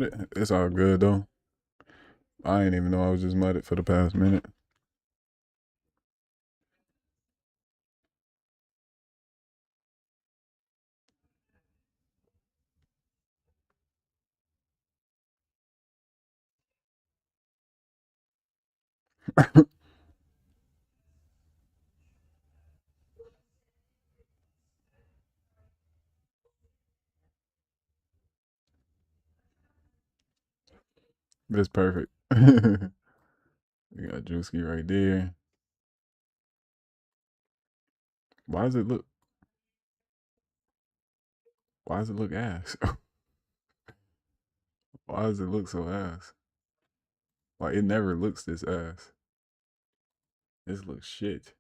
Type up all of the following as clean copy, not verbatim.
It's all good though. I ain't even know I was just mudded for the past minute. That's perfect. We got Drewski right there. Why does it look? Why does it look ass? Why does it look so ass? Like it never looks this ass. This looks shit.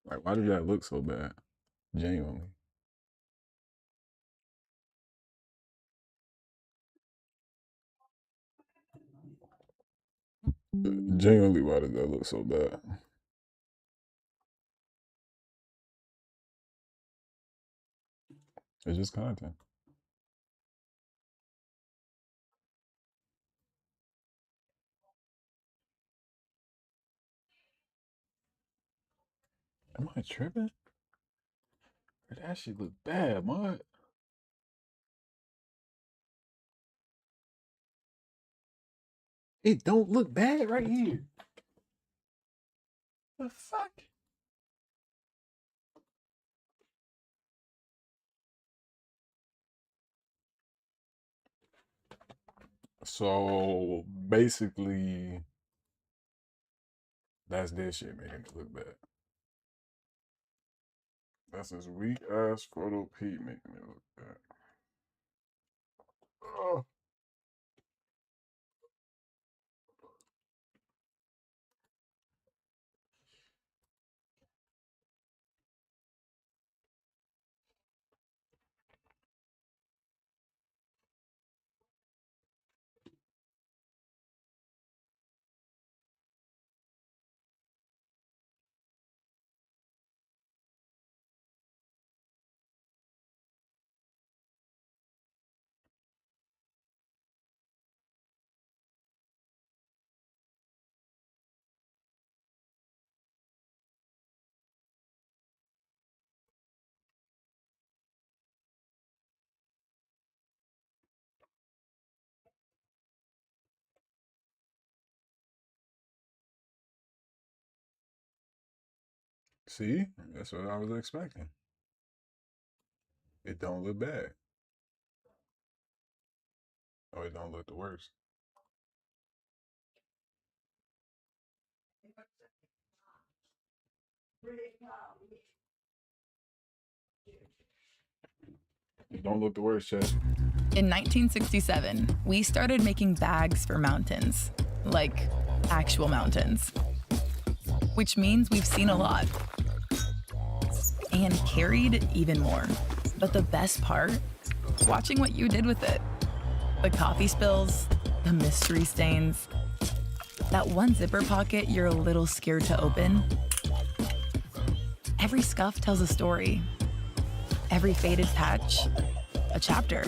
Like why does that look so bad? Genuinely. Genuinely, why does that look so bad? It's just content. Am I tripping? That shit look bad, mud. It don't look bad right here. The fuck? So basically, that's this shit making it look bad. That's this weak ass photo P making it look bad. Oh. See, that's what I was expecting. It don't look bad. Oh, it don't look the worst. It don't look the worst, Chad. In 1967, we started making bags for mountains, like actual mountains, which means we've seen a lot and carried even more. But the best part, watching what you did with it. The coffee spills, the mystery stains, that one zipper pocket you're a little scared to open. Every scuff tells a story. Every faded patch, a chapter.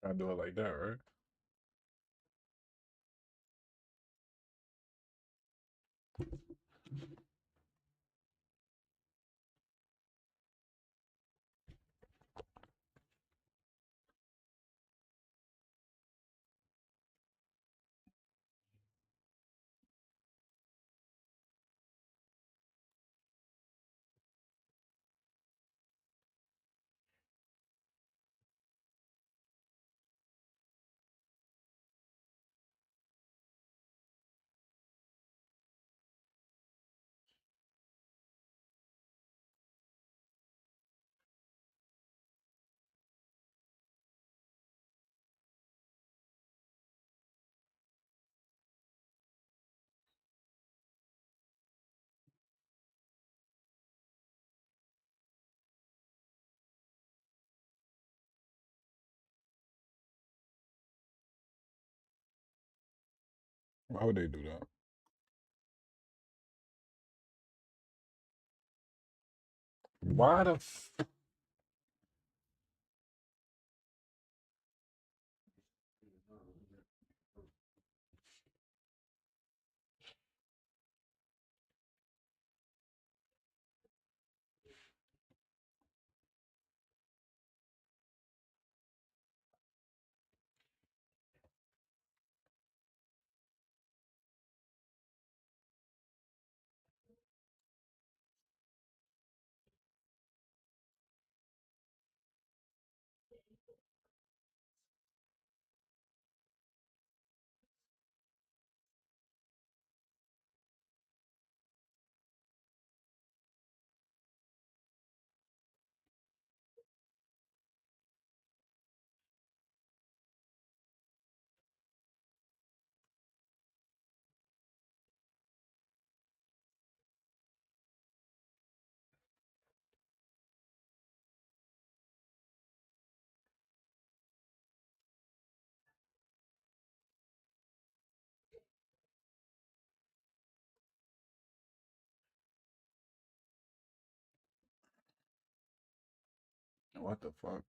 I do it like that, right? Why would they do that? Why the what the fuck?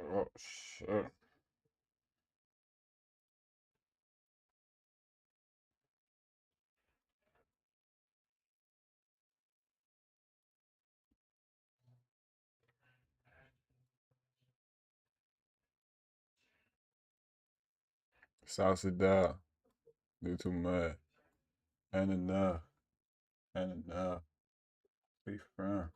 Oh shit. Salsa down. Do too much. And enough. And enough. Be firm.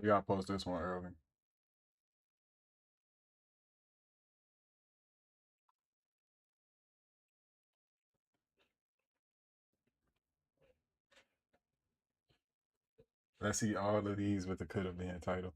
We gotta post this one early. Let's see all of these with the could have been title.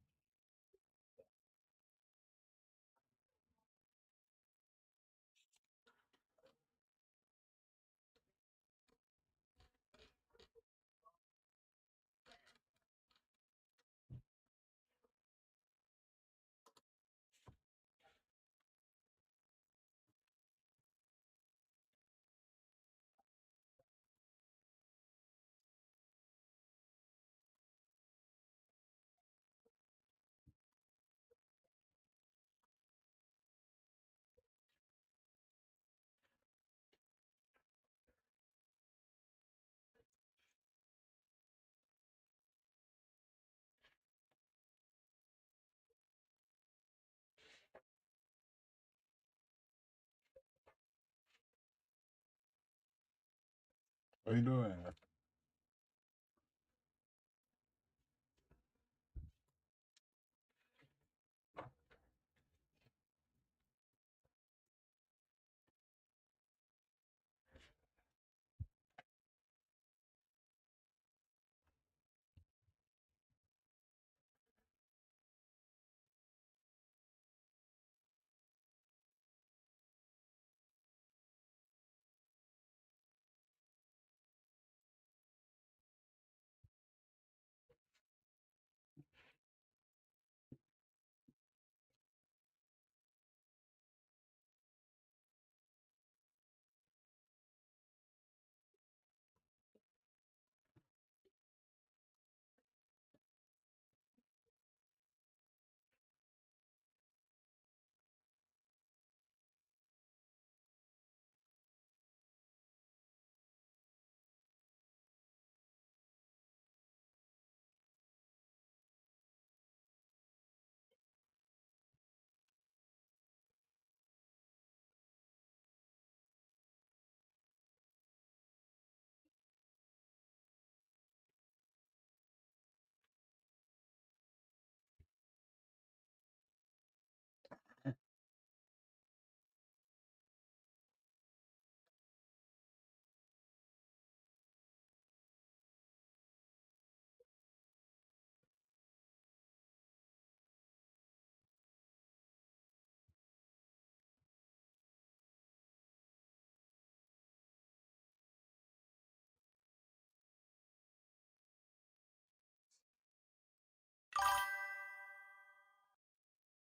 What you doing?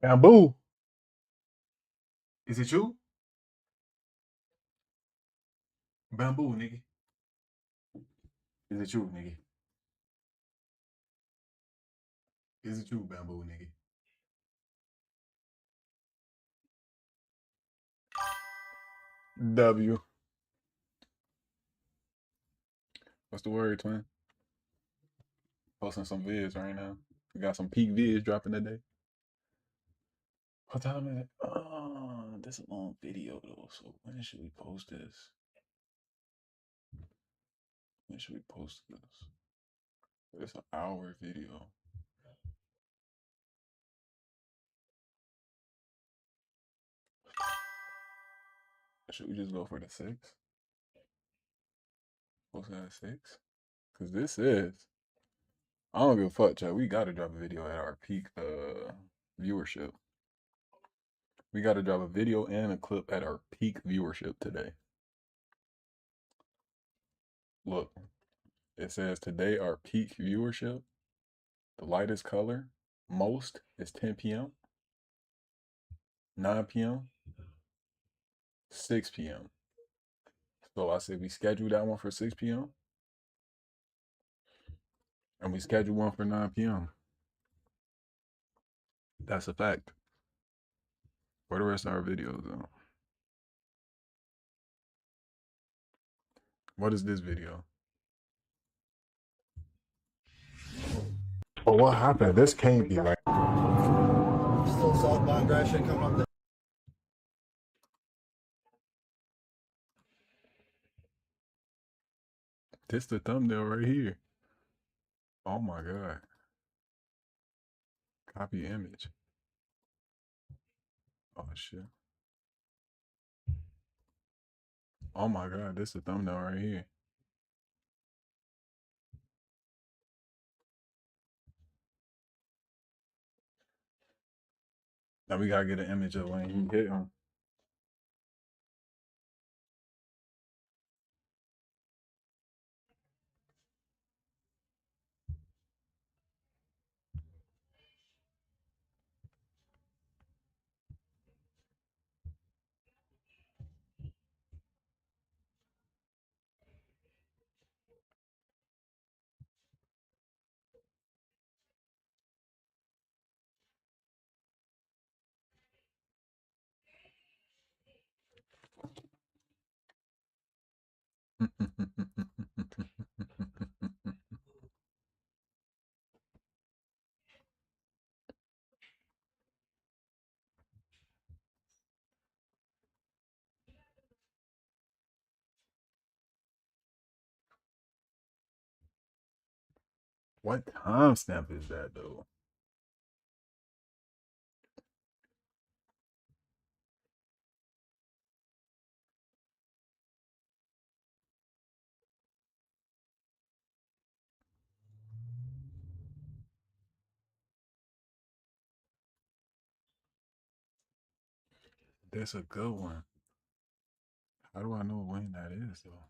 Bamboo. Is it you? Bamboo, nigga. Is it you, nigga? Is it you, bamboo, nigga? W. What's the word, twin? Posting some vids right now. We got some peak vids dropping today. What time is it? This is a long video though. So when should we post this? When should we post this? It's an hour video. Should we just go for the 6? Post it at 6? Cause this is. I don't give a fuck, Chad. We gotta drop a video at our peak viewership. We gotta drop a video and a clip at our peak viewership today. Look, it says today our peak viewership, the lightest color, most is 10 p.m., 9 p.m., 6 p.m. So I said we schedule that one for 6 p.m. and we schedule one for 9 p.m. That's a fact. Where the rest of our videos though? What is this video? Well, what happened? This can't be like. Still southbound Gratiot coming up there. This the thumbnail right here. Oh my god. Copy image. Oh shit. Oh my god, this the thumbnail right here. Now we gotta get an image of when he hit him. What timestamp is that though? That's a good one. How do I know when that is though?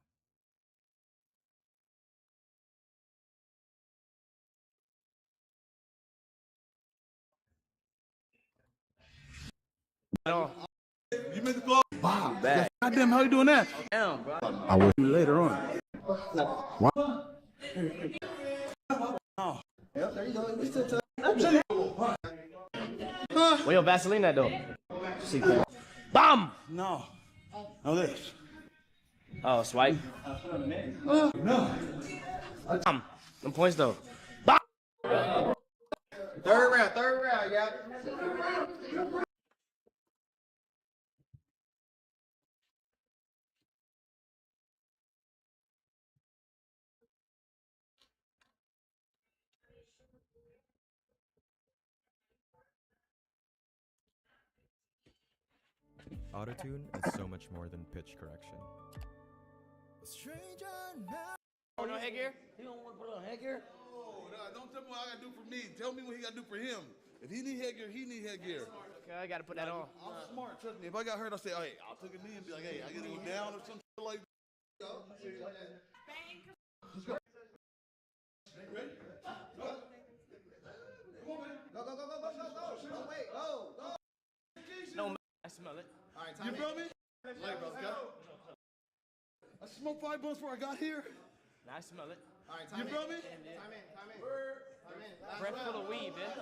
You made the call? Wow. Goddamn, how you doing that? Damn, bro. I would. Later on. What? Oh. Yep, there you go. Where your Vaseline at though? See, bomb. No. No this. Oh, swipe. No. Them points though. Bomb. Third round, yeah. Autotune is so much more than pitch correction. Oh, no headgear? You don't want to put on headgear? Oh, no, don't tell me what I gotta do for me. Tell me what he gotta do for him. If he need headgear, he need headgear. Okay, I gotta put that on. I'm smart, trust me. If I got hurt, I'll say, hey, I'll take a knee and be like, hey, I gotta go down or some shit like that. Let's go. Ready? Go. Come on, man. Go. Wait, go. No, I smell it. All right, you feel me? Like, bro, go. I smoked 5 blunts before I got here. I smell it. All right, you feel me? Time in. Breath full of weed, man.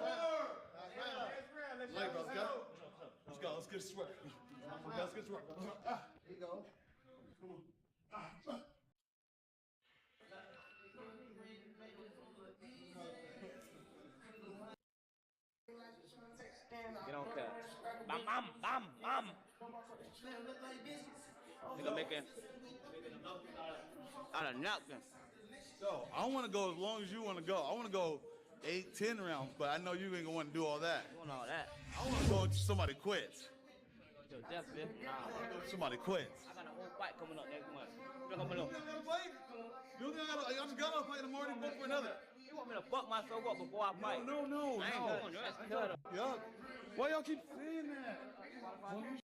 Like, bro, go. Let's go. Let's get to work. Let's get to work. Here you go. Come on. Get on cut. Bam. Nigga making out of napkin. So, I don't want to go as long as you want to go. I want to go 8, 10 rounds, but I know you ain't going to want to do all that. Doing all that. I want to go until somebody quits. Yo, death, man. Nah. Somebody quits. I got a whole fight coming up next month. Look up You below. think I gotta fight? You don't think I just got off fight in the morning, book for another? You want me to fuck myself up before I fight? No. I ain't doing that. That's cut up. Yuck. Why y'all keep saying that? I'm just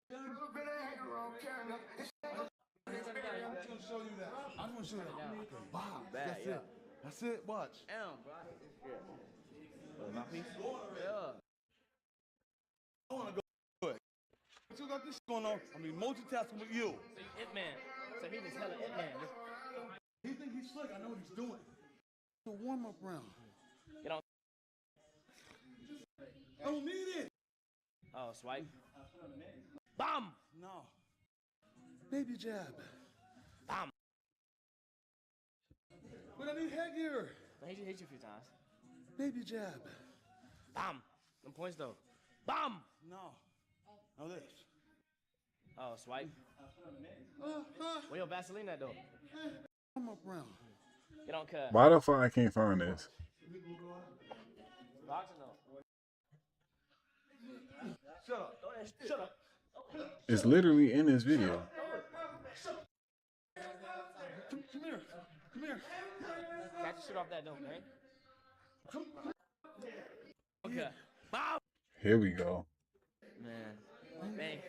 gonna show you that. I'm gonna show you that. Wow. Bad, That's it. That's it. Watch. Damn, bro. Yeah. My piece? Yeah. I wanna go good. But you got this shit going on. I mean, multitasking with you. So you It Man. So he just hella It Man. He think he's slick. I know what he's doing. It's a warm-up round. Get on. I don't need it. Oh, swipe. Bomb. No. Baby jab. Bomb. But I need headgear. He just hit you a few times. Baby jab. Bomb. Them points though. Bomb. No. No this. Oh, swipe. Where your Vaseline at though? Warm-up round. Get on cut. Why the fuck I can't find this? Boxing though. Shut up. Shut up. It's literally in this video. Come here. Come here. Catch your shit off that though, man. Okay. Bomb. Here we go. Man.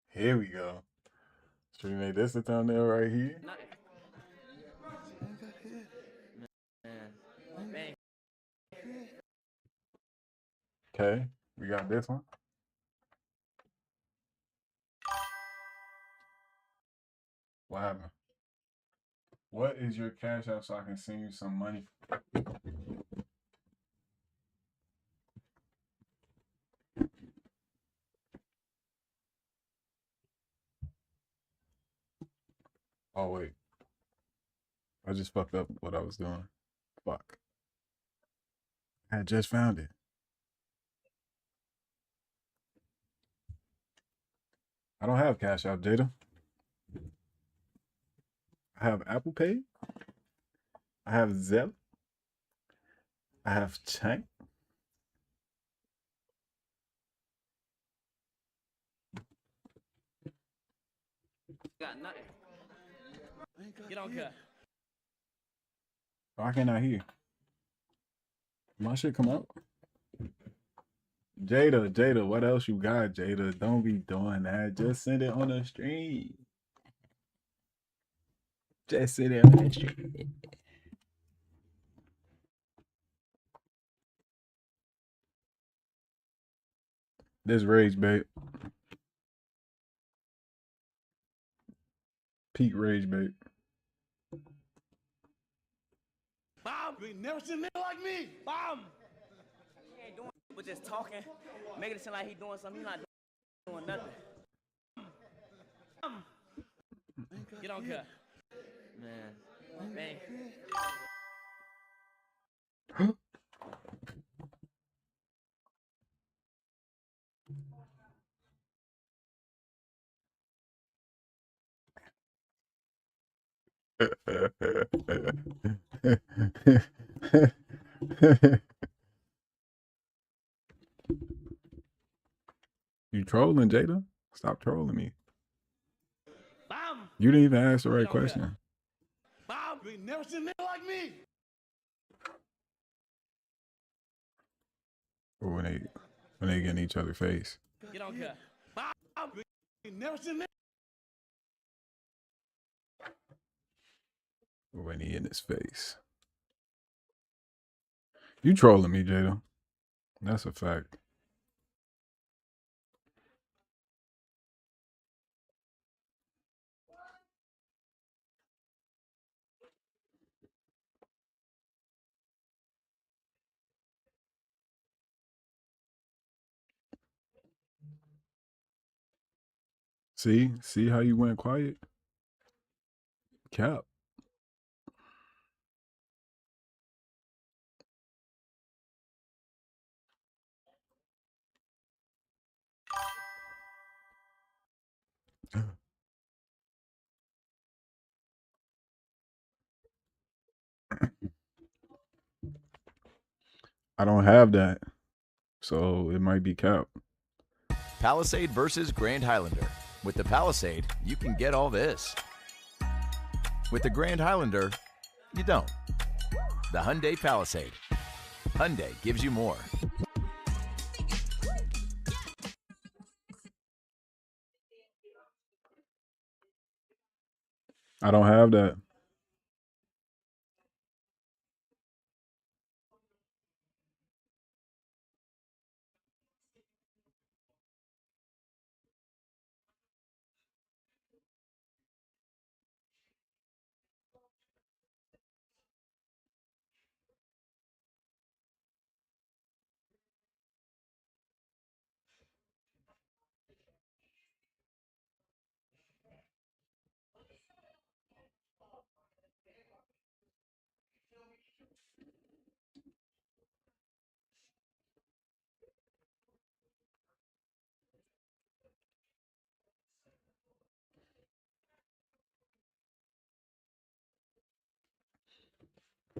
Here we go. Should we make this the thumbnail right here? Man. Okay, we got this one. What happened? What is your cash app so I can send you some money? Oh wait, I just fucked up what I was doing. Fuck. I just found it. I don't have Cash App, Jada. I have Apple Pay. I have Zelle. I have Chime. Got nothing. Get on cut. Why can't I hear? My shit come out. Jada, what else you got, Jada? Don't be doing that. Just send it on the stream. Just send it on the stream. This rage bait. Peak rage bait. Mom, you ain't never seen a nigga like me. Bomb. He ain't doing but just talking, making it seem like he doing something. He's not doing nothing. Get on cut. Man. Man. You trolling, Jada? Stop trolling me. Bomb. You didn't even ask the right question. Mom, you ain't never seen a nigga like me. Or when they get in each other's face. Get on cut. Mom, you ain't never seen a nigga. Or when he in his face. You trolling me, Jada. That's a fact. See how you went quiet? Cap. I don't have that, so it might be cap. Palisade versus Grand Highlander. With the Palisade, you can get all this. With the Grand Highlander, you don't. The Hyundai Palisade. Hyundai gives you more. I don't have that.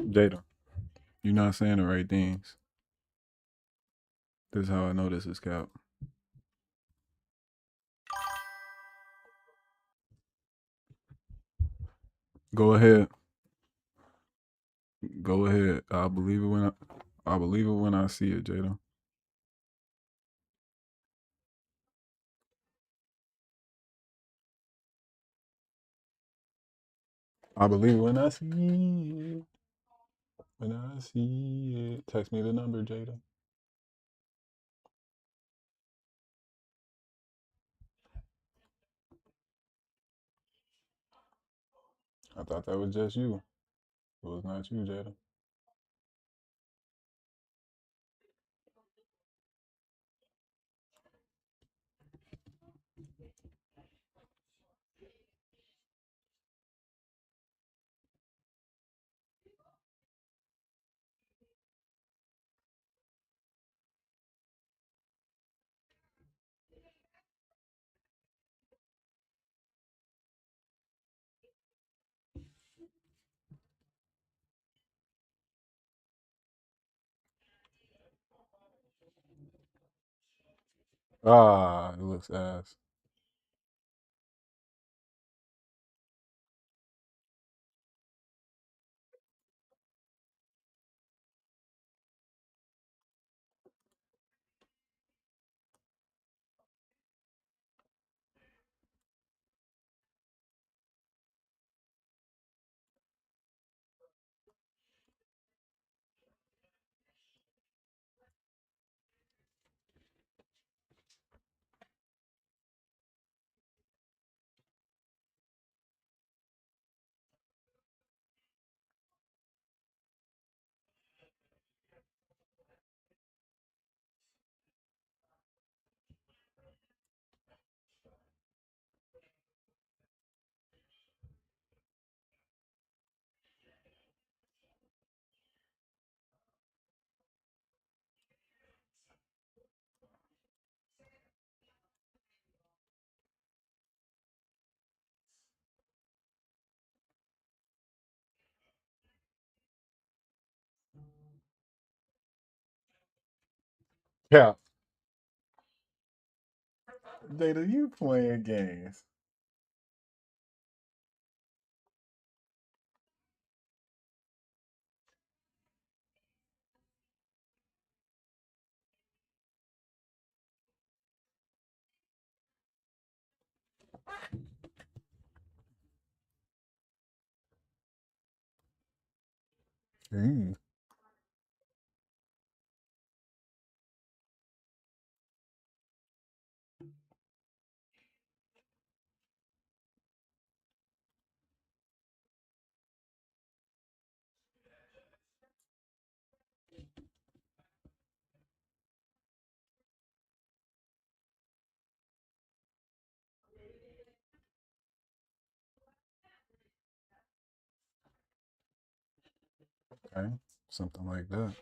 Jada, you're not saying the right things. This is how I know this is cap. Go ahead. Go ahead. I believe it when I see it, Jada. I believe it when I see it. When I see it. Text me the number, Jada. I thought that was just you. It was not you, Jada. Ah, it looks ass. Yeah. Data, you playing games. Mm. Okay. Something like that.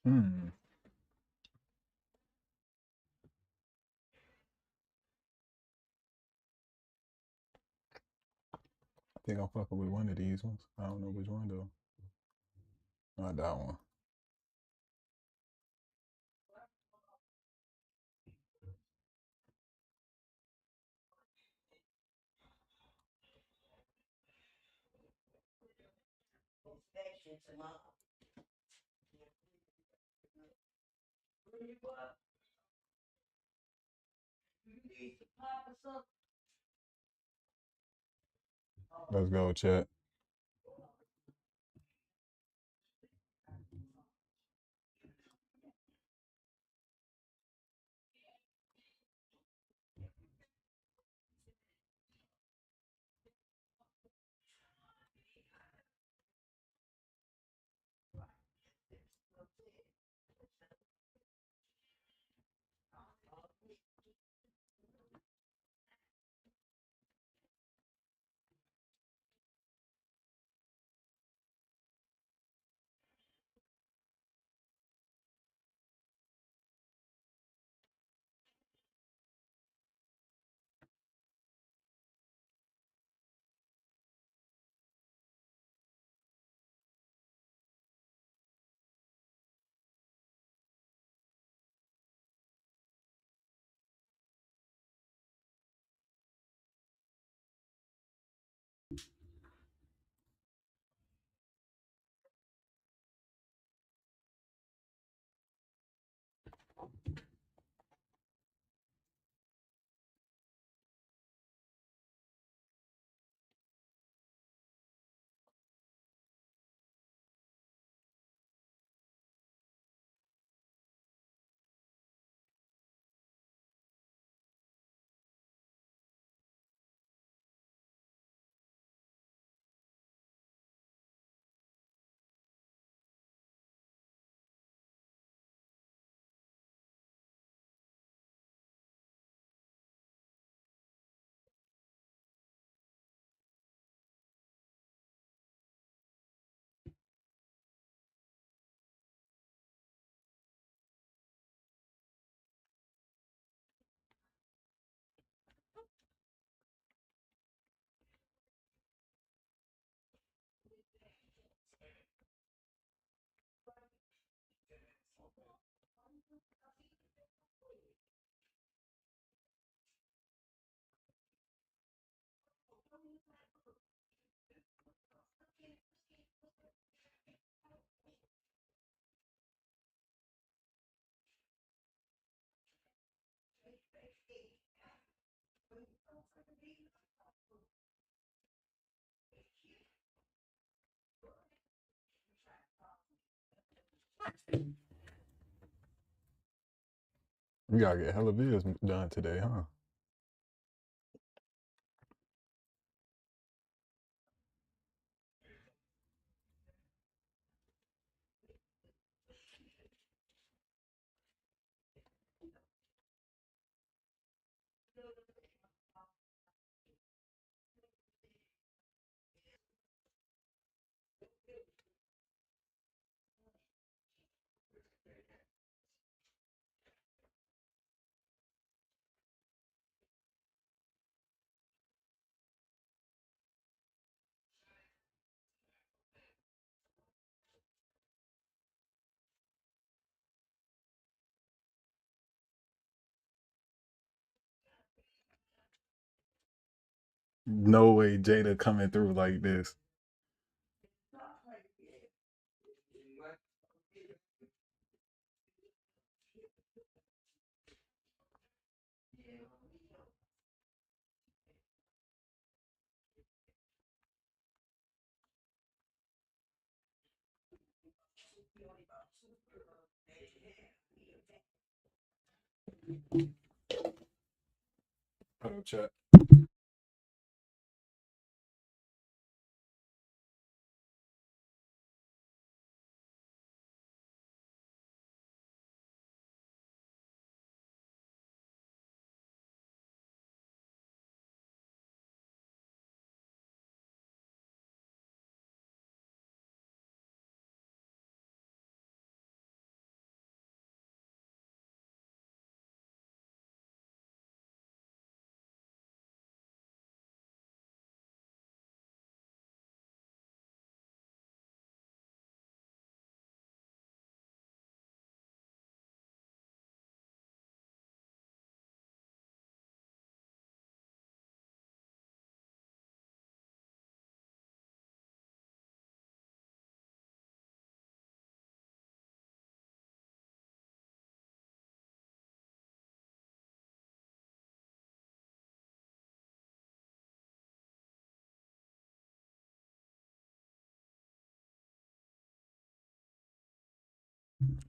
Hmm. I think I'm fucking with one of these ones. I don't know which one though. Not that one. Let's go, chat. We gotta get hella videos done today, huh? No way Jada coming through like this. Put up chat.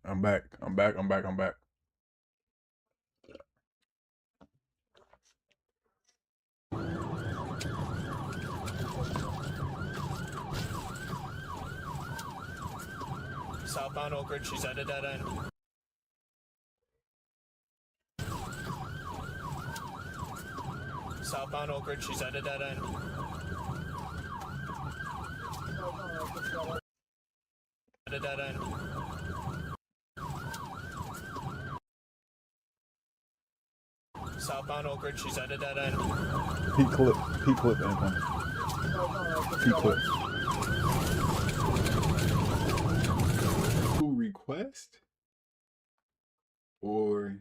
I'm back. I'm back. I'm back. I'm back. Southbound Oak Ridge, she's at a dead end. Southbound Oak Ridge, she's at a dead end. At a dead end. Southbound Oak Ridge, she's at a dead end. Peak clip incoming. Peak clip. Who request? Or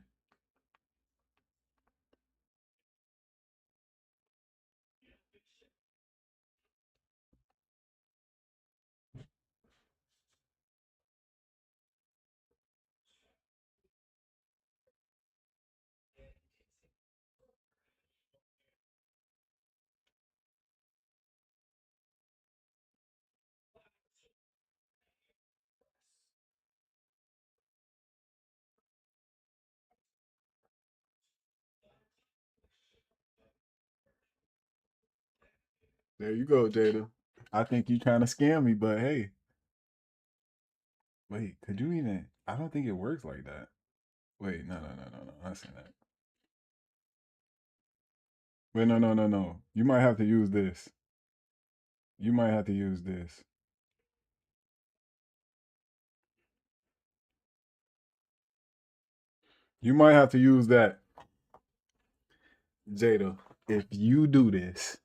There you go, Jada. I think you trying to scam me, but hey. Wait, could you even? I don't think it works like that. Wait, no. I seen that. Wait, no. You might have to use this. You might have to use this. You might have to use that, Jada. If you do this,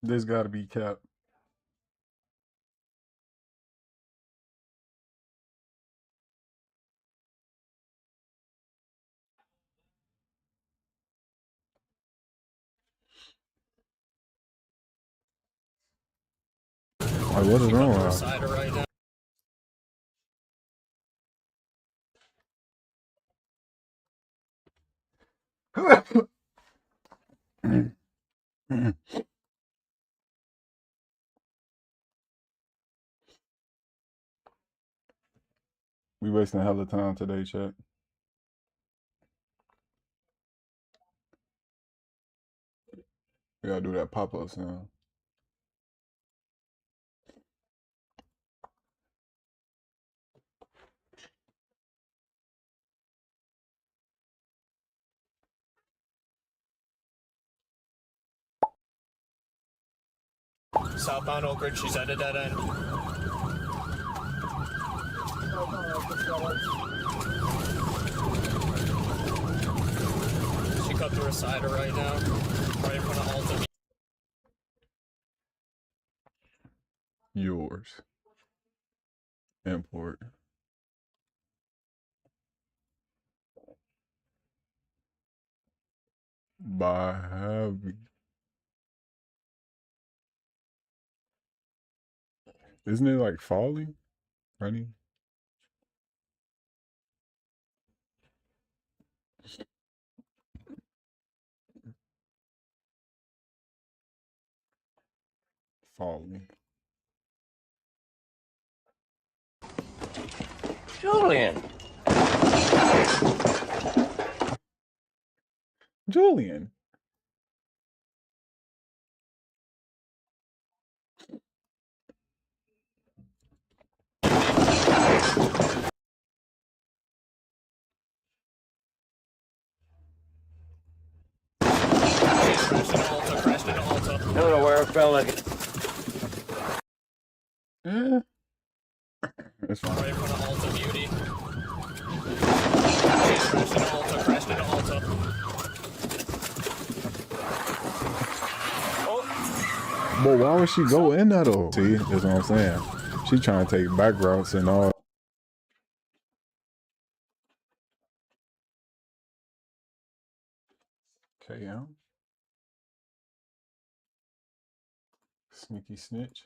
this got to be kept. Like, what is wrong with Side right now. her? We wasting a hell of time today, chat. We gotta do that pop up sound. Southbound Oak Ridge, she's at a dead end. She cut through a cider right now, right in front of Alta. Yours. Import. By having. Isn't it like falling? Running? Falling. Julian! Julian. Crashed into Alta. I don't know where I felt like it. Eh. It's fine. Right in front of Alta Beauty. Crashed into Alta. But why would she go in that though? See, that's what I'm saying. She trying to take back routes and all. KM. Sneaky snitch.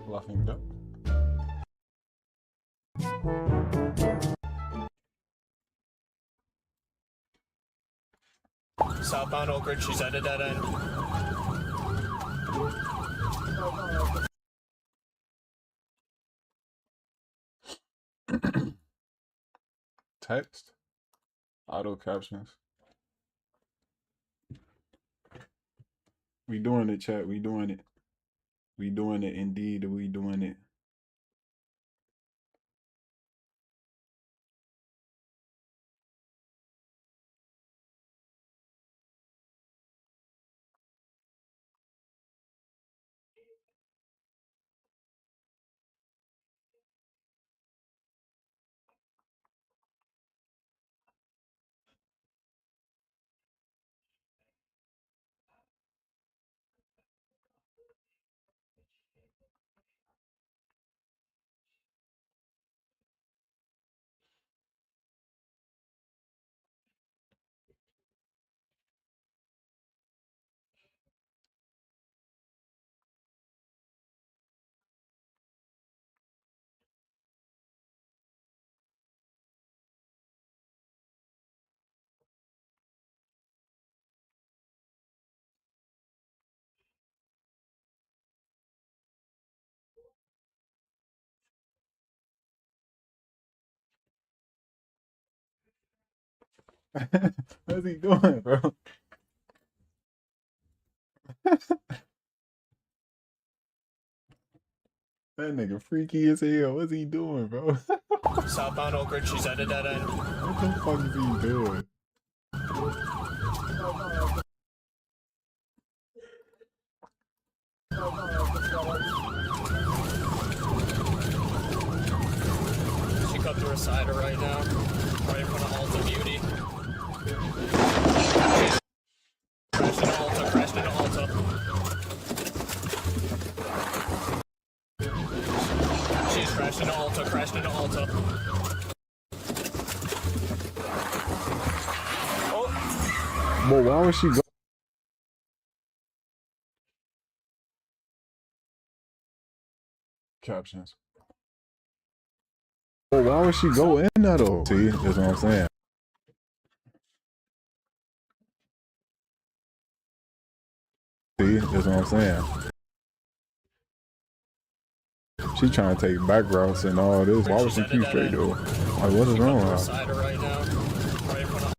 Laughing duck. Southbound Oak Ridge, she's at a dead end. Text. Auto captions. We doing it, chat. We doing it. We doing it. Indeed, we doing it. What's he doing, bro? That nigga freaky as hell. What's he doing, bro? Southbound Oak Ridge, she's at a dead end. What the fuck is he doing? She cut through a cider right now. Right in front of Alta Beauty. Crashed into Alta. She's crashed into Alta. Oh, But why would she go? Captions. But why would she go in that though? See, that's what I'm saying. See, that's what I'm saying. She trying to take back routes and all this. Why would she keep straight though? Like, what is wrong with her? cider right now. Right in front of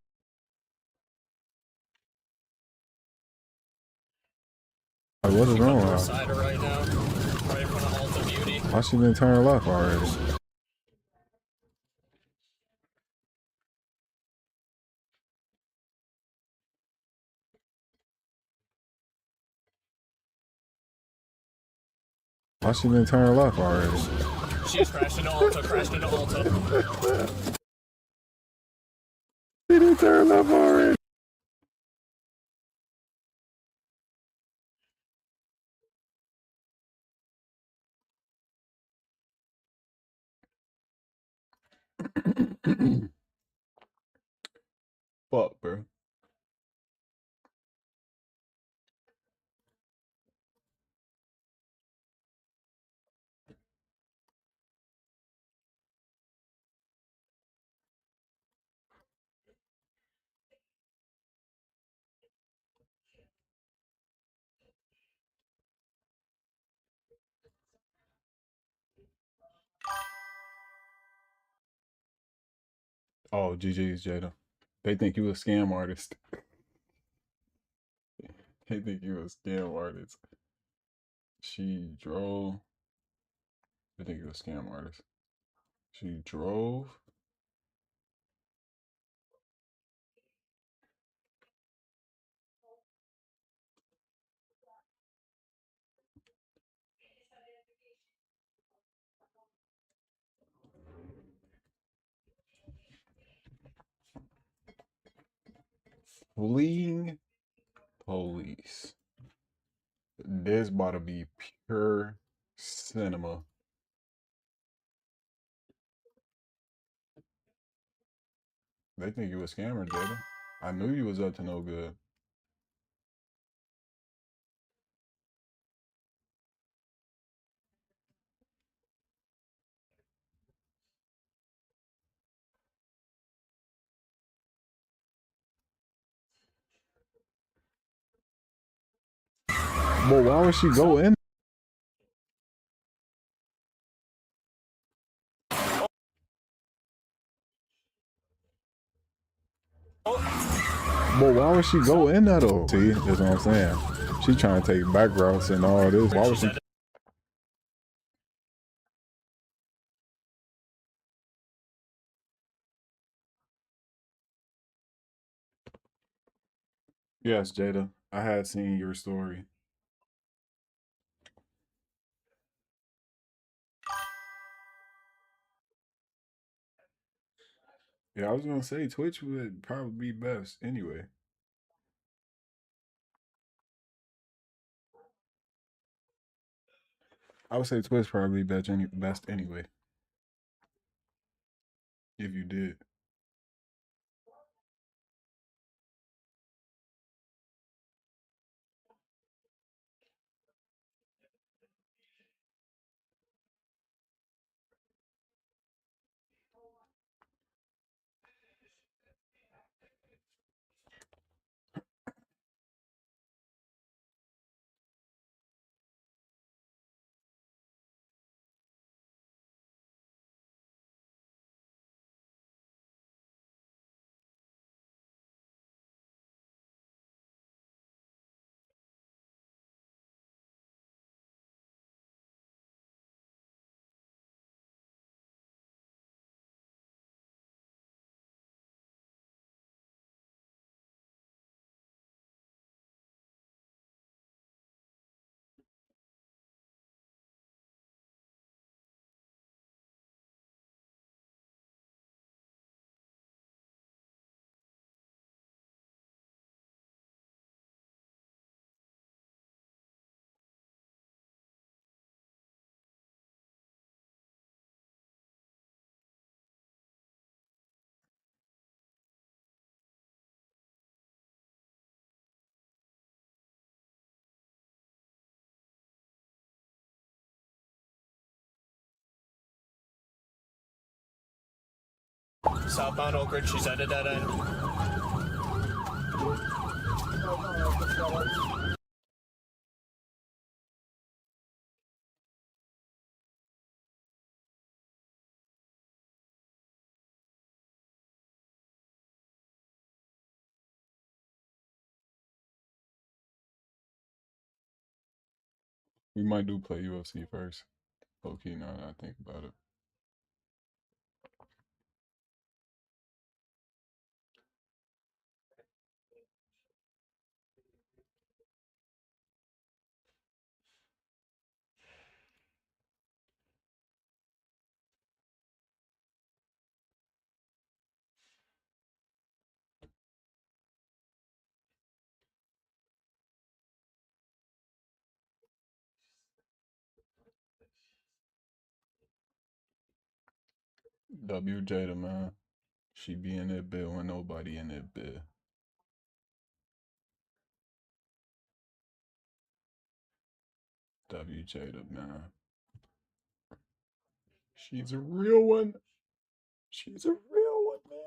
Like, what is wrong with her? cider right now. Right in front of Alta Beauty. Why she didn't turn left already? Why she didn't turn left already? She's crashed into Alta. She didn't turn left already. Fuck, bro. Oh, GG's, Jada. They think you a scam artist. They think you a scam artist. She drove. They think you a scam artist. She drove. Fleeing police. This about to be pure cinema. They think you a scammer, Jada. I knew you was up to no good. But why would she go in? But why would she go in that though? See, that's what I'm saying. She trying to take back routes and all this. Why would she? Yes, Jada. I had seen your story. Yeah, I was gonna say Twitch would probably be best anyway. I would say Twitch probably best anyway. If you did. Southbound Oak Ridge, she's at a dead end. We might do play UFC first. Okay, now that I think about it. W Jada, man. She be in that bed when nobody in that bed. W Jada, man. She's a real one. She's a real one, man.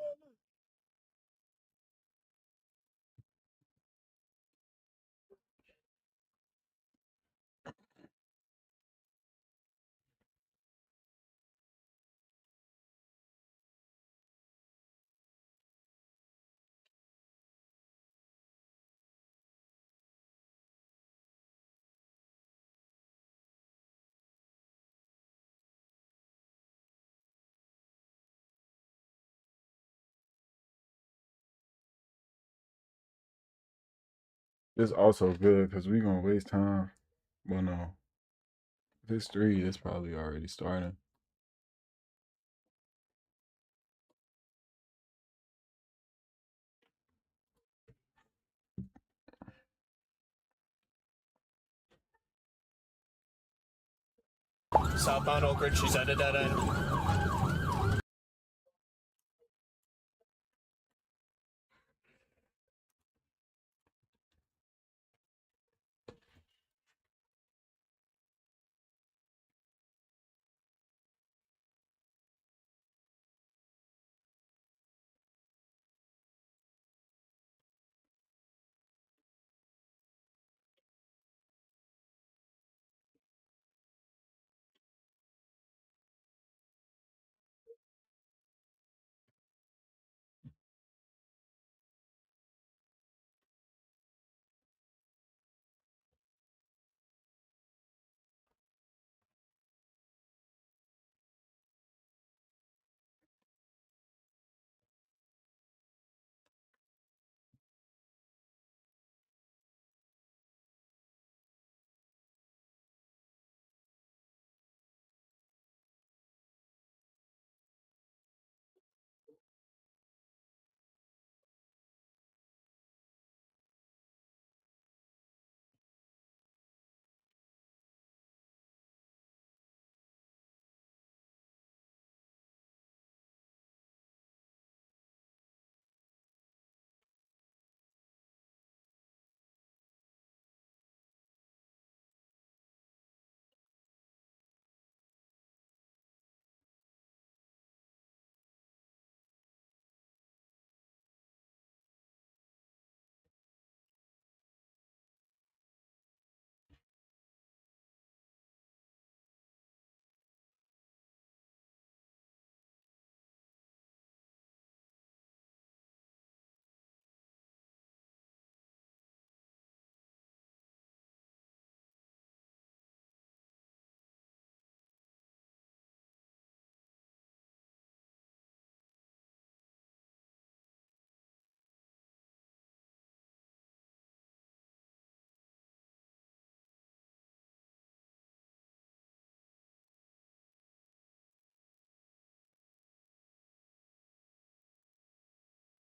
It's also good because we gonna waste time. Well, no. If it's 3, it's probably already starting. Southbound Oak Ridge, she's at a dead end.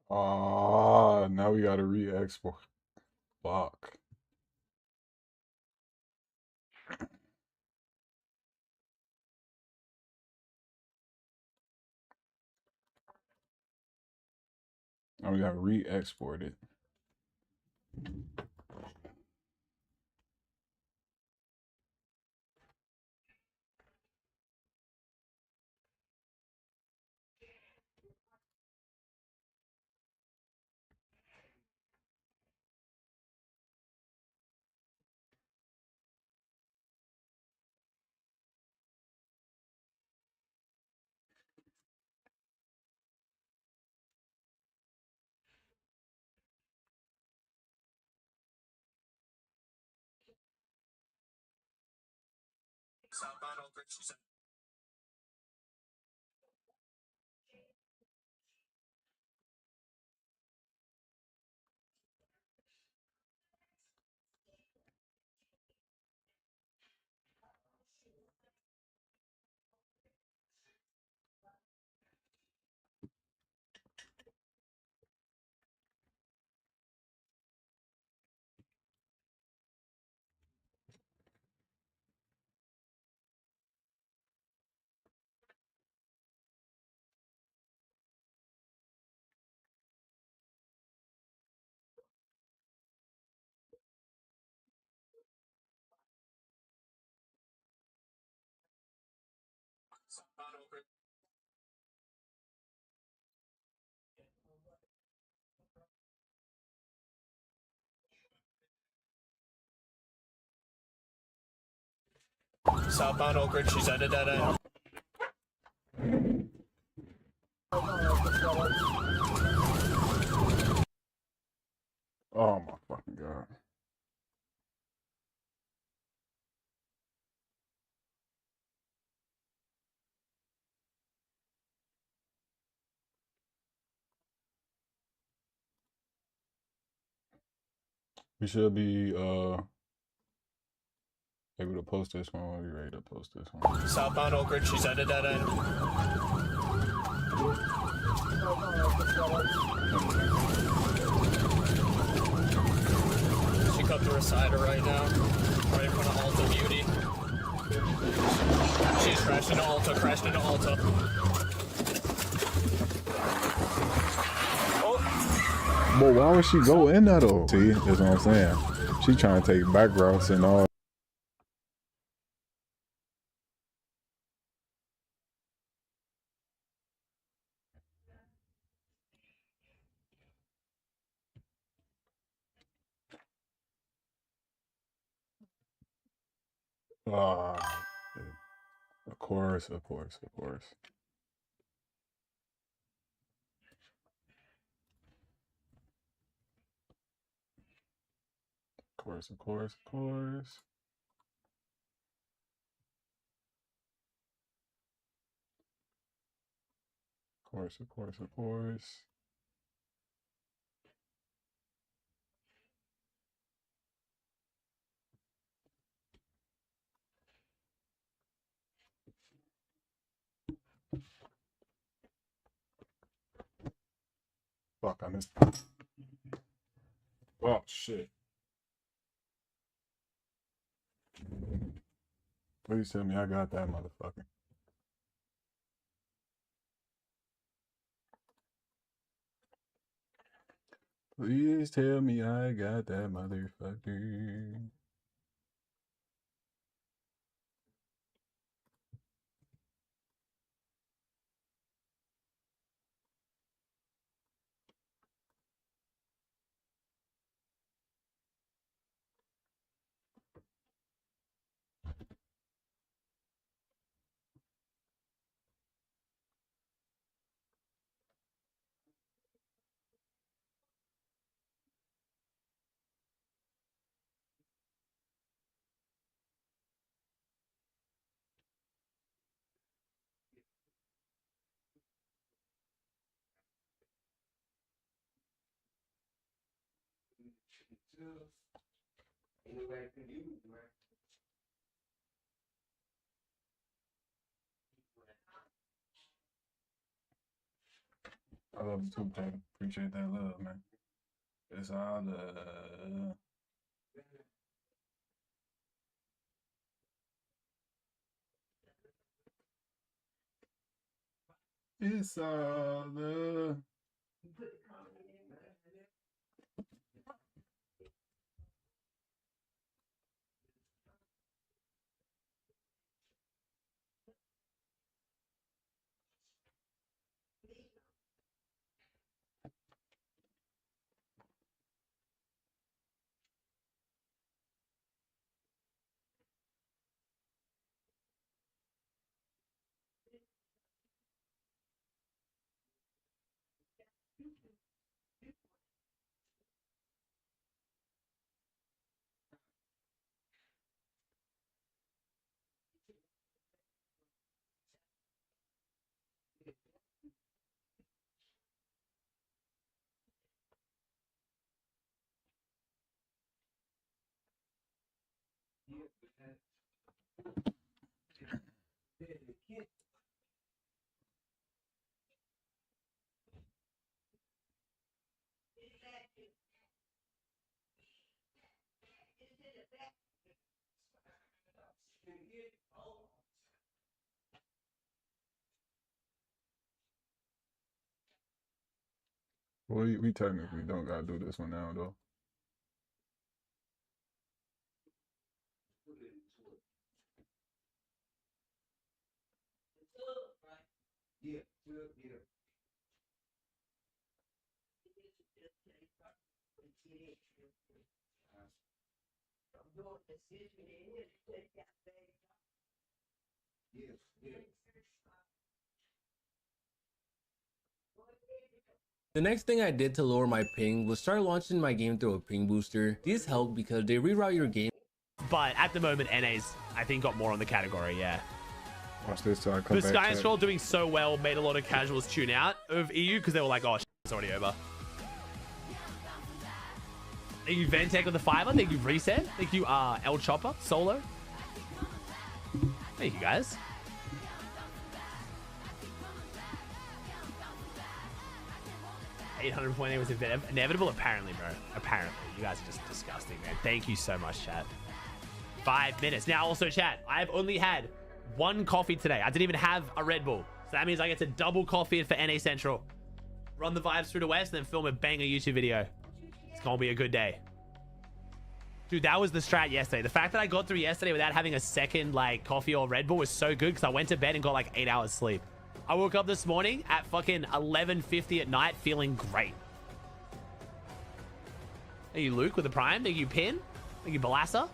Ah, now we gotta re-export. Fuck. Now we gotta re-export it. Southbound Oak Ridge, she's at a dead end. Oh my fucking god. We should be able to post this one when we're ready to post this one. Southbound Oak Ridge, she's at a dead end. She cut through a cider right now, right in front of Alta Beauty. She's crashed into Alta, crashed into Alta. Oh, But why would she go in there though? See, that's what I'm saying. She trying to take back routes and all. Ah, of course, of course, of course. Of course, of course, of course. Of course, of course, of course. Fuck, I missed. Oh shit. Please tell me I got that motherfucker. Please tell me I got that motherfucker. I love you too, Jay. Appreciate that love, man. It's all love. It's all love. Well, we technically don't gotta do this one now though. The next thing I did to lower my ping was start launching my game through a ping booster. These help because they reroute your game. But at the moment, NA's, I think, got more on the category, yeah. Watch this till I come The back. Sky and Scroll doing so well made a lot of casuals tune out of EU because they were like, oh, it's already over. Thank you, Ventec with the $5. Thank you, Reset. Thank you, El Chopper, Solo. Thank you, guys. $800.8 was inevitable, apparently, bro. Apparently. You guys are just disgusting, man. Thank you so much, chat. 5 minutes. Now, also, chat, I've only had one coffee today. I didn't even have a Red Bull. So that means I get to double coffee for NA Central. Run the vibes through the West, and then film a banger YouTube video. It's gonna be a good day. Dude, that was the strat yesterday. The fact that I got through yesterday without having a second, like, coffee or Red Bull was so good because I went to bed and got, like, 8 hours sleep. I woke up this morning at fucking 11:50 at night feeling great. Thank you, Luke, with the Prime. Thank you, Pin. Thank you, Balassa.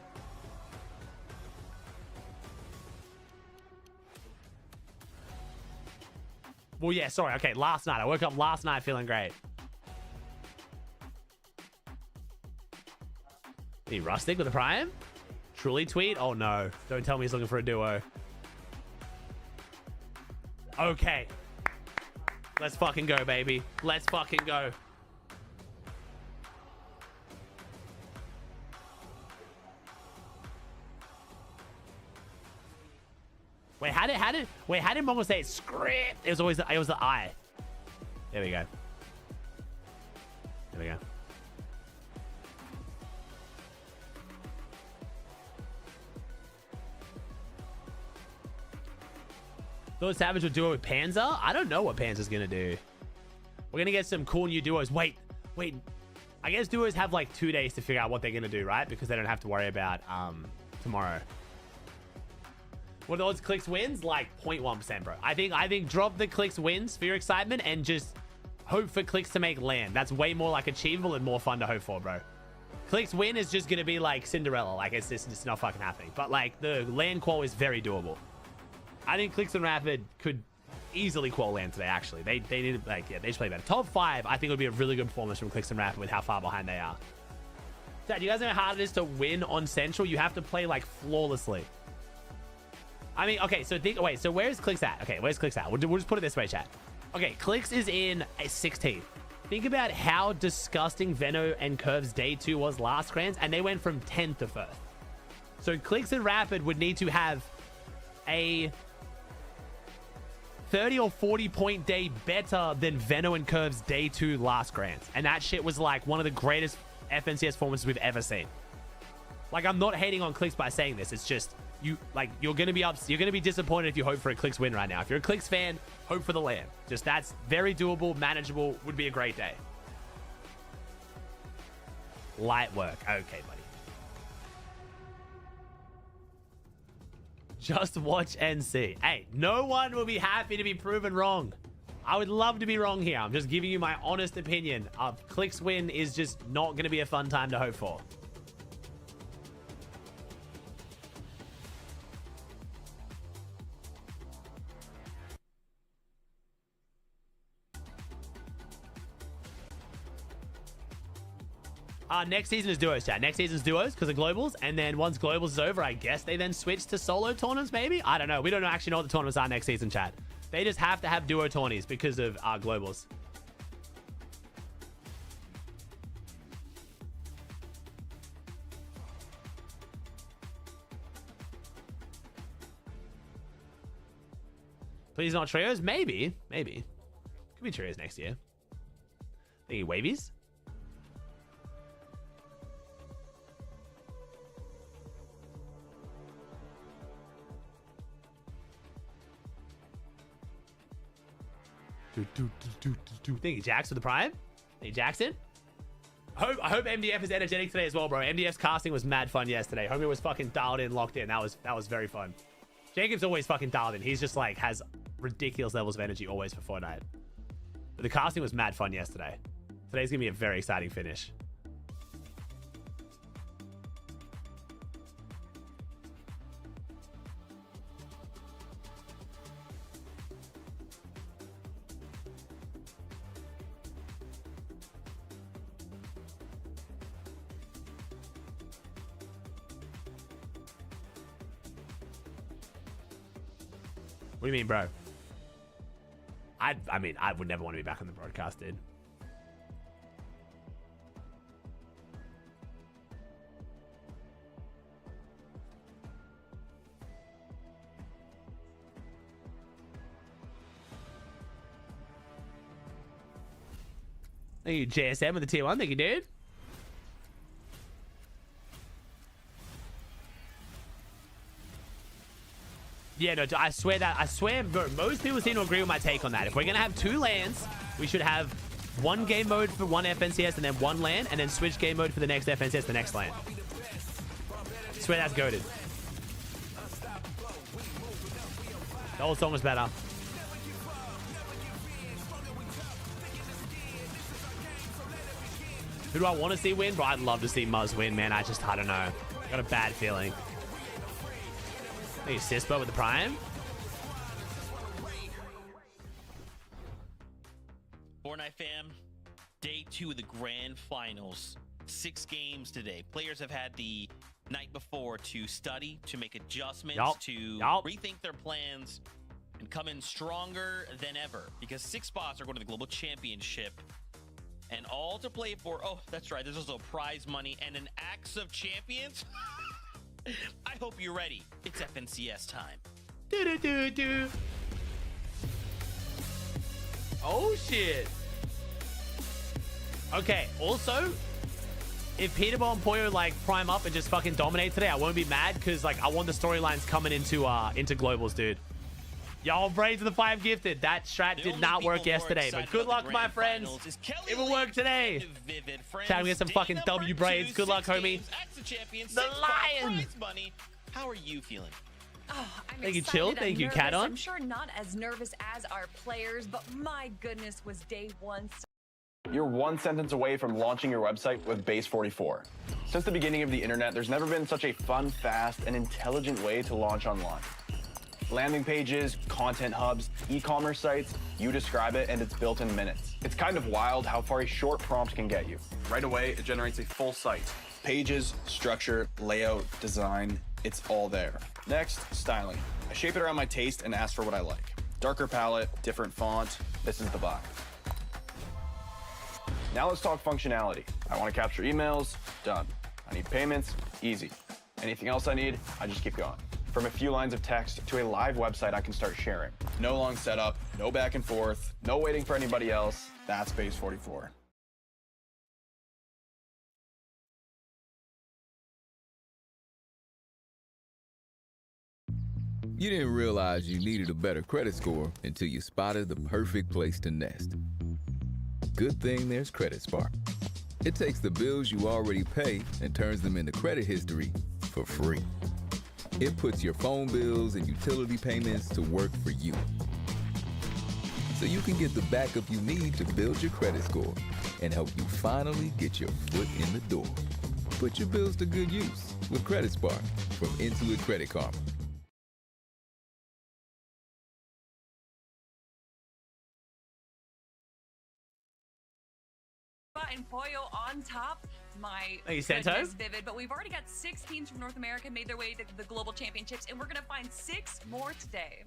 Well, yeah, sorry. Okay, last night. I woke up last night feeling great. Hey, Rustic with the Prime? Truly tweet? Oh, no. Don't tell me he's looking for a duo. Okay. Let's fucking go, baby. Let's fucking go. Wait, how did Mongo say it? Script? It was the I. There we go. There we go. Thought Savage would duo with Panzer? I don't know what Panzer's gonna do. We're gonna get some cool new duos. Wait. I guess duos have like 2 days to figure out what they're gonna do, right? Because they don't have to worry about tomorrow. What are those clicks wins? Like 0.1%, bro. I think drop the clicks wins for your excitement and just hope for clicks to make land. That's way more like achievable and more fun to hope for, bro. Clicks win is just gonna be like Cinderella. Like it's not fucking happening. But like the land qual is very doable. I think Clicks and Rapid could easily qual land today, actually. They need, like, yeah, they just play better. Top 5, I think would be a really good performance from Clicks and Rapid with how far behind they are. Dad, you guys know how hard it is to win on Central? You have to play, like, flawlessly. I mean, okay, so so where's Clicks at? Okay, where's Clicks at? We'll just put it this way, chat. Okay, Clicks is in a 16th. Think about how disgusting Veno and Curve's day 2 was last Grands, and they went from 10th to 1st. So Clicks and Rapid would need to have a 30 or 40 point day better than Veno and Curve's day 2 last Grands. And that shit was like one of the greatest FNCS performances we've ever seen. Like, I'm not hating on Clicks by saying this. It's just, you're going to be disappointed if you hope for a Clicks win right now. If you're a Clicks fan, hope for the land. Just that's very doable, manageable, would be a great day. Light work. Okay, buddy. Just watch and see. Hey, no one will be happy to be proven wrong. I would love to be wrong here. I'm just giving you my honest opinion. Clicks win is just not going to be a fun time to hope for. Next season is duos, chat. Next season's duos because of globals, and then once globals is over, I guess they then switch to solo tournaments, maybe? I don't know. We don't actually know what the tournaments are next season, chat. They just have to have duo tourneys because of globals. Please not trios? Maybe. Maybe. Could be trios next year. Thinking wavies? Thinking Jax with the Prime? Thinking Jackson? I hope MDF is energetic today as well, bro. MDF's casting was mad fun yesterday. Homie was fucking dialed in, locked in. That was very fun. Jacob's always fucking dialed in. He's just like has ridiculous levels of energy always for Fortnite. But the casting was mad fun yesterday. Today's gonna be a very exciting finish. What do you mean, bro? I mean, I would never want to be back on the broadcast, dude. Thank you, JSM with the tier 1. Thank you, dude. Yeah, no, I swear, bro, most people seem to agree with my take on that. If we're going to have 2 lands, we should have one game mode for one FNCS and then one LAN, and then switch game mode for the next FNCS, the next LAN. I swear that's goated. The old song was better. Who do I want to see win? Bro, I'd love to see Muzz win, man. I don't know. Got a bad feeling. Hey, Sispa with the Prime. Fortnite fam, day 2 of the grand finals. 6 games today. Players have had the night before to study, to make adjustments, to rethink their plans, and come in stronger than ever. Because 6 spots are going to the Global Championship. And all to play for, oh, that's right, there's also prize money and an Axe of Champions. I hope you're ready. It's FNCS time. Oh, shit. Okay, also, if Peterball and Poyo, like, prime up and just fucking dominate today, I won't be mad, because, like, I want the storylines coming into globals, dude. Y'all, Braids of the 5 gifted. That strat did not work yesterday, but good luck, my friends. It will work today. Try to get some fucking W Braids. Good luck, homie. The Lion. How are you feeling? Oh, Thank you, Chill. Thank you, Cat on. I'm sure not as nervous as our players, but my goodness, was day 1. You're one sentence away from launching your website with Base 44. Since the beginning of the internet, there's never been such a fun, fast, and intelligent way to launch online. Landing pages, content hubs, e-commerce sites, you describe it and it's built in minutes. It's kind of wild how far a short prompt can get you. Right away, it generates a full site. Pages, structure, layout, design, it's all there. Next, styling. I shape it around my taste and ask for what I like. Darker palette, different font, this is the vibe. Now let's talk functionality. I want to capture emails, done. I need payments, easy. Anything else I need, I just keep going. From a few lines of text to a live website I can start sharing. No long setup, no back and forth, no waiting for anybody else. That's Base 44. You didn't realize you needed a better credit score until you spotted the perfect place to nest. Good thing there's Credit Spark. It takes the bills you already pay and turns them into credit history for free. It puts your phone bills and utility payments to work for you. So you can get the backup you need to build your credit score and help you finally get your foot in the door. Put your bills to good use with Credit Spark from Intuit Credit Karma. and Pollo on top. My Hey, goodness, Santo? Vivid. But we've already got 6 teams from North America made their way to the Global Championships, and we're going to find 6 more today.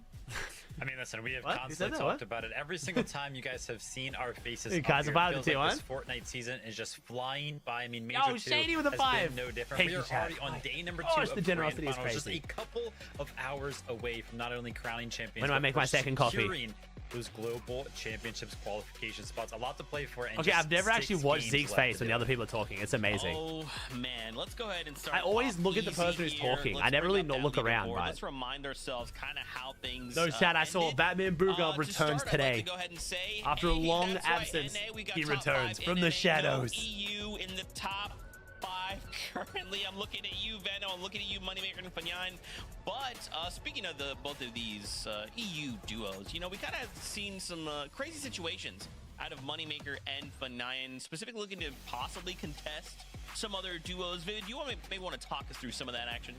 I mean, listen, we have What? constantly talked about it. Every single time you guys have seen our faces Hey, up guys, here, about it feels to like do, this Fortnite season is just flying by. I mean, Major Yo, 2 Shady with a has 5. been no different. Thank We you, are chat. already on day number 2 Gosh, of the generosity is Grand Finals, crazy. just a couple of hours away from not only crowning champions, When do I but make for my second coffee? securing those global championships qualification spots. A lot to play for. And Okay, just I've never 6 actually watched games Zeke's left face to when do the other it. people are talking. It's amazing. Oh man, let's go ahead and start. I always off look at the easy person who's here. talking. Let's I never bring really up not that look around, leaderboard. but- Let's remind ourselves kind of how things. No, chat, I saw ended. Batman Burger To returns start, I'd like today. to go ahead and say, After a hey, long that's right, absence, NA, we got he top returns 5 from NA, the shadows. No EU in the top 5 currently. I'm looking at you, Venom. I'm looking at you, Moneymaker and Fanyan. But speaking of both of these EU duos, you know, we kind of seen some crazy situations out of Moneymaker and Fanyan, specifically looking to possibly contest some other duos. Vivid, do you maybe want to talk us through some of that action?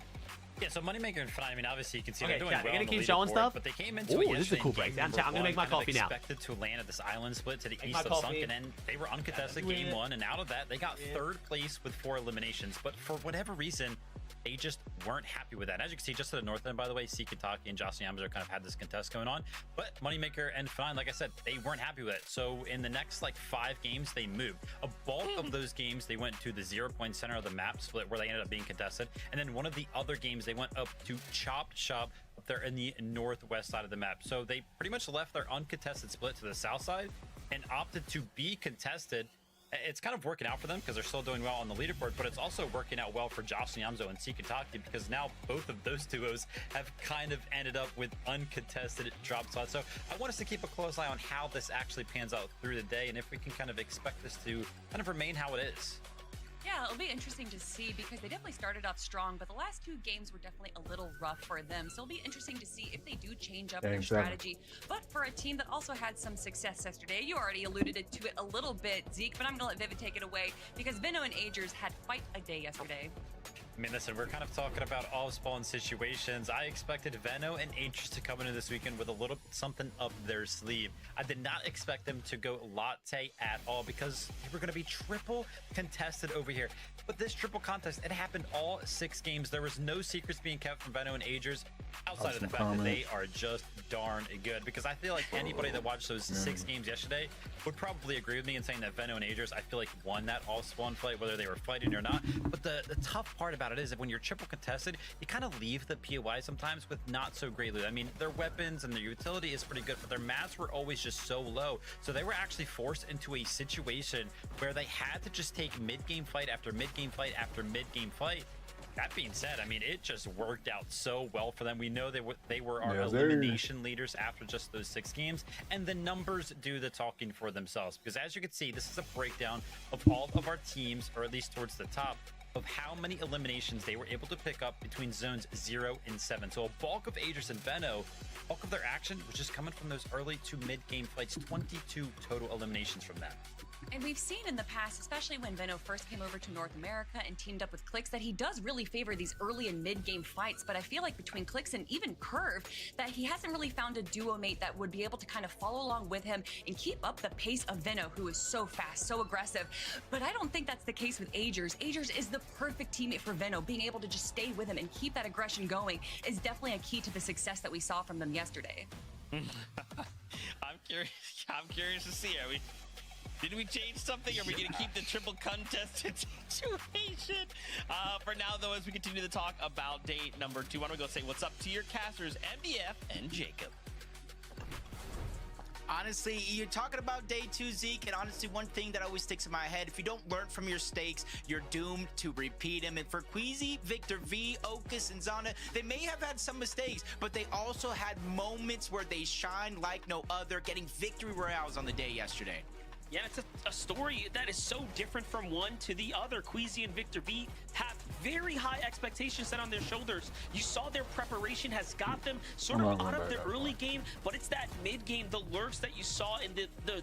Yeah, so Moneymaker and Fnatic, I mean, obviously you can see Okay, they're doing chat, well you're on gonna the keep showing leaderboard, stuff? but they came into Ooh, it this is a yesterday cool in game breakdown. number Chat, I'm gonna make my 1, kind of coffee now. expected to land at this island split to the Make east my of coffee. Sunken, and they were uncontested Yeah, game yeah. 1, and out of that, they got 3rd place with 4 eliminations, but for whatever reason, they just weren't happy with that. As you can see, just to the north end, by the way, Sikitaki and Josh Yamazar kind of had this contest going on, but Moneymaker and Fnatic, like I said, they weren't happy with it. So in the next like 5 games, they moved. A bulk of those games, they went to the 0-point center of the map split where they ended up being contested. And then one of the other games, they went up to Chopped Shop up there in the northwest side of the map. So they pretty much left their uncontested split to the south side and opted to be contested. It's kind of working out for them because they're still doing well on the leaderboard, but it's also working out well for Josh Nyamzo and Sikitaki because now both of those duos have kind of ended up with uncontested drop slots. So I want us to keep a close eye on how this actually pans out through the day and if we can kind of expect this to kind of remain how it is. Yeah, it'll be interesting to see because they definitely started off strong, but the last 2 games were definitely a little rough for them. So it'll be interesting to see if they do change up their strategy. But for a team that also had some success yesterday, you already alluded to it a little bit, Zeke, but I'm gonna let Vivid take it away because Veno and Agers had quite a day yesterday. I mean, listen, we're kind of talking about off-spawn situations. I expected Veno and Aegis to come into this weekend with a little something up their sleeve. I did not expect them to go latte at all because they were going to be triple contested over here. But this triple contest, it happened all 6 games. There was no secrets being kept from Veno and Aegis outside of the fact that they are just darn good. Because I feel like anybody that watched those 6 games yesterday would probably agree with me in saying that Veno and Aegis, I feel like, won that off-spawn fight, whether they were fighting or not. But the tough part about it is that when you're triple contested, you kind of leave the POI sometimes with not so great loot. I mean, their weapons and their utility is pretty good, but their mats were always just so low. So they were actually forced into a situation where they had to just take mid-game fight after mid-game fight after mid-game fight. That being said, I mean, it just worked out so well for them. We know they were our elimination leaders after just those 6 games, and the numbers do the talking for themselves. Because as you can see, this is a breakdown of all of our teams, or at least towards the top, of how many eliminations they were able to pick up between zones 0 and 7. So a bulk of Aegis and Veno, bulk of their action was just coming from those early to mid-game fights, 22 total eliminations from that. And we've seen in the past, especially when Veno first came over to North America and teamed up with Clix, that he does really favor these early and mid-game fights. But I feel like between Clix and even Curve, that he hasn't really found a duo mate that would be able to kind of follow along with him and keep up the pace of Veno, who is so fast, so aggressive. But I don't think that's the case with Agers. Agers is the perfect teammate for Veno. Being able to just stay with him and keep that aggression going is definitely a key to the success that we saw from them yesterday. I'm curious to see. Did we change something? Are we going to keep the triple contested situation? For now, though, as we continue to talk about day number 2, why don't we go say what's up to your casters, MDF and Jacob. Honestly, you're talking about day 2, Zeke, and honestly, one thing that always sticks in my head, if you don't learn from your mistakes, you're doomed to repeat them. And for Queasy, Victor V, Okus, and Zana, they may have had some mistakes, but they also had moments where they shine like no other, getting victory royales on the day yesterday. Yeah, it's a story that is so different from one to the other. Queasy and Victor V have very high expectations set on their shoulders. You saw their preparation has got them sort of out of the early game, but it's that mid game, the lurks that you saw in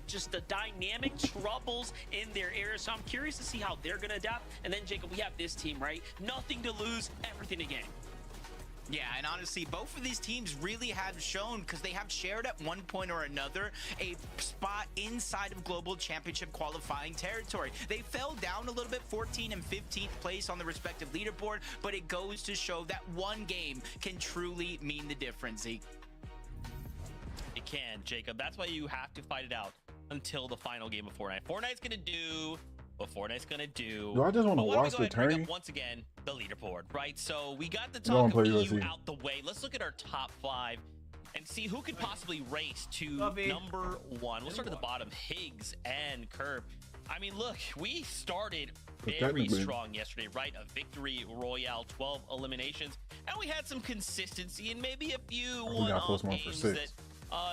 just the dynamic troubles in their area. So I'm curious to see how they're gonna adapt. And then Jacob, we have this team, right? Nothing to lose, everything to gain. Yeah, and honestly, both of these teams really have shown, because they have shared at one point or another a spot inside of global championship qualifying territory. They fell down a little bit, 14th and 15th place on the respective leaderboard, but it goes to show that one game can truly mean the difference, Zeke. It can, Jacob. That's why you have to fight it out until the final game of Fortnite. Fortnite's gonna do what Fortnite's gonna do. Do I just want to watch the turn? turn? Once again, the leaderboard, right? So we got the talk of EU out the way. Let's look at our top 5 and see who could possibly race to number 1. We'll start at the bottom. Higgs and Curb. I mean, look, we started very strong yesterday, right? A victory royale, 12 eliminations, and we had some consistency and maybe a few one-off games that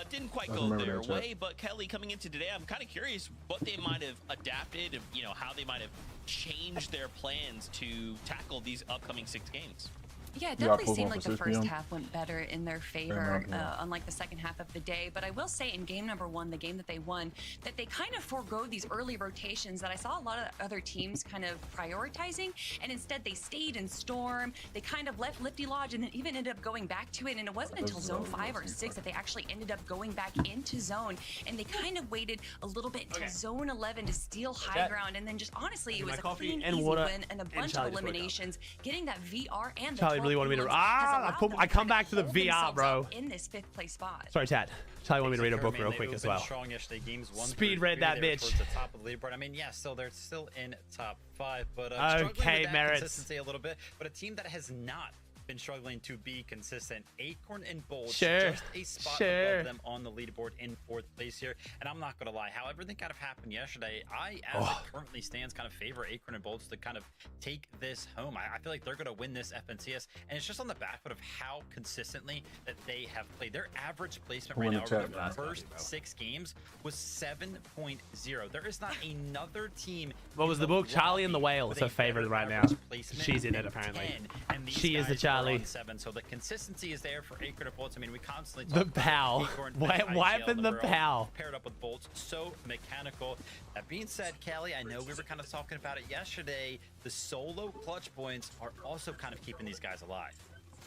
didn't quite go their way. But Kelly, coming into today, I'm kind of curious what they might have adapted, you know, how they might have changed their plans to tackle these upcoming 6 games. Yeah, it definitely seemed like the first half went better in their favor, unlike the second half of the day. But I will say in game number 1, the game that they won, that they kind of forego these early rotations that I saw a lot of other teams kind of prioritizing, and instead they stayed in Storm. They kind of left Lifty Lodge and then even ended up going back to it. And it wasn't until Zone 5 or 6 that they actually ended up going back into Zone. And they kind of waited a little bit to Zone 11 to steal high ground. And then just honestly, it was a clean, easy win and a bunch of eliminations, getting that VR and the really wanted me to I come back to the VR, bro. In this 5th place spot. Sorry, Chad. Charlie wanted me to read a book real quick as well. Strong yesterday. Games 1 Speed read that bitch. Towards the top of the leaderboard. I mean, yeah, still they're still in top 5, but struggling with that consistency a little bit. But a team that has not been struggling to be consistent. Acorn and Bold, just a spot above them on the leaderboard in 4th place here. And I'm not gonna lie, how everything kind of happened yesterday, I, as it currently stands, kind of favor Acorn and Bold to kind of take this home. I feel like they're gonna win this FNCS, and it's just on the back foot of how consistently that they have played. Their average placement right now over the first 6 games was 7.0. There is not another team. What was the book? Charlie and the Whale is her favorite right now. She's in it apparently. She is the Charlie. 7, so the consistency is there for Acorn and Bolts. I mean, we constantly talk about PAL. Why happened the PAL? Paired up with Bolts, so mechanical. That being said, Callie, I know we were kind of talking about it yesterday. The solo clutch points are also kind of keeping these guys alive.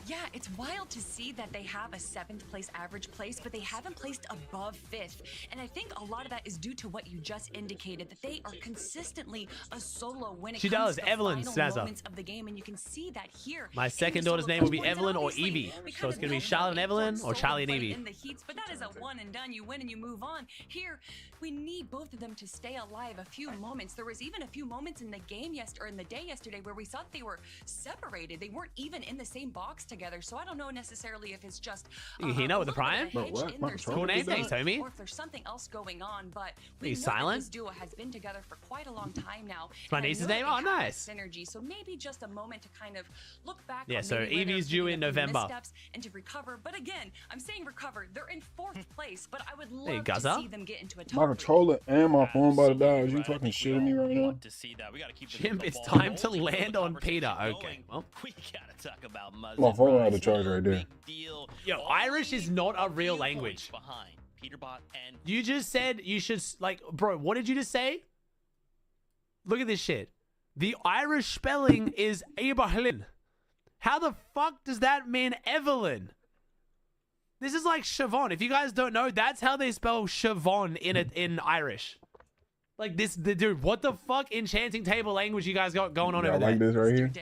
Yeah, it's wild to see that they have a 7th place average place, but they haven't placed above 5th. And I think a lot of that is due to what you just indicated, that they are consistently a solo when it comes to the final moments of the game. And you can see that here. My second daughter's name will be Evelyn or Evie. So it's going to be Charlotte and Evelyn or Charlie and Evie. In the heats, but that is a one and done. You win and you move on. Here, we need both of them to stay alive a few moments. There was even a few moments in the game yesterday, or in the day yesterday, where we thought they were separated. They weren't even in the same box together, so I don't know necessarily if it's just you know with the Prime cool name, thanks homie, or if there's something else going on. But he's silent. This duo has been together for quite a long time now. My niece's name. Oh, nice synergy. So maybe just a moment to kind of look back. Yeah. So Evie's due in November. And to recover. But again, I'm saying recover. They're in 4th place, but I would love to see them get into a top. My controller and my phone about to die. Are you fucking shitting me right now? To see that, we gotta keep Jim, it's time to land on Peter. Okay. Well, we gotta talk about Muzz. My phone had a charge right there. Yo, Irish is not a real language. Behind Peterbot and you just said you should, like, bro, what did you just say? Look at this shit. The Irish spelling is Abraham. How the fuck does that mean Evelyn? This is like Siobhan. If you guys don't know, that's how they spell Siobhan in Irish. Like this, dude, what the fuck enchanting table language you guys got going on over there? Like this right here?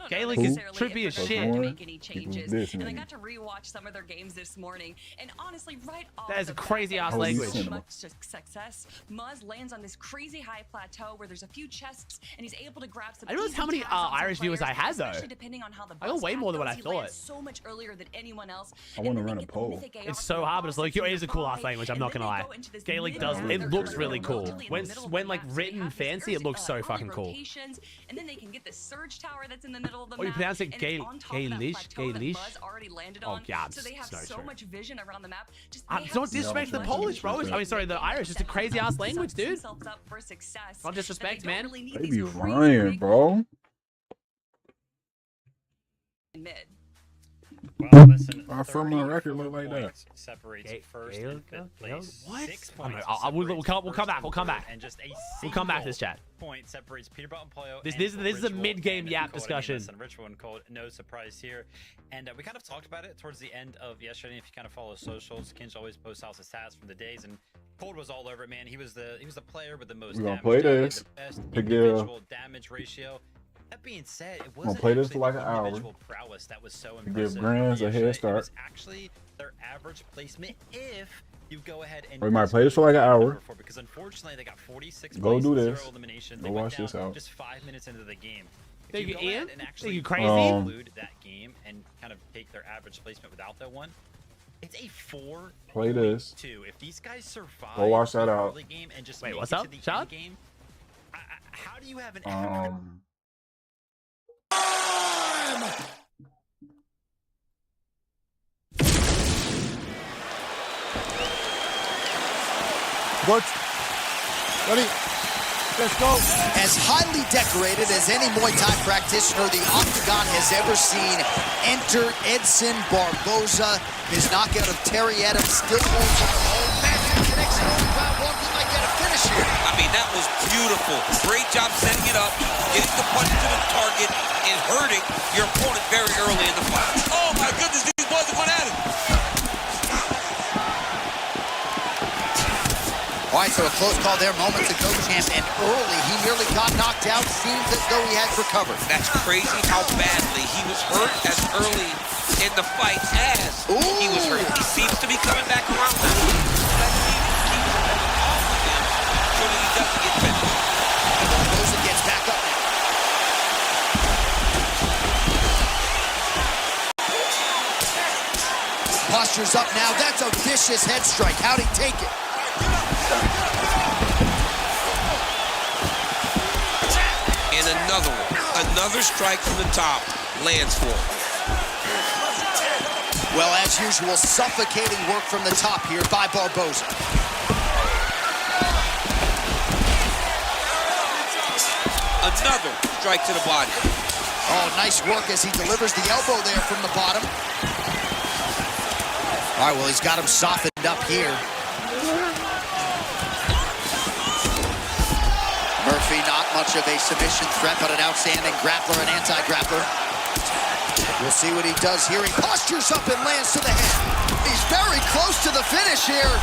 Gaelic is trippy as shit. To make any changes. And I got to rewatch some of their games this morning, and honestly, right off that is a crazy ass language. Much success. Muzz lands on this crazy high plateau where there's a few chests, and he's able to grab some. I don't know how many Irish viewers I had though. Depending on how the I got way more than what I thought. So much earlier than anyone else. I want to run a poll. It's so hard, but it's like, yo, it is a cool ass language. I'm not gonna lie. Gaelic does. It looks really cool. When like written fancy, it looks so fucking cool. And then they can get the surge tower that's in the middle of the map. Oh, you pronounce it Gaelish? Oh, God. So they have so much vision around the map. Don't disrespect the Polish, bro. I mean, sorry, the Irish. It's a crazy ass language, dude. Don't disrespect, man. They be Ryan, bro. Mid. Well, listen, Our 4-month record look like that. Separates first and fifth place. What? 6 points. We'll come back. We'll come back. And just a we'll come back to this chat. Point separates Peterbilt and Pollo. This is a mid-game yap discussion. Rich one called no surprise here, and we kind of talked about it towards the end of yesterday. If you kind of follow socials, Kinch always posts out his stats from the days, and Cold was all over it, man. He was the player with the most We're gonna damage. play this. The best Pick individual damage ratio. That being said, it wasn't play this actually for like the an hour. individual prowess that was so Give impressive. Grands a head start. It was actually their average placement if you go ahead and We might play this for like an hour. because unfortunately they got 46 Go plays, do 0 this. elimination. Go They went watch this down out. just 5 minutes into the game. If Thank you you, go ahead Ian. and Thank actually you, crazy. include that game and kind of take their average placement without that one, it's a 4. Play this. If these guys survive Go watch that the out. early game and just Wait, make what's it up? to the Shot? end game, how do you have an average? Good. Ready? Let's go. As highly decorated as any Muay Thai practitioner the Octagon has ever seen, enter Edson Barboza. His knockout of Terry Adams still holds on. Oh, massive connection on round one. He might get a finish here. I mean, that was beautiful. Great job setting it up, getting the punch to the target, and hurting your opponent very early in the fight. Oh, my goodness, these boys are going at it. All right, so a close call there moments ago, champ, and early he nearly got knocked out. Seems as though he had recovered. That's crazy how badly he was hurt as early in the fight as he was hurt. He seems to be coming back around now. Let's see if he keeps him off of him so that he doesn't get finished. Barboza gets back up now. Posture's up now. That's a vicious head strike. How'd he take it? And another one. Another strike from the top lands for him. Well, as usual, suffocating work from the top here by Barboza. Another strike to the body. Oh, nice work as he delivers the elbow there from the bottom. All right, well, he's got him softened up here. Murphy, not much of a submission threat, but an outstanding grappler and anti-grappler. We'll see what he does here. He postures up and lands to the head. He's very close to the finish here.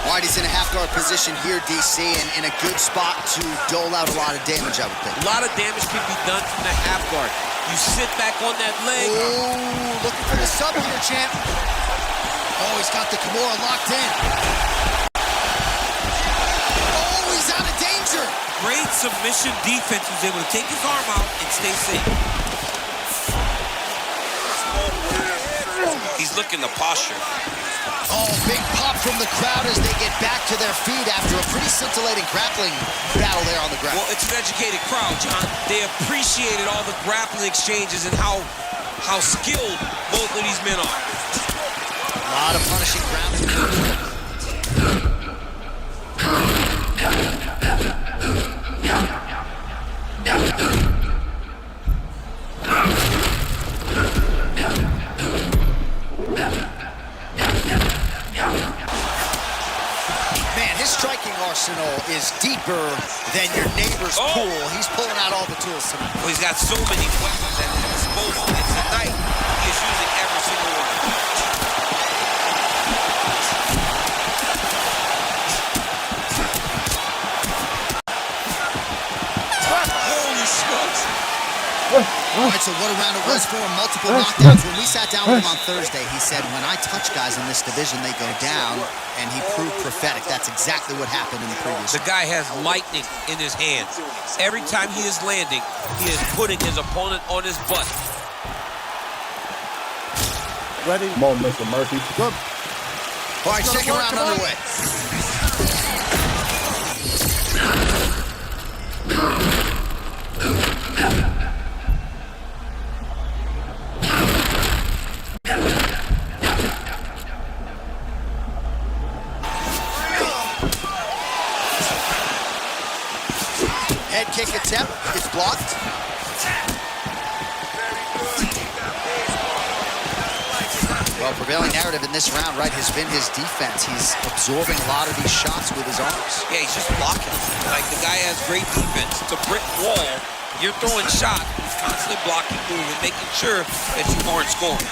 All right, he's in a half-guard position here, DC, and in a good spot to dole out a lot of damage, I would think. A lot of damage can be done from the half guard. You sit back on that leg. Oh, looking for the sub here, champ. Oh, he's got the Kimura locked in. Oh, he's out of danger. Great submission defense. He was able to take his arm out and stay safe. He's looking to posture. Oh, big pop from the crowd as they get back to their feet after a pretty scintillating grappling battle there on the ground. Well, it's an educated crowd, John. They appreciated all the grappling exchanges and how skilled both of these men are. A lot of punishing ground. Man, his striking arsenal is deeper than your neighbor's pool. He's pulling out all the tools tonight. Well, he's got so many weapons at his disposal, and tonight he is using every single one. Holy smokes. All right, so what a round it was for him. Multiple knockdowns. When we sat down with him on Thursday, he said, when I touch guys in this division, they go down, and he proved prophetic. That's exactly what happened in the previous The guy has lightning in his hands. Every time he is landing, he is putting his opponent on his butt. Ready? Come on, Mr. Murphy. Good. All right, second round underway. Head kick attempt. It's blocked. Well, prevailing narrative in this round, right, has been his defense. He's absorbing a lot of these shots with his arms. Yeah, he's just blocking. Like, the guy has great defense. It's a brick wall. You're throwing shots. He's constantly blocking, moving, making sure that you aren't scoring.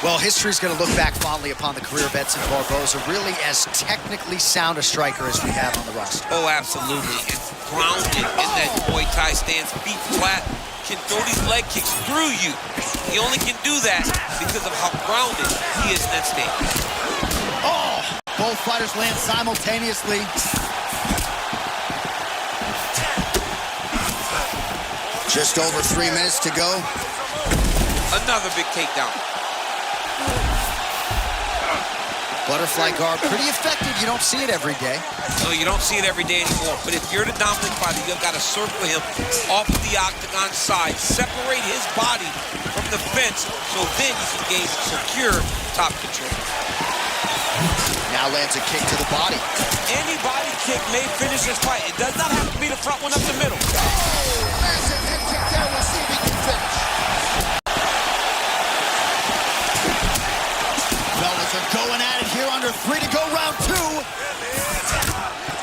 Well, history's going to look back fondly upon the career of Edson Barboza, really as technically sound a striker as we have on the roster. Oh, absolutely. And grounded in that Muay Thai stance, feet flat, can throw these leg kicks through you. He only can do that because of how grounded he is in that stance. Oh! Both fighters land simultaneously. Just over 3 minutes to go. Another big takedown. Butterfly guard, pretty effective. You don't see it every day. No, you don't see it every day anymore. But if you're the dominant fighter, you've got to circle him off of the octagon side, separate his body from the fence, so then you can gain secure top control. Now lands a kick to the body. Any body kick may finish this fight. It does not have to be the front one up the middle. Massive head kick there. We'll see if he can finish. Fellas are going at it here under 3 to go, round 2.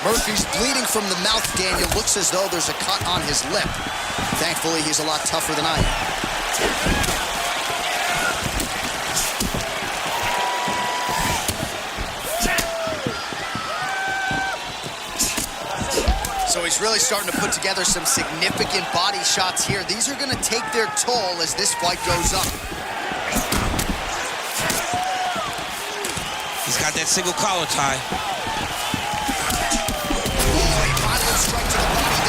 Murphy's bleeding from the mouth, Daniel. Looks as though there's a cut on his lip. Thankfully, he's a lot tougher than I am. So he's really starting to put together some significant body shots here. These are going to take their toll as this fight goes on. He's got that single collar tie. Oh, he finally struck to the body.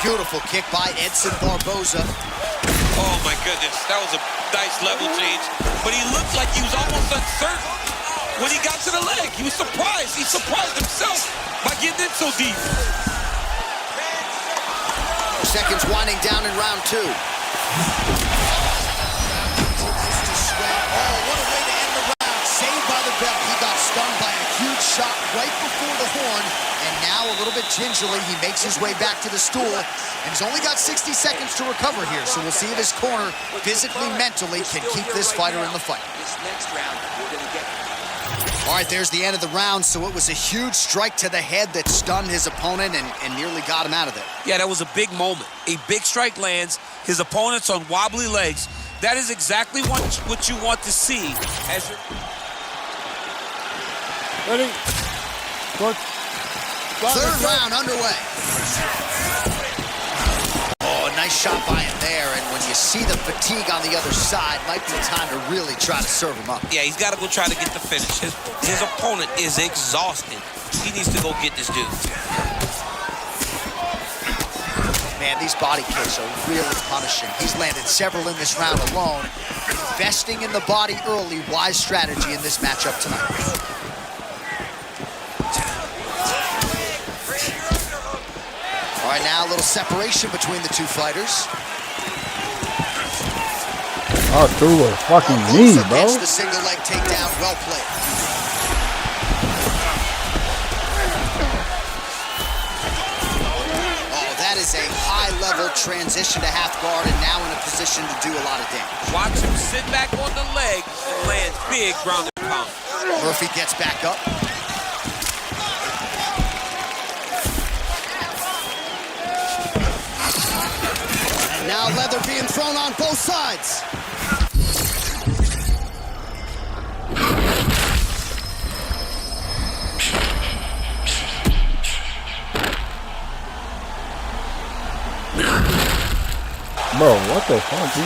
Beautiful kick by Edson Barboza. Oh my goodness, that was a nice level change. But he looked like he was almost uncertain when he got to the leg. He was surprised. He surprised himself by getting in so deep. Seconds winding down in round 2. Oh, what a way to end the round. Saved by the bell. He got stung by a huge shot right before the horn. And now, a little bit gingerly, he makes his way back to the stool. And he's only got 60 seconds to recover here. So we'll see if his corner, physically, mentally, can keep this fighter in the fight. All right, there's the end of the round. So it was a huge strike to the head that stunned his opponent and nearly got him out of there. Yeah, that was a big moment. A big strike lands. His opponent's on wobbly legs. That is exactly what you want to see. As Ready? Good. Third round underway. Oh, a nice shot by him there. And when you see the fatigue on the other side, might be time to really try to serve him up. Yeah, he's got to go try to get the finish. His opponent is exhausted. He needs to go get this dude. Man, these body kicks are really punishing. He's landed several in this round alone. Investing in the body early, wise strategy in this matchup tonight. All right, now a little separation between the two fighters. Oh, through a fucking knee, bro. The single leg takedown, well played. Oh, that is a high-level transition to half guard, and now in a position to do a lot of damage. Watch him sit back on the leg and land big ground and pound. Murphy gets back up. And now leather being thrown on both sides. Bro, what the fuck, dude?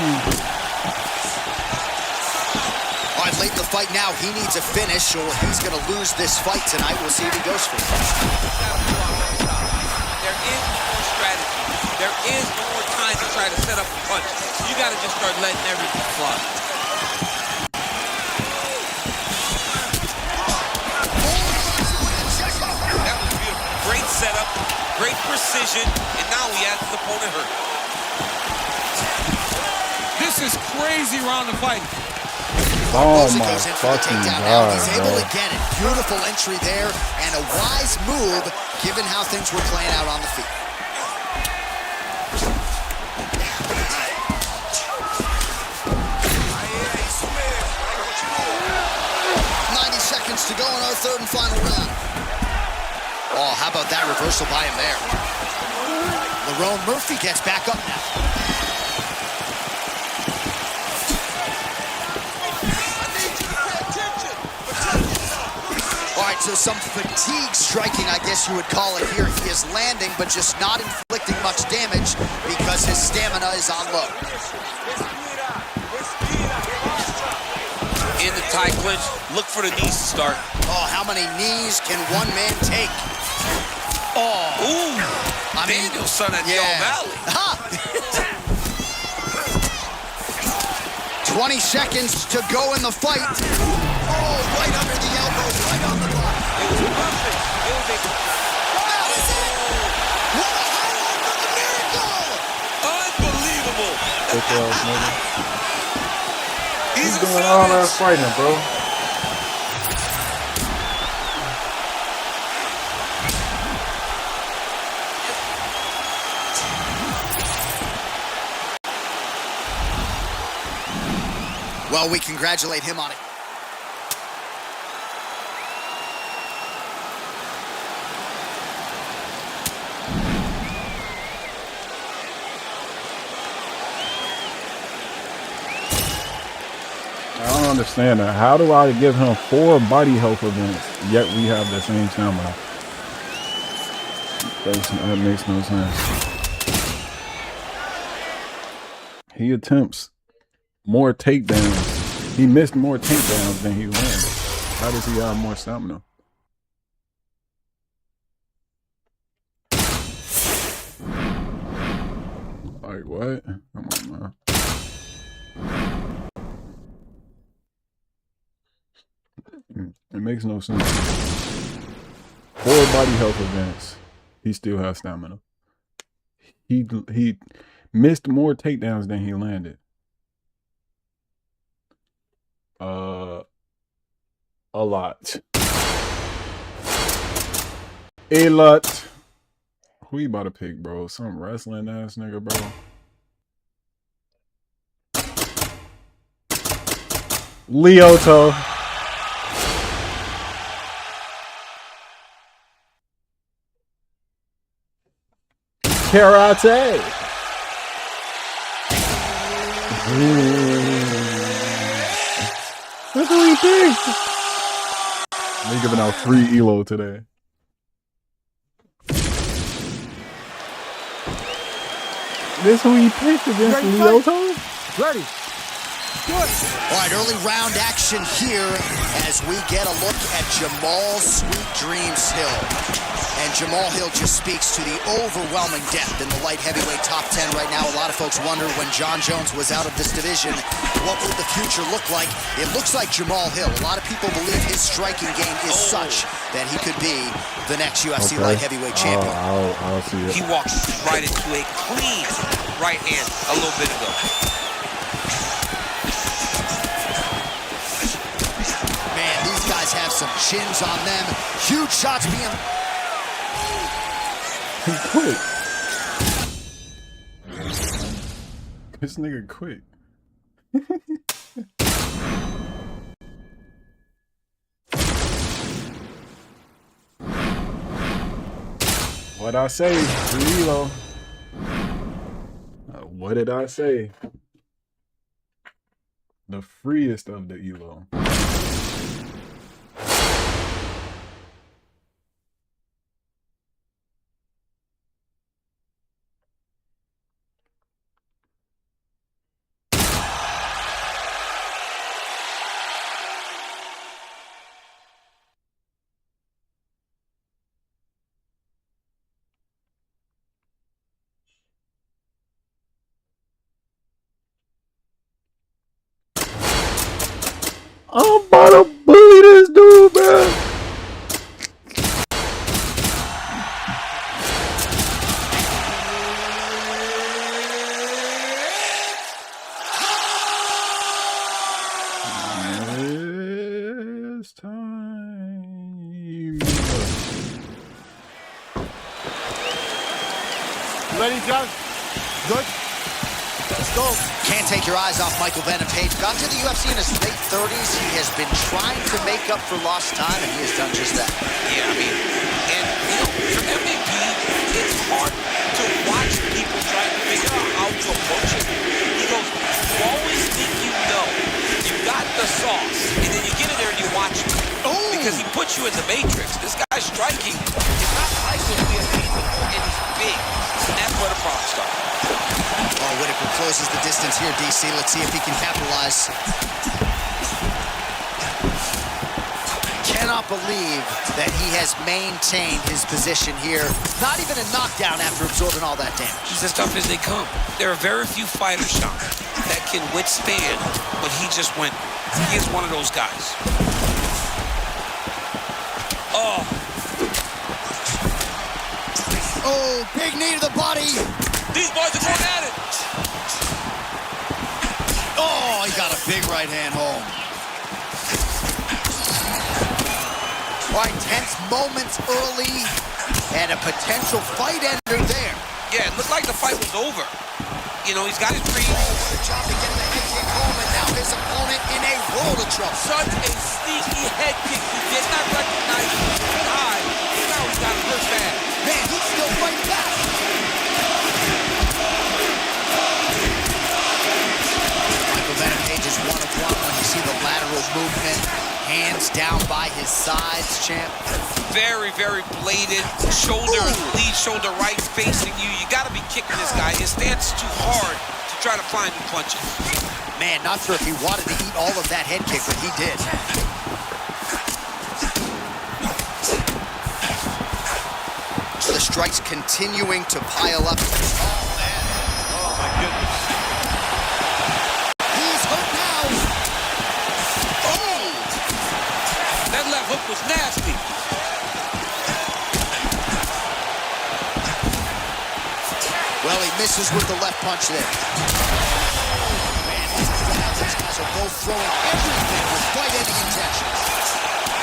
All right, late in the fight now, he needs a finish or he's going to lose this fight tonight. We'll see if he goes for it. There is no more strategy. There is no more time to try to set up a punch. You got to just start letting everything fly. Great precision, and now he has his opponent hurt. This is crazy round of fighting. Oh Barboza my goes in for the fucking takedown now. god, He's bro. able to get it. Beautiful entry there and a wise move given how things were playing out on the feet. To go in our third and final round. Oh, how about that reversal by him there? Lerone Murphy gets back up now. All right, so some fatigue striking, I guess you would call it here. He is landing, but just not inflicting much damage because his stamina is on low. In the tie clinch, look for the knees to start. Oh, how many knees can one man take? Oh. Ooh. Daniel's son at Del Valley. Ha! 20 seconds to go in the fight. Oh, right under the elbow, right on the block. It was perfect. It was a... That is it! What a highlight for the miracle! Unbelievable. He's doing all that fighting, bro. Well, we congratulate him on it. I don't understand that. How do I give him 4 body health events, yet we have the same stamina? That makes no sense. He attempts more takedowns. He missed more takedowns than he landed. How does he have more stamina? Like what? Come on, man. It makes no sense. 4 body health events. He still has stamina. He missed more takedowns than he landed. A lot. A lot. Who you about to pick, bro? Some wrestling ass nigga, bro. Lyoto. Karate. That's what he picked. They're giving out free Elo today. This who he picked against Lyoto? Ready. Good. All right, early round action here as we get a look at Jamal Sweet Dreams Hill. And Jamal Hill just speaks to the overwhelming depth in the light heavyweight top 10 right now. A lot of folks wonder when John Jones was out of this division, what would the future look like? It looks like Jamal Hill. A lot of people believe his striking game is such that he could be the next UFC light heavyweight champion. I'll see it. He walked right into a clean right hand a little bit ago. Man, these guys have some chins on them. Huge shots being... He quit. This nigga quit. What'd I say? Free Elo. What did I say? The freest of the Elo. I'm about to bully this dude, man. Ready, John? Good? Let's go. Can't take your eyes off Michael Venom Page. Got to the UFC in his late 30s. He has been trying to make up for lost time, and he has done just that. Yeah, I mean, and, you know, for MVP, it's hard to watch people trying to figure out how to approach it. He goes, you always think you know. You got the sauce, and then you get in there and you watch it. Because he puts you in the matrix. This guy's striking. It's not like what we have seen before, and he's big. And that's where the problem starts. Oh, Whitaker closes the distance here, DC. Let's see if he can capitalize. Cannot believe that he has maintained his position here. Not even a knockdown after absorbing all that damage. He's as tough as they come. There are very few fighters, Sean, that can withstand what he just went. He is one of those guys. Oh. Oh, big knee to the body. These boys are going at it. Oh, he got a big right hand home. All right, tense moments early and a potential fight ender there. Yeah, it looked like the fight was over. You know, he's got his read. Good job to get the head kick home, and now his opponent in a world of trouble. Such a sneaky head kick. He did not recognize it. Good high. Now he's got it first hand. Man, he's still fighting back. Michael Venom Page is 1 of 1 when you see the lateral movement. Hands down by his sides, champ. Very, very bladed. Shoulder, lead shoulder right facing you. You got to be kicking this guy. His stance is too hard to try to find new punches. Man, not sure if he wanted to eat all of that head kick, but he did. The strikes continuing to pile up. Oh, man. Oh, my goodness. He's hurt now. Oh! That left hook was nasty. Well, he misses with the left punch there. Man, these guys are both throwing everything with fight-ending intentions.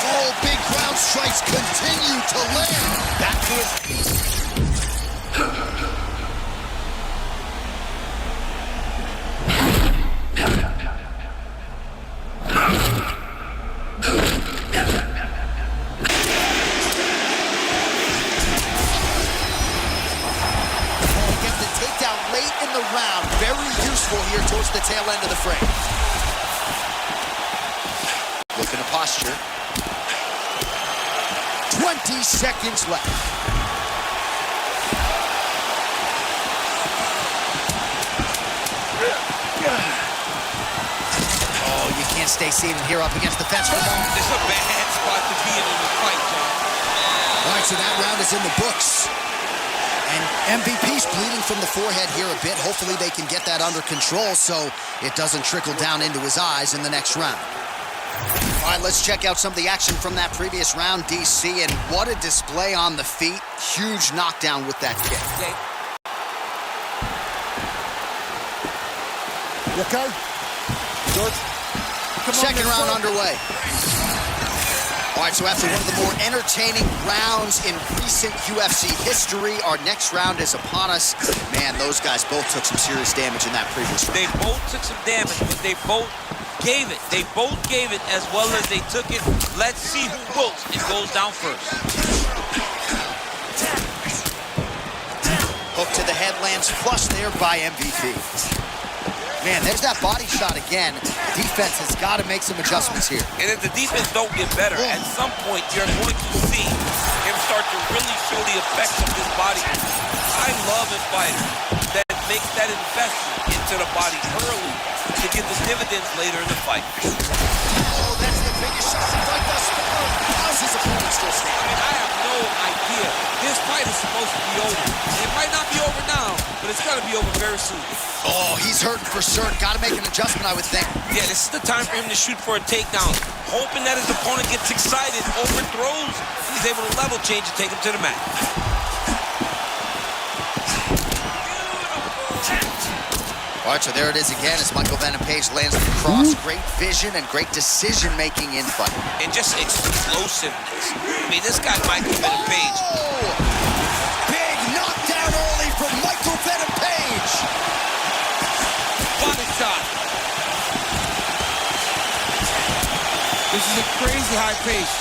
Oh, big ground strikes continue to land. Back to his feet. Here towards the tail end of the frame. Look at the posture. 20 seconds left. Oh, you can't stay seated here up against the fence for long. It's a bad spot to be in the fight, John. All right, so that round is in the books. And MVP's bleeding from the forehead here a bit. Hopefully they can get that under control so it doesn't trickle down into his eyes in the next round. All right, let's check out some of the action from that previous round, DC. And what a display on the feet. Huge knockdown with that kick. You okay? George? Second round underway. All right, so after one of the more entertaining rounds in recent UFC history, our next round is upon us. Man, those guys both took some serious damage in that previous round. They both took some damage, but they both gave it. They both gave it as well as they took it. Let's see who books and goes down first. Hook to the head lands flush there by MVP. Man, there's that body shot again. Defense has got to make some adjustments here. And if the defense don't get better, at some point you're going to see him start to really show the effects of this body. I love a fighter that makes that investment into the body early to get the dividends later in the fight. Oh, that's the biggest shot of the fight thus far. How's his opponent still standing? I mean, I have no idea. This fight is supposed to be over. It might not be over now, but it's got to be over very soon. Oh, he's hurting for certain. Got to make an adjustment, I would think. Yeah, this is the time for him to shoot for a takedown. Hoping that his opponent gets excited, overthrows, he's able to level change and take him to the mat. All right, so there it is again as Michael Venom Page lands the cross. Great vision and great decision-making in fight. And just explosiveness. I mean, this guy, Michael Venom Page. Big knockdown early from Michael This is a crazy high pace.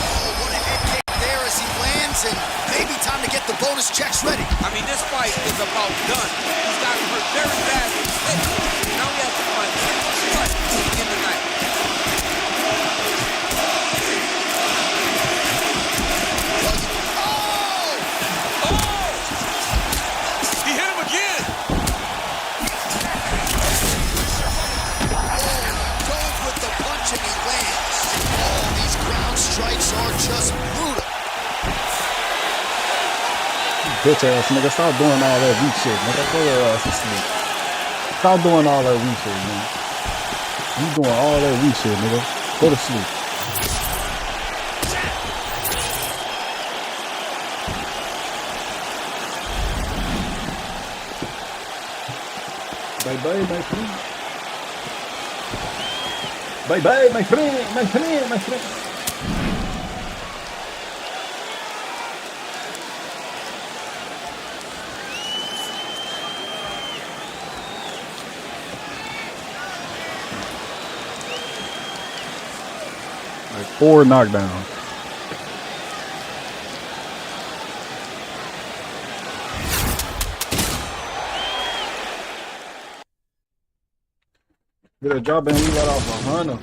Oh, what a head kick there as he lands, and maybe time to get the bonus checks ready. I mean, this fight is about done. He's got hurt very badly. Now he has to find one strike to begin the night. He hit him again. Goes with the punch and he lands. Oh, these ground strikes are just brutal. Bitch ass nigga, stop doing all that weak shit, nigga. Go your ass to sleep. Stop doing all that weak shit, man. You doing all that weak shit, nigga. Go to sleep. Bye bye, my friend. Bye bye, my friend, my friend, my friend. Like 4 knockdowns. Get a job and we let off 100.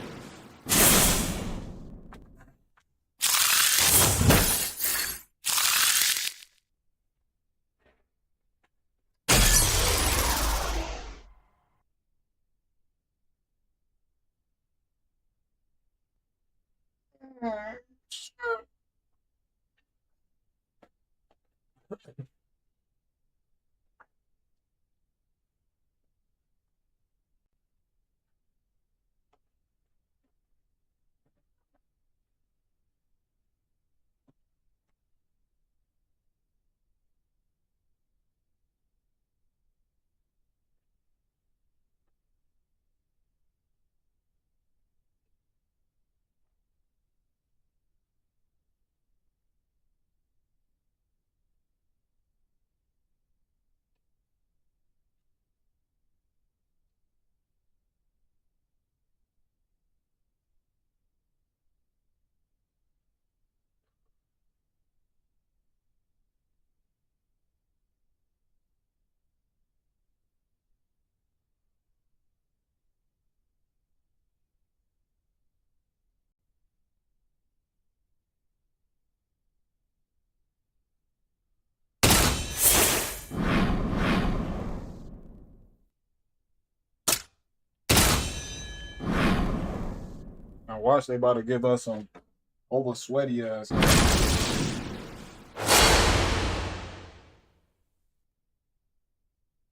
Now watch, they about to give us some over sweaty ass.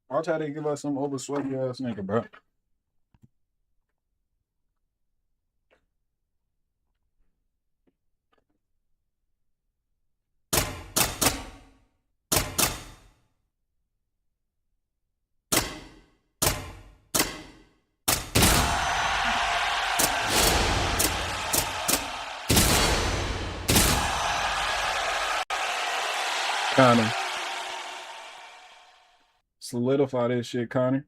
Watch how they give us some over sweaty ass nigga, bro. Connor. Solidify this shit, Connor.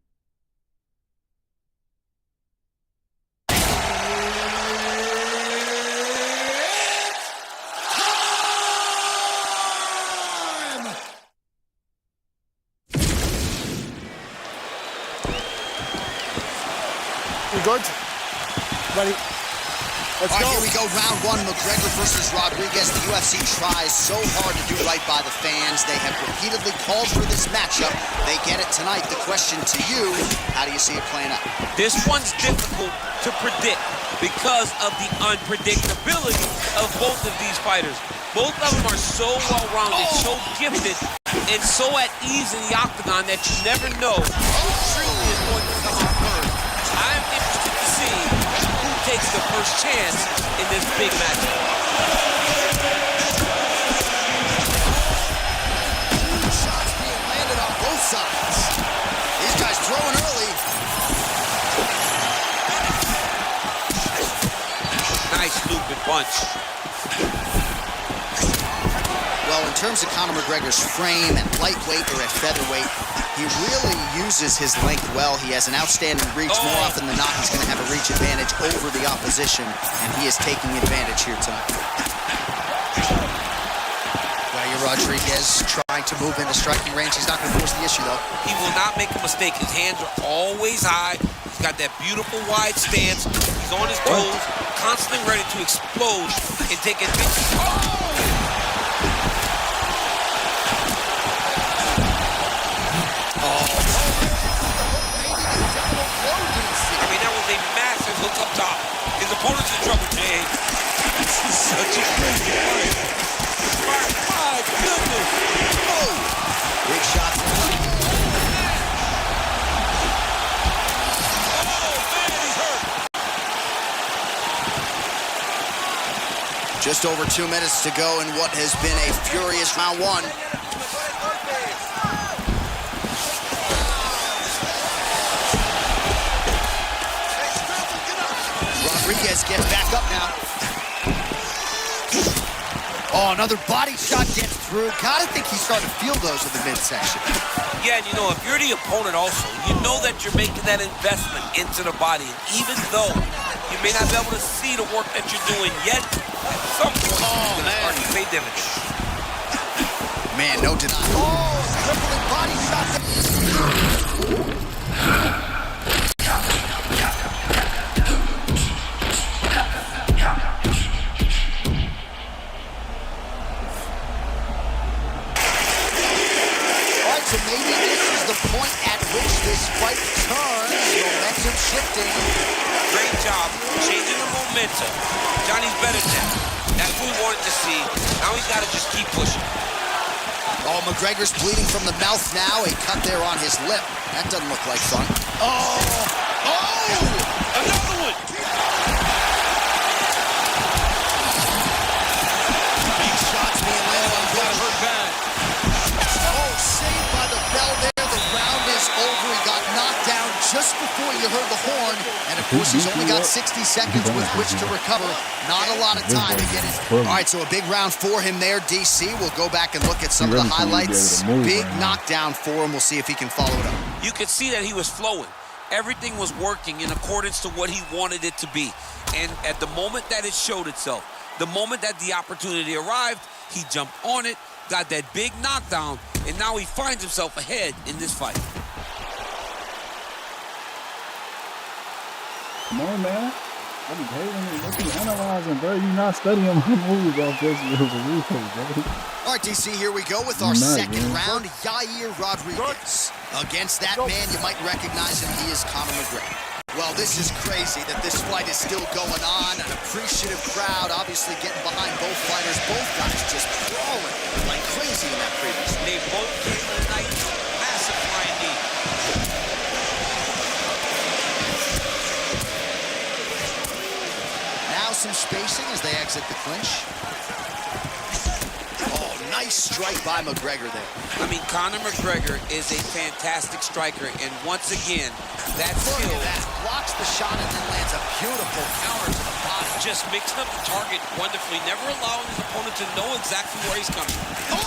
You good? Ready? Let's go. Here we go, round 1, McGregor versus Rodriguez. The UFC tries so hard to do right by the fans. They have repeatedly called for this matchup. They get it tonight. The question to you, how do you see it playing out? This one's difficult to predict because of the unpredictability of both of these fighters. Both of them are so well-rounded, so gifted, and so at ease in the octagon that you never know who truly is going to come out first. I'm interested to see who takes the first chance in this big matchup. Shots being landed on both sides. These guys throwing early. Nice looping punch. Well, in terms of Conor McGregor's frame at lightweight or at featherweight, He really uses his length well. He has an outstanding reach. More often than not, he's going to have a reach advantage over the opposition, and he is taking advantage here tonight. Rodriguez trying to move into striking range. He's not going to force the issue, though. He will not make a mistake. His hands are always high. He's got that beautiful wide stance. He's on his toes, constantly ready to explode and take advantage. Oh! I mean, that was a massive hook up top. His opponent's in trouble, Jay. This is such a crazy fight. My goodness! Oh! Big shot. Oh, man, he's hurt. Just over 2 minutes to go in what has been a furious round one. Rodriguez gets back up now. Oh, another body shot gets through. Gotta think he's starting to feel those in the midsection. Yeah, and you know, if you're the opponent also, you know that you're making that investment into the body. And even though you may not be able to see the work that you're doing yet, at some point, it's going to start to pay dividends. Man, no denial. Oh, crippling body shot. So maybe this is the point at which this fight turns, momentum shifting. Great job changing the momentum. Johnny's better now. That's what we wanted to see. Now he's got to just keep pushing. Oh, McGregor's bleeding from the mouth now. A cut there on his lip. That doesn't look like fun. Oh! Oh! Another one! Big shots being landed on Got hurt bad. Oh, saved by the bell there. The round is over. He got knocked down just before you heard the horn. And, of course, he's only got 60 seconds with which to recover. Not a lot of time to get it. All right, so a big round for him there, DC. We'll go back and look at some of the highlights. Big knockdown for him. We'll see if he can follow it up. You could see that he was flowing. Everything was working in accordance to what he wanted it to be. And at the moment that it showed itself, the moment that the opportunity arrived, he jumped on it, got that big knockdown, and now he finds himself ahead in this fight. Come on, man. I be hating what you analyzing, bro. You not studying my moves off this replay, bro. All right, DC, here we go with our second round. Yair Rodriguez. Against that man, you might recognize him. He is Conor McGregor. Well, this is crazy that this fight is still going on. An appreciative crowd, obviously getting behind both fighters. Both guys just brawling like crazy in that previous. They both came tonight. Massive flying knee. Now some spacing as they exit the clinch. Oh, nice strike by McGregor there. I mean, Conor McGregor is a fantastic striker, and once again, that skill blocks the shot and then lands a beautiful counter to the body. Just mixing up the target wonderfully, never allowing his opponent to know exactly where he's coming. Oh,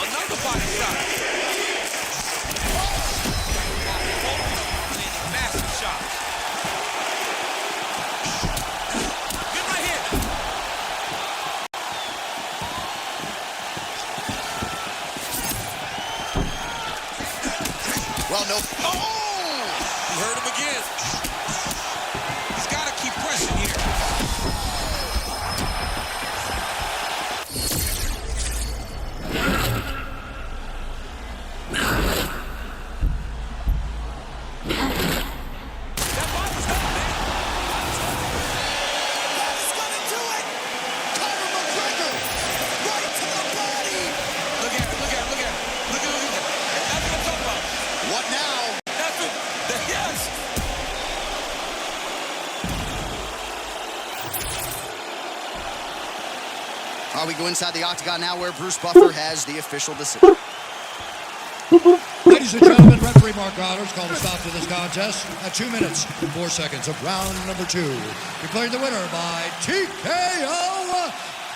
another body shot. Massive shot. Good right here. Well, no. Oh! You heard him again. He's got to keep pressing here. We go inside the octagon now where Bruce Buffer has the official decision. Ladies and gentlemen, referee Mark Honors called a stop to this contest at 2 minutes and 4 seconds of round number 2. Declaring the winner by TKO,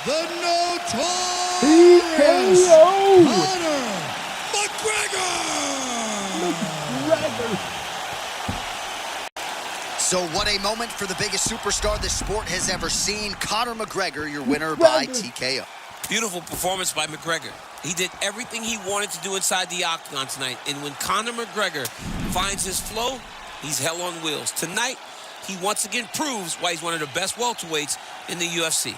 the notorious Conor McGregor! So what a moment for the biggest superstar this sport has ever seen. Conor McGregor, your winner by TKO. Beautiful performance by McGregor. He did everything he wanted to do inside the octagon tonight. And when Conor McGregor finds his flow, he's hell on wheels. Tonight, he once again proves why he's one of the best welterweights in the UFC.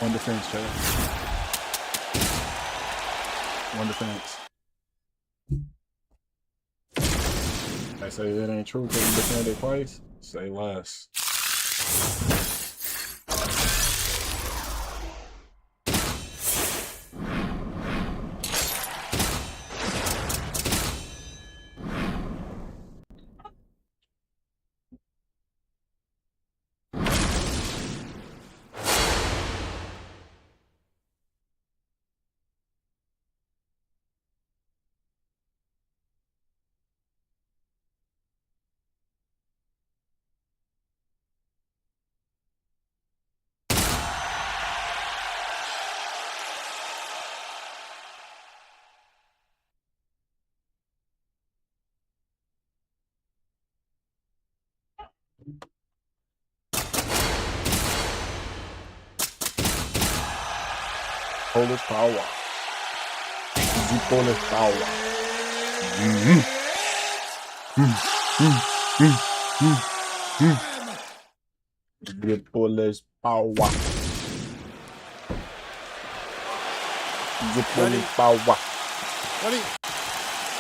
One defense, Chad. One defense. I say it ain't true because you defended twice. Say less. Polish power. The Polish power. The Polish power. The Polish power. Ready?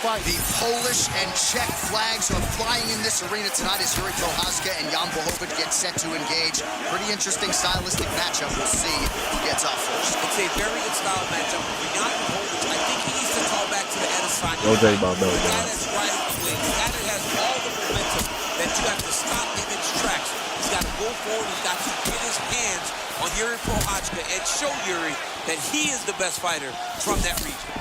The Polish and Czech flags are flying in this arena tonight as Jiri Prochazka and Jan Blachowicz get set to engage. Pretty interesting stylistic matchup. We'll see who gets off first. It's a very good style matchup. For Jan Blachowicz, I think he needs to call back to the Adesanya. No J Bob, no. The guy that's riding the wing, the guy that has all the momentum that you have to stop in its tracks. He's got to go forward. He's got to get his hands on Jiri Prochazka and show Jiri that he is the best fighter from that region.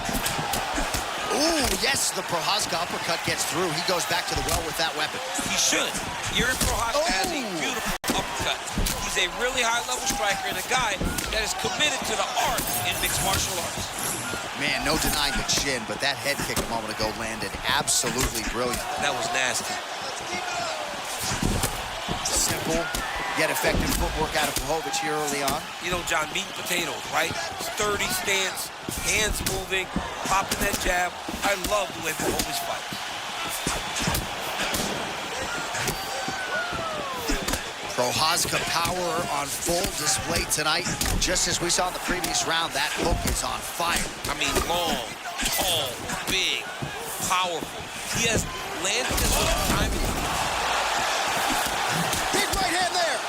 Ooh, yes, the Prochazka uppercut gets through. He goes back to the well with that weapon. He should. Jiri Prochazka has a beautiful uppercut. He's a really high-level striker and a guy that is committed to the art in mixed martial arts. Man, no denying the chin, but that head kick a moment ago landed absolutely brilliant. That was nasty. Simple, yet effective footwork out of Blachowicz here early on. You know, John, meat and potatoes, right? Sturdy stance, hands moving, popping that jab. I love the way Blachowicz fights. Prochazka power on full display tonight. Just as we saw in the previous round, that hook is on fire. I mean, long, tall, big, powerful. He has landed this hook time and time. Big right hand there.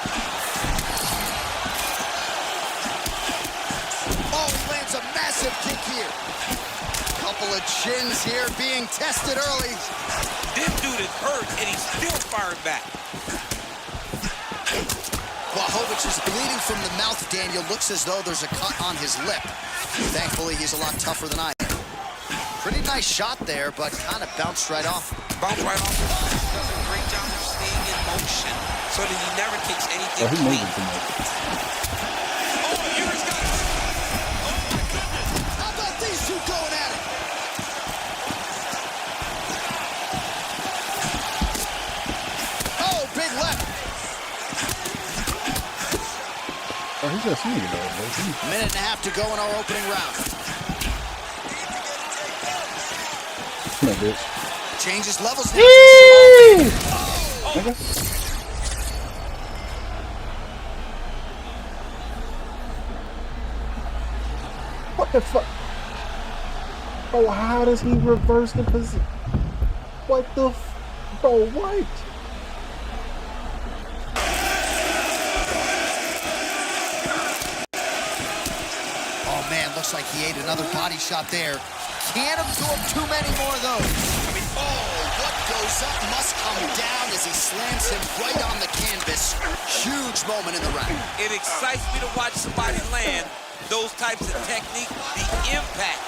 Oh, he lands a massive kick here. Couple of chins here being tested early. This dude is hurt, and he's still firing back. Blachowicz is bleeding from the mouth, Daniel. Looks as though there's a cut on his lip. Thankfully, he's a lot tougher than I am. Pretty nice shot there, but kind of bounced right off. Bounced right off. Does a great job of staying in motion so that he never takes anything clean. Oh, Jiri's got it. Oh, my goodness. How about these two going at it? Oh, big left. Oh, he's just swinging though, baby. Minute and a half to go in our opening round. Come on, bitch. Changes levels now. Nigga. What the fuck? Bro, how does he reverse the position? What the bro, what? Oh man, looks like he ate another body shot there. Can't absorb too many more of those. I mean, what goes up must come down as he slams him right on the canvas. Huge moment in the round. It excites me to watch somebody land those types of technique, the impact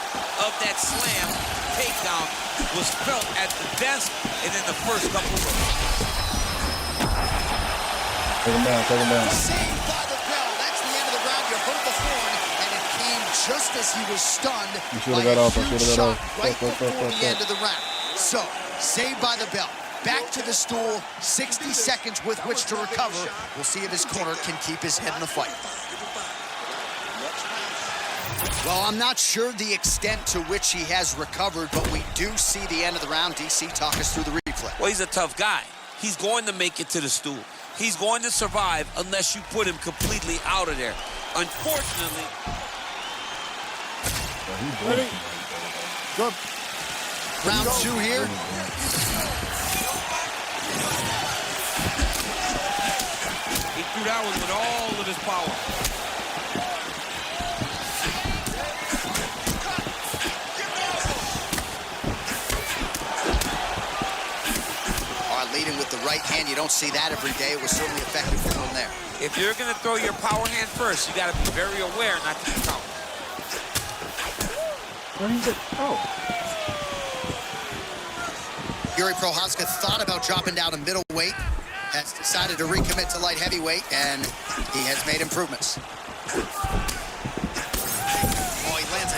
of that slam takedown was felt at the best and in the first couple of rounds. Take him down, take him down. Saved by the bell. That's the end of the round. You heard the horn, and it came just as he was stunned by a huge shot right before the end of the round. So, saved by the bell. Back to the stool, 60 seconds with which to recover. We'll see if his corner can keep his head in the fight. Well, I'm not sure the extent to which he has recovered, but we do see the end of the round. DC, talk us through the replay. Well, he's a tough guy. He's going to make it to the stool. He's going to survive unless you put him completely out of there. Unfortunately. Ready? Good. Round 2 here. He threw that one with all of his power. Leading with the right hand, you don't see that every day. It was certainly effective for him there. If you're going to throw your power hand first, you got to be very aware not to be caught. Yuri Prochazka thought about dropping down to middleweight, has decided to recommit to light heavyweight, and he has made improvements.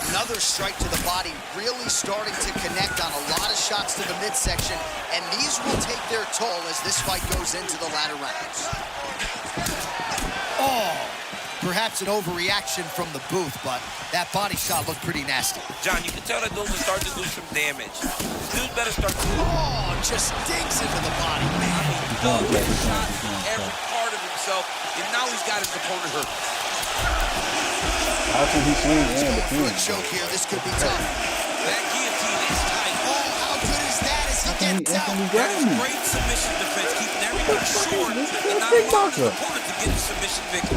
Another strike to the body, really starting to connect on a lot of shots to the midsection, and these will take their toll as this fight goes into the latter rounds. Oh, perhaps an overreaction from the booth, but that body shot looked pretty nasty. John, you can tell that dude is starting to do some damage. Dude better start to... Oh, just digs into the body, man. He shot every part of himself, and now he's got his opponent hurt. How can he swing and defend? Choke here. This could be tough. That guillotine is tight. Oh, how good is that? As he gets out. That is great submission defense, keeping everyone short and not allowing his opponent to get the submission victory.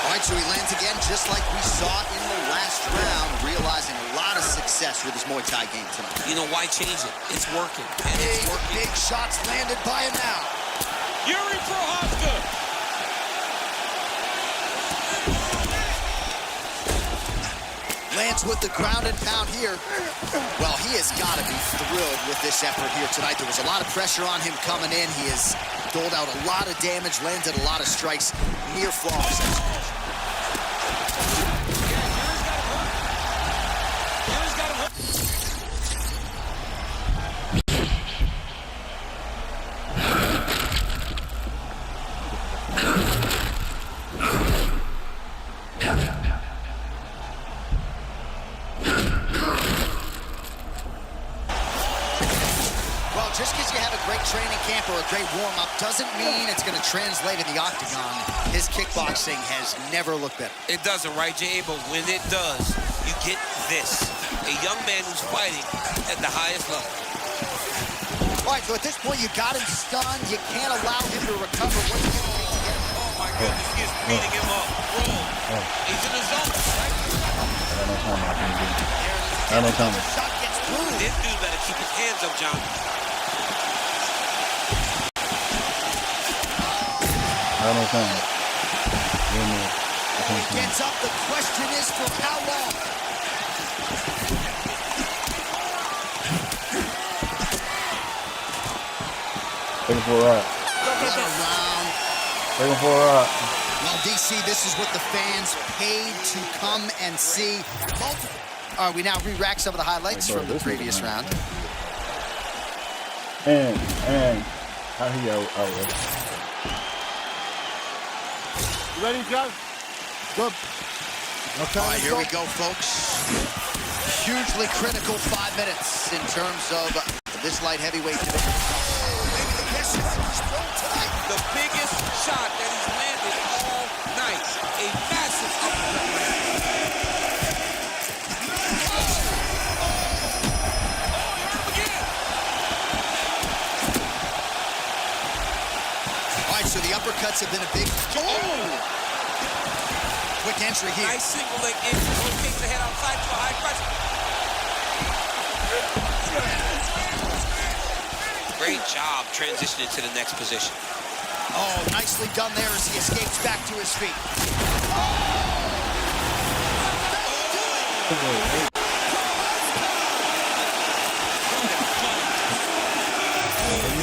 All right, so he lands again, just like we saw in the last round, realizing a lot of success with his Muay Thai game tonight. You know, why change it? It's working. And it's working. Big shots landed by him now. Yuri Prochazka. Lands with the ground and pound here. Well, he has got to be thrilled with this effort here tonight. There was a lot of pressure on him coming in. He has doled out a lot of damage, landed a lot of strikes, near flawless execution. Just because you have a great training camp or a great warm-up doesn't mean it's going to translate in the octagon. His kickboxing has never looked better. It doesn't, right, Jay? But when it does, you get this. A young man who's fighting at the highest level. All right, so at this point, you got him stunned. You can't allow him to recover. What are you going to do to get him? Oh, my goodness. He is beating him up. Roll. He's in the zone, right? I don't know. This dude better keep his hands up, John. I don't know. He gets up. The question is for how long? Take him for a ride. Take him for a ride. Well, DC, this is what the fans paid to come and see. All right, we now re-rack some of the highlights from the previous round. And how he out. You ready, John? Good. Okay, all right, here we go, folks. Hugely critical 5 minutes in terms of this light heavyweight division. The biggest shot that he's landed all night. A massive uppercut. So the uppercuts have been a big... Oh! Quick entry here. Nice single leg in. Takes the head outside to a high pressure. Great job transitioning to the next position. Oh, nicely done there as he escapes back to his feet.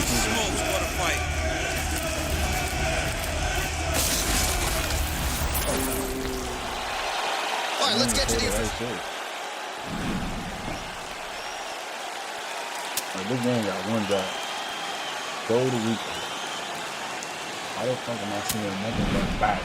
Smokes, what a fight. All right, let's get to the This game got one job. Go to Rico. Why the fuck am I seeing nothing but back?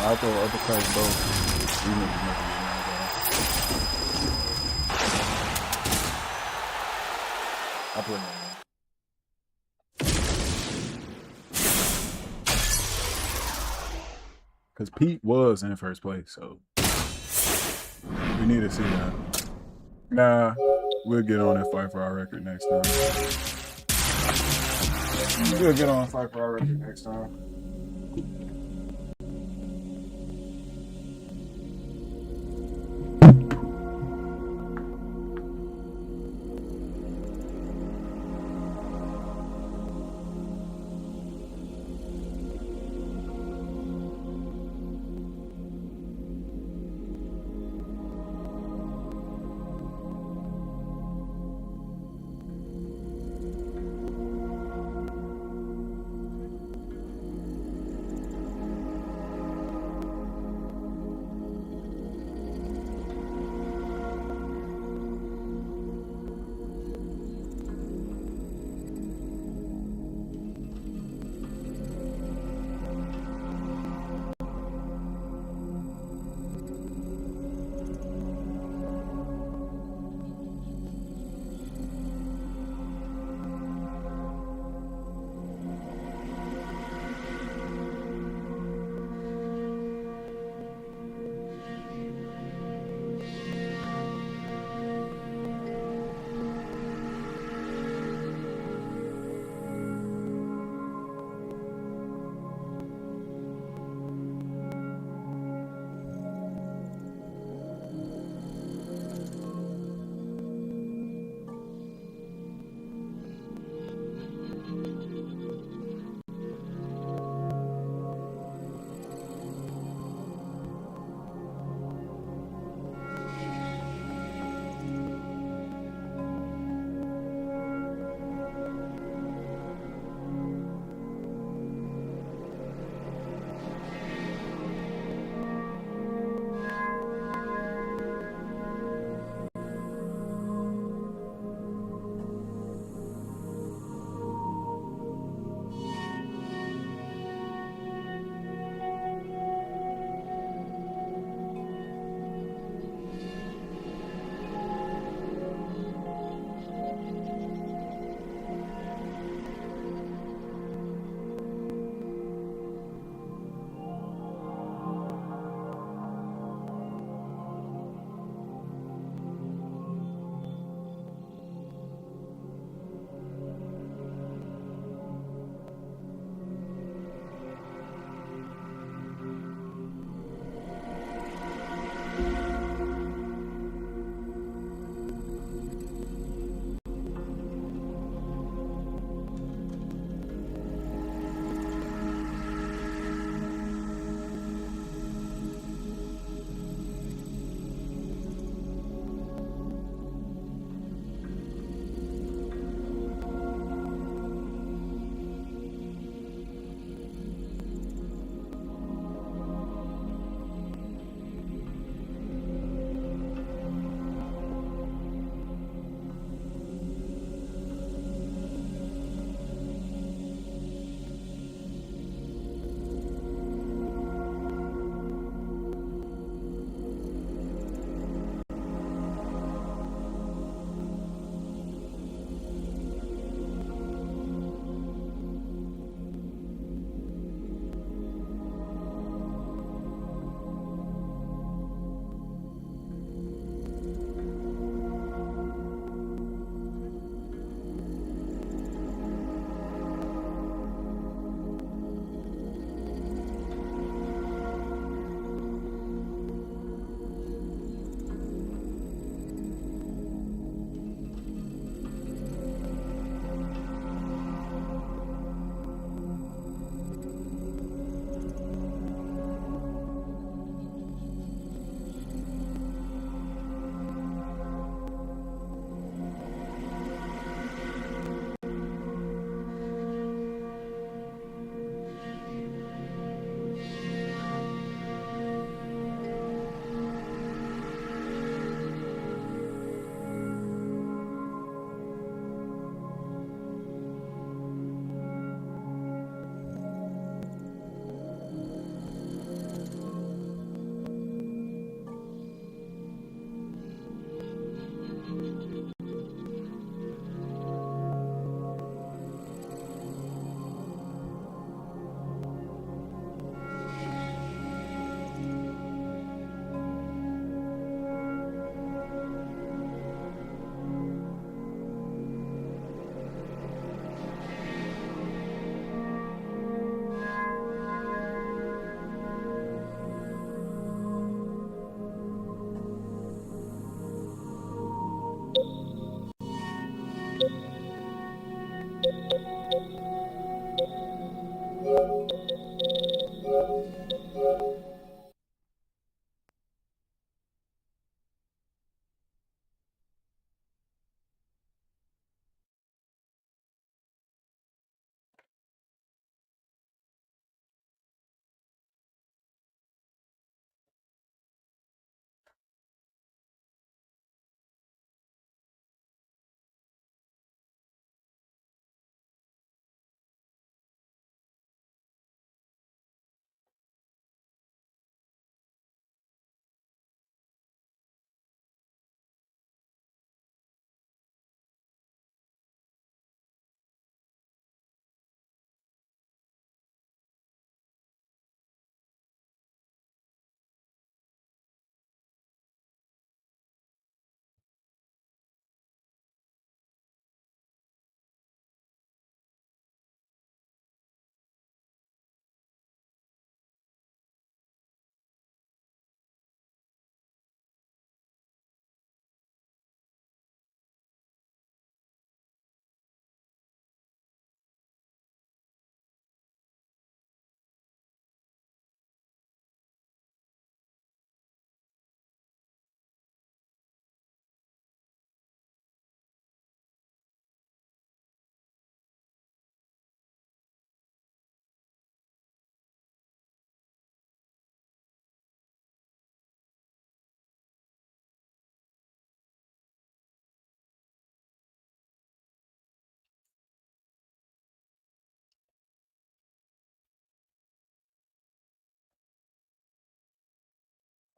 I'll throw uppercuts both. You niggas making it now, I'll put it on. Because Pete was in first place, so we need to see that. Nah, we'll get on that Fight for Our Record next time. We'll get on Fight for Our Record next time.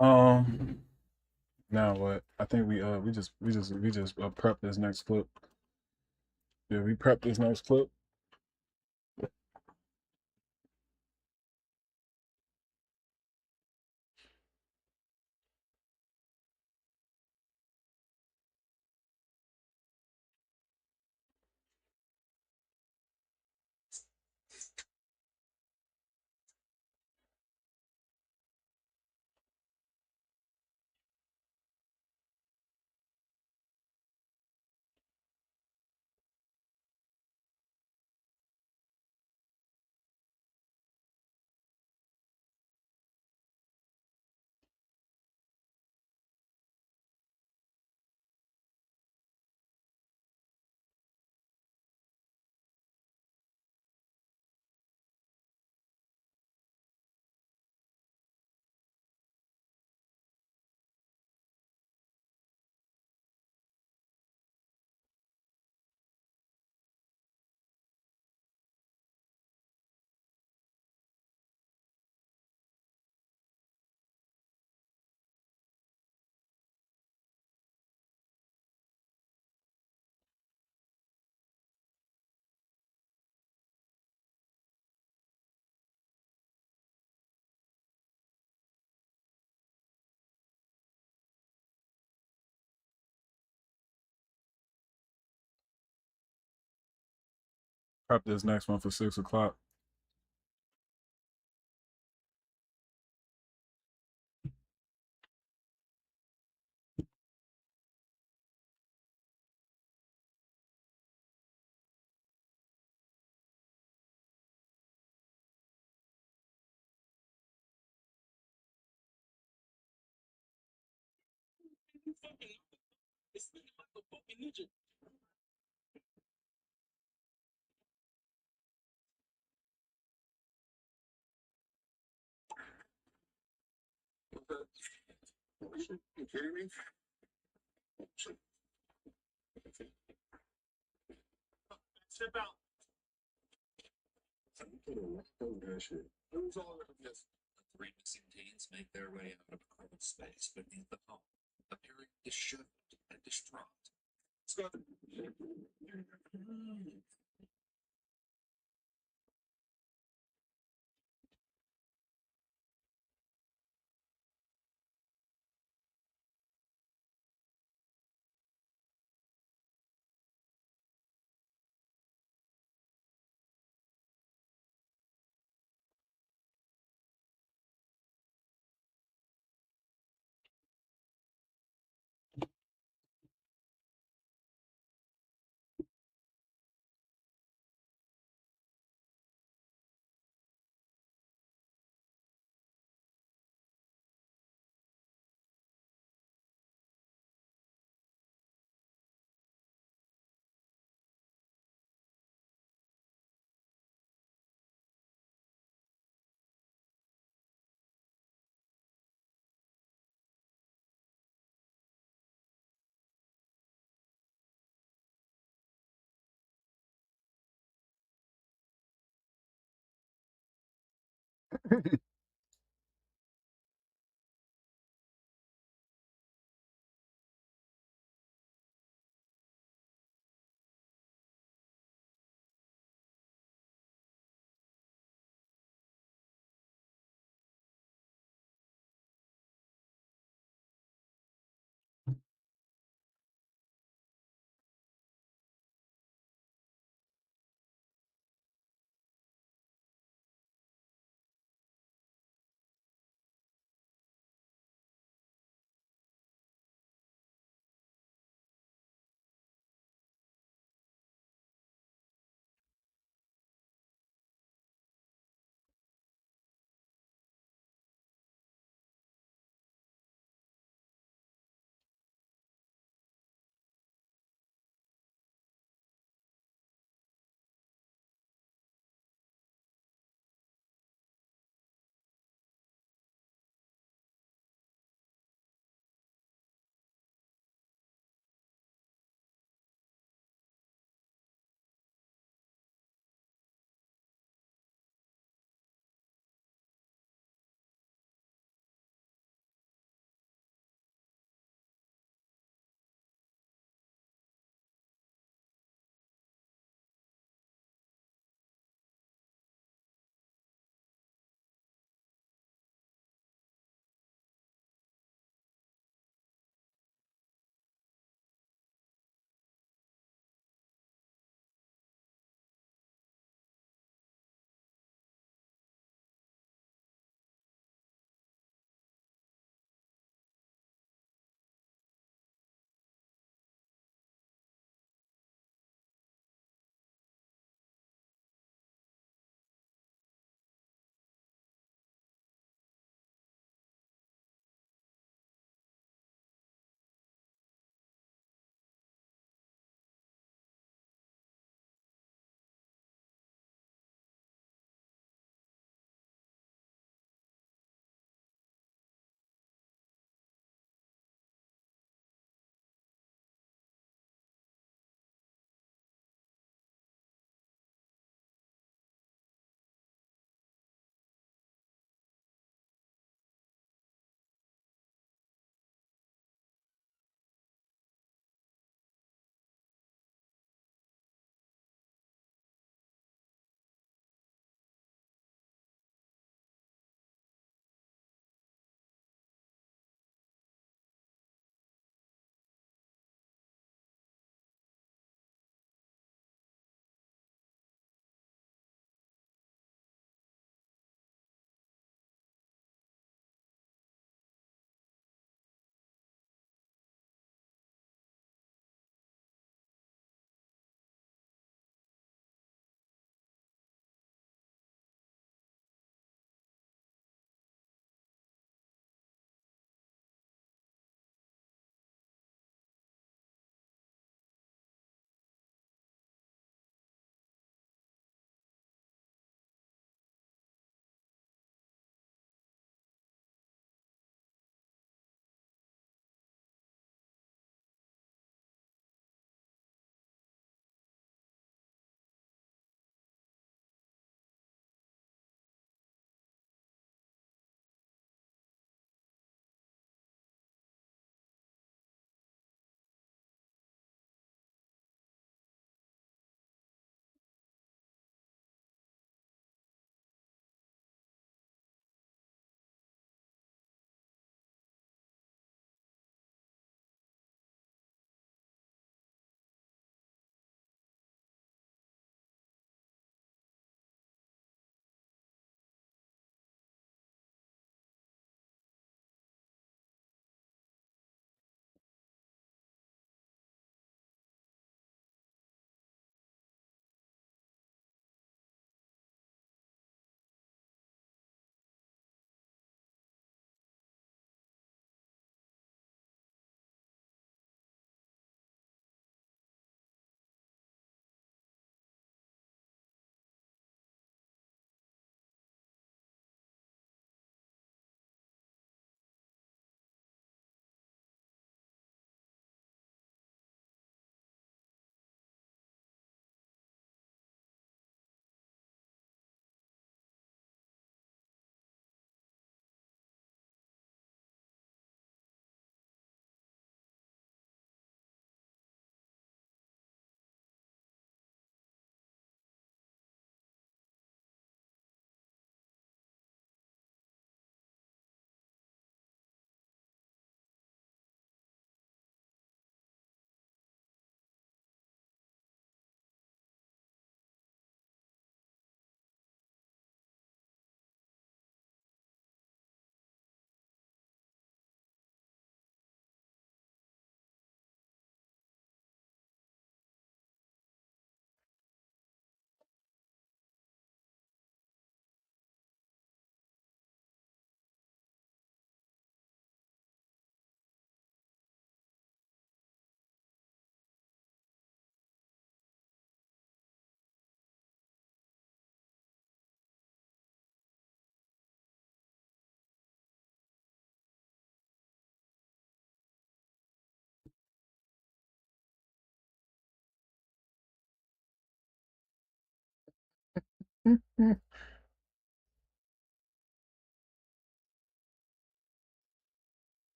Now what? I think we just prep this next clip. Yeah, we prep this next clip. Prep this next one for 6 o'clock. You kidding me? Step out. That shit. Who's all around this? The three missing teens make their way out of carbon space beneath the home, appearing disheveled and distraught. Scott.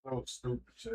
So stupid shit.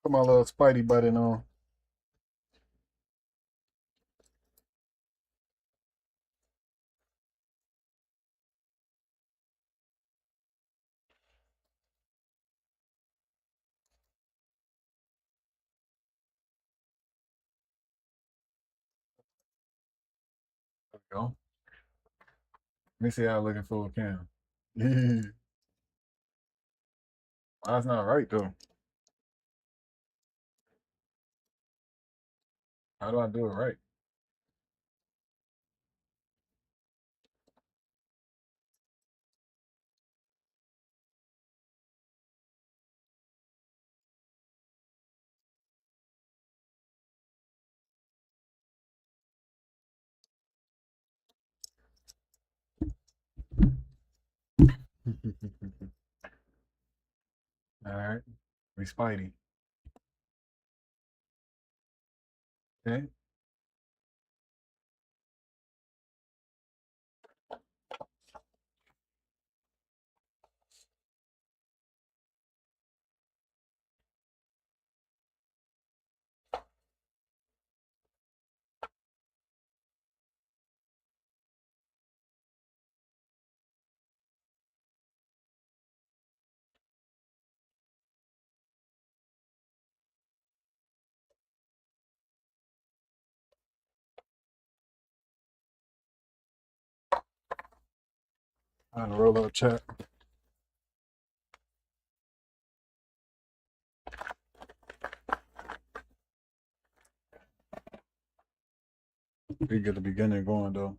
Put my little Spidey button on. There we go. Let me see how I'm looking full cam. That's not right though. How do I do it right? All right, we Spidey. Okay. I'm gonna roll up chat. We get the beginning going though.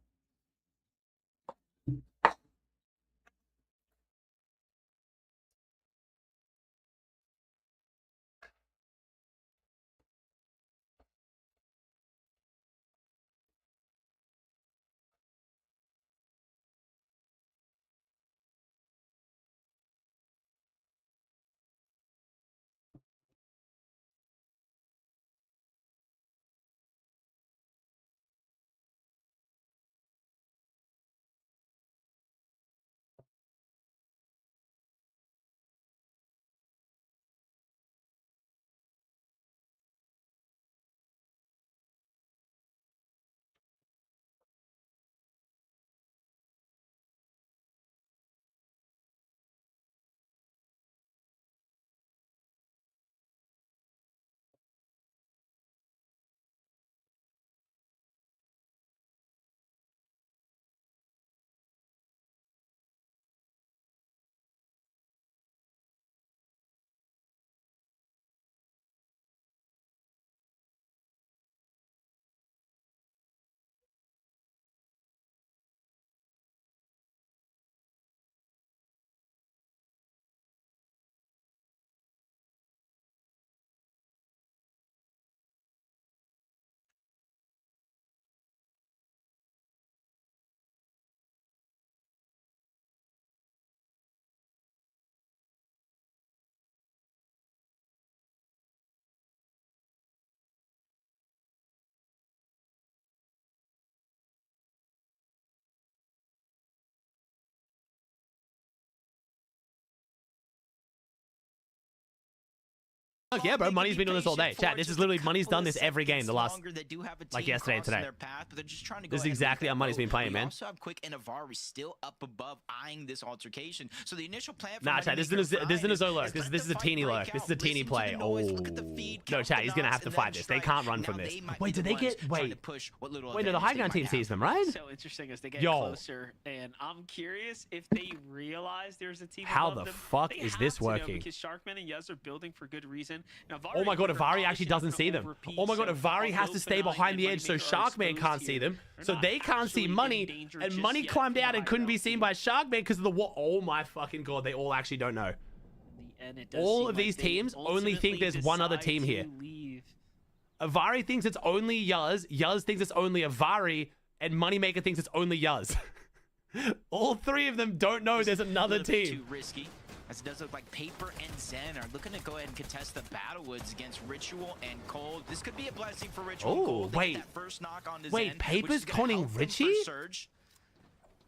Fuck yeah, bro. Money's been doing this all day. Chat, this is literally Money's done this every game the last, like yesterday and today. This is exactly how Money's been playing, man. Also have Quick and Avari still up above, eyeing this altercation. So the initial plan for Nah, chat, this isn't a Zo lurk. This is a teeny lurk. This is a teeny play. Oh. No, chat, he's gonna have to fight this. They can't run from this. Wait, did they get... Wait, no, the high ground team sees them, right? So interesting as they get closer, and I'm curious if they realize there's a team How above the them. fuck They is have this to know, working? because Sharkman and Yuz are building for good reason. Now, Oh my god, and Avari actually doesn't see them. Oh my god, Avari has to stay behind the edge so Sharkman can't see them. So they can't see Money, and Money climbed out and couldn't be seen by Sharkman because of the wall. Oh my fucking god, they all actually don't know. All of these teams only think there's one other team here. Avari thinks it's only Yuz, Yuz thinks it's only Avari, and Moneymaker thinks it's only Yuz. All three of them don't know there's another team. Too risky, as it does look like Paper and Zen are looking to go ahead and contest the Battlewoods against Ritual and Cold. This could be a blessing for Ritual and Oh, Cold. wait. That first knock on Wait, Paper's conning Richie?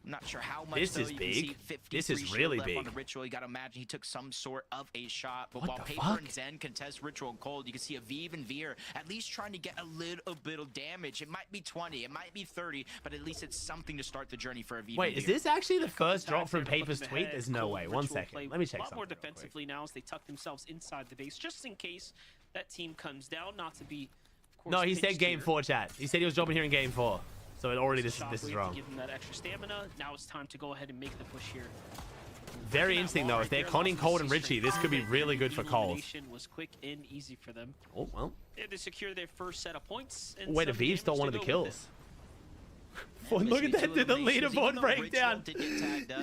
I'm not sure how much. This though. is You can see big. 53 This is shield really left big. on the Ritual. You got to imagine he took some sort of a shot. But What while the Paper fuck? and Zen contest Ritual and Cold, you can see Aviv and Veer at least trying to get a little bit of damage. It might be 20, it might be 30, but at least it's something to start the journey for Aviv. Wait, and is Veer. this actually the first drop from They're looking Paper's tweet? ahead. There's no Cold way. Ritual One play second. Let me check a lot more something real quick. defensively now as they tuck themselves inside the base, just in case that team comes down. Not to be, of course, No, he said pinched game here. 4, chat. He said he was dropping here in game 4. So it already this is Shockwave wrong. to give them that extra stamina. Now it's time to go ahead and make the push here. Very interesting though. If they're conning Cold and Richie, this could be really good for Cold. Elimination was quick and easy for them. Oh well. They had to secure their first set of points. And Wait, some Aviv damage stole to one of the go with kills. Look at that, dude, the leaderboard breakdown.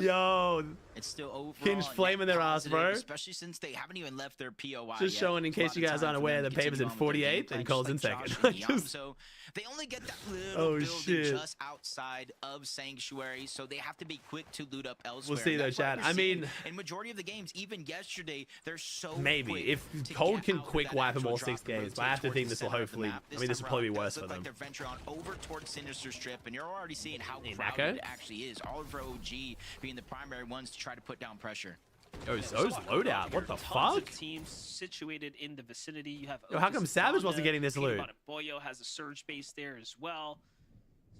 Yo, It's still overall Hinge flaming their ass, positive, bro. Especially since they haven't even left their POI Just yet. showing in It's a lot case you of guys time aren't for aware them that to Paper's in continue on with their 48th game and plan, Cole's in just like second. Josh and Yam. Just- So they only get that little Oh, building shit. just outside of Sanctuary, so they have to be quick to loot up elsewhere. see, though, That's why Chad. we're I seeing mean- in majority of the games, even yesterday, they're so Maybe quick if to Cold get can out of quick that wipe them actual all drop 6 and games, but I rotate have to towards think the this will center of the hopefully. map. I mean, this will time probably be around, it worse does for look like them. they're venturing on over towards Sinister Strip, and you're already seeing how Hey, crowded Nako? it actually is. Oliver OG being the primary ones to try to put down pressure. Yo, Zo's loadout. What the Tons fuck? of teams situated in the vicinity. You have Yo, how Otis come and Savage Zonda, wasn't getting this Peanut loot? Butter Boyo has a surge base there as well.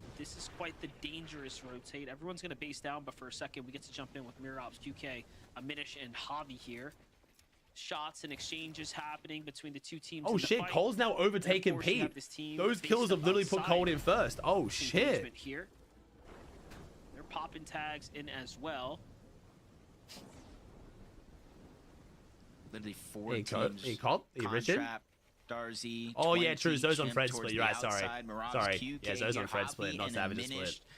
So this is quite the dangerous rotate. Everyone's going to base down, but for a second, we get to jump in with Mirops, QK, Aminish, and Javi here. Shots and exchanges happening between the two teams. Oh in the shit, fight. Cole's now And of overtaken course, you Pete. have this team Those based kills have up literally put outside. Cold in first. Oh shit. Engagement here. They're popping tags in as well. Literally four Hey, teams. Richard? Contrap, Darzi. Oh, yeah, 20, true. Zo's on Chimp Fred towards split. the You're right, sorry. outside, Mirage, Sorry. QK, Yeah, Zo's on Fred Happy, split, not and Savage's Diminished. split.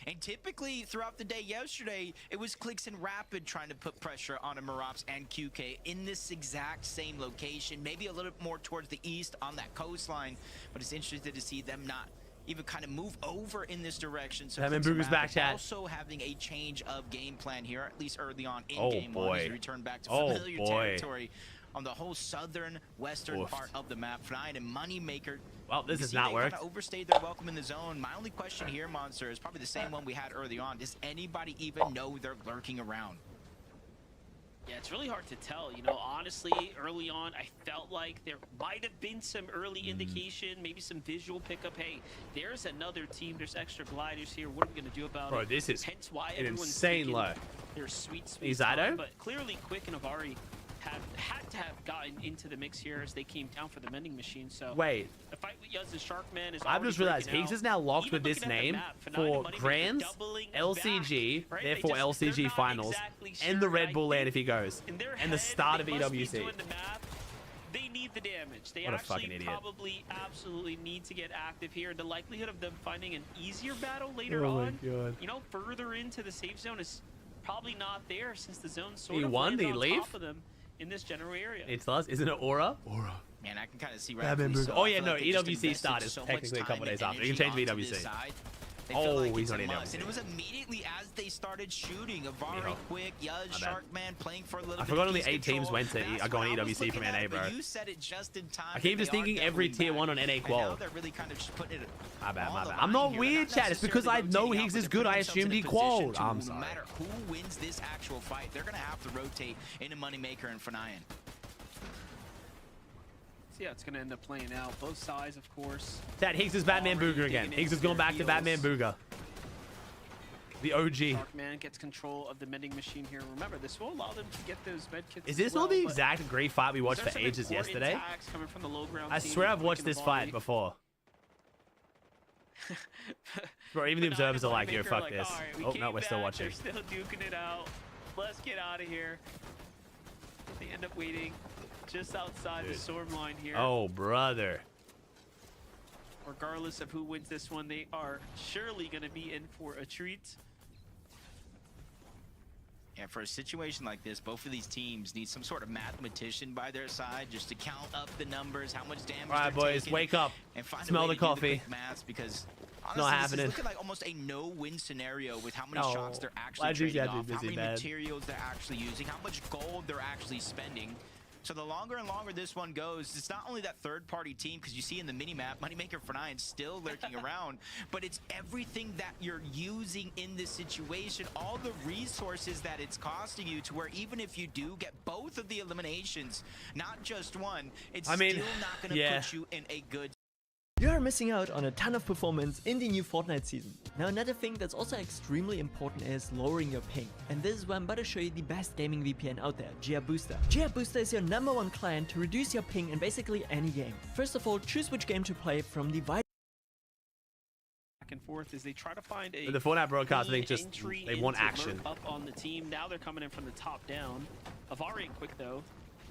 And typically, throughout the day yesterday, it was Clicks and Rapid trying to put pressure on Mirops and QK in this exact same location, maybe a little more towards the east on that coastline. But it's interesting to see them not even kind of move over in this direction. So Batman Clicks and Booger's back, Rapid chat. also having a change of game plan here, at least early on in Oh, game one, as boy. we return back to Oh, familiar boy. territory on the whole southern western Oof. part of the map. Fnine and Moneymaker. Well, this you has see not they worked. Kinda overstayed their welcome in the zone. My only question here, Monster, is probably the same one we had early on. Does anybody even know they're lurking around? Yeah, it's really hard to tell. You know, honestly, early on, I felt like there might have been some early indication, maybe some visual pickup. Hey, there's another team. There's extra gliders here. What are we going to do about Bro, it? this is Hence why an everyone's insane thinking low. They're sweet Is time, Ido? but clearly Quick and Avari had to have gotten into the mix here as they came down for the mending machine. So Wait. the fight with Yuz and Sharkman is I've just realized Higgs is now locked Even with this looking at the name map, Fnatic for and Moneymaker Grands, doubling LCG, back, right? therefore They're LCG not finals, exactly and the sure. Red I Bull think land if he goes, in their and the head, start of they must be EWC. doing the map. They need the damage. They What a actually fucking idiot. probably absolutely need to get active here. The likelihood of them finding an easier battle later Oh my on, God. you know, further into the safe zone is probably not there since the zone sort He of won? landed Did he on leave? top of them in this general area. It's us, isn't it Aura? Aura. Man, I can kind of see Batman rightfully Booger. so. Oh I yeah, feel no, like they just EWC invested started so much technically a couple time days and after. You can change energy onto VWC. this side. They Oh, feel like he's it's on a must. EWC. And it was immediately as they started shooting. Avari Yeah. quick, Yuz, My bad. Sharkman playing for a little I bit forgot of only piece 8 teams control. went to That's go on what I was EWC from looking NA, at, bro. but you said it just in time I keep that just they are thinking every definitely tier back. 1 on NA And now qual. they're really kind of just putting it My bad, on my the bad. line I'm not here. weird, They're not chat. It's because I necessarily know rotating Higgs out, is but good. they're I putting assumed he themselves in a qualled. position I'm to, sorry. no matter who wins this actual fight, they're going to have to rotate into Moneymaker and Fnayan. So yeah, it's going to end up playing out. Both sides, of course. Chat, Higgs is Batman Already Booger again. digging Higgs is into going their back to Batman heels. Booger. The OG. Sharkman gets control of the mending machine here. Remember, this will allow them to get those med kits. Is as this well, not the but exact great fight we watched there's for some ages important yesterday? attacks coming from the low ground I team swear with I've watched Quick and this fight Avari. before. Bro, even the But observers are like, Moneymaker yo, fuck like, this. "All right, we Oh, came no, we're still back, watching. They're still duking it out. Let's get out of here. They end up waiting just outside the Dude. storm line here. Oh, brother. Regardless of who wins this one, they are surely going to be in for a treat. Yeah, for a situation like this, both of these teams need some sort of mathematician by their side just to count up the numbers, how much damage All right, they're boys, taking, wake up. and find Smell a way the to do coffee. quick maths because It's honestly, not this happening. is looking like almost a no-win scenario with how many No. shots they're actually Why'd you trading gotta be off, how busy, many man? materials they're actually using, how much gold they're actually spending. So the longer and longer this one goes, it's not only that third-party team, because you see in the mini-map, Moneymaker for 9 still lurking around, but it's everything that you're using in this situation, all the resources that it's costing you, to where even if you do get both of the eliminations, not just one, it's still not going to put you in a good. You are missing out on a ton of performance in the new Fortnite season. Now another thing that's also extremely important is lowering your ping. And this is why I'm about to show you the best gaming VPN out there, GR Booster. GR Booster is your #1 client to reduce your ping in basically any game. First of all, choose which game to play from the back and forth as they try to find a the Fortnite broadcast, I think just they want action. Up on the team. Now they're coming in from the top down. Avari and Quick though.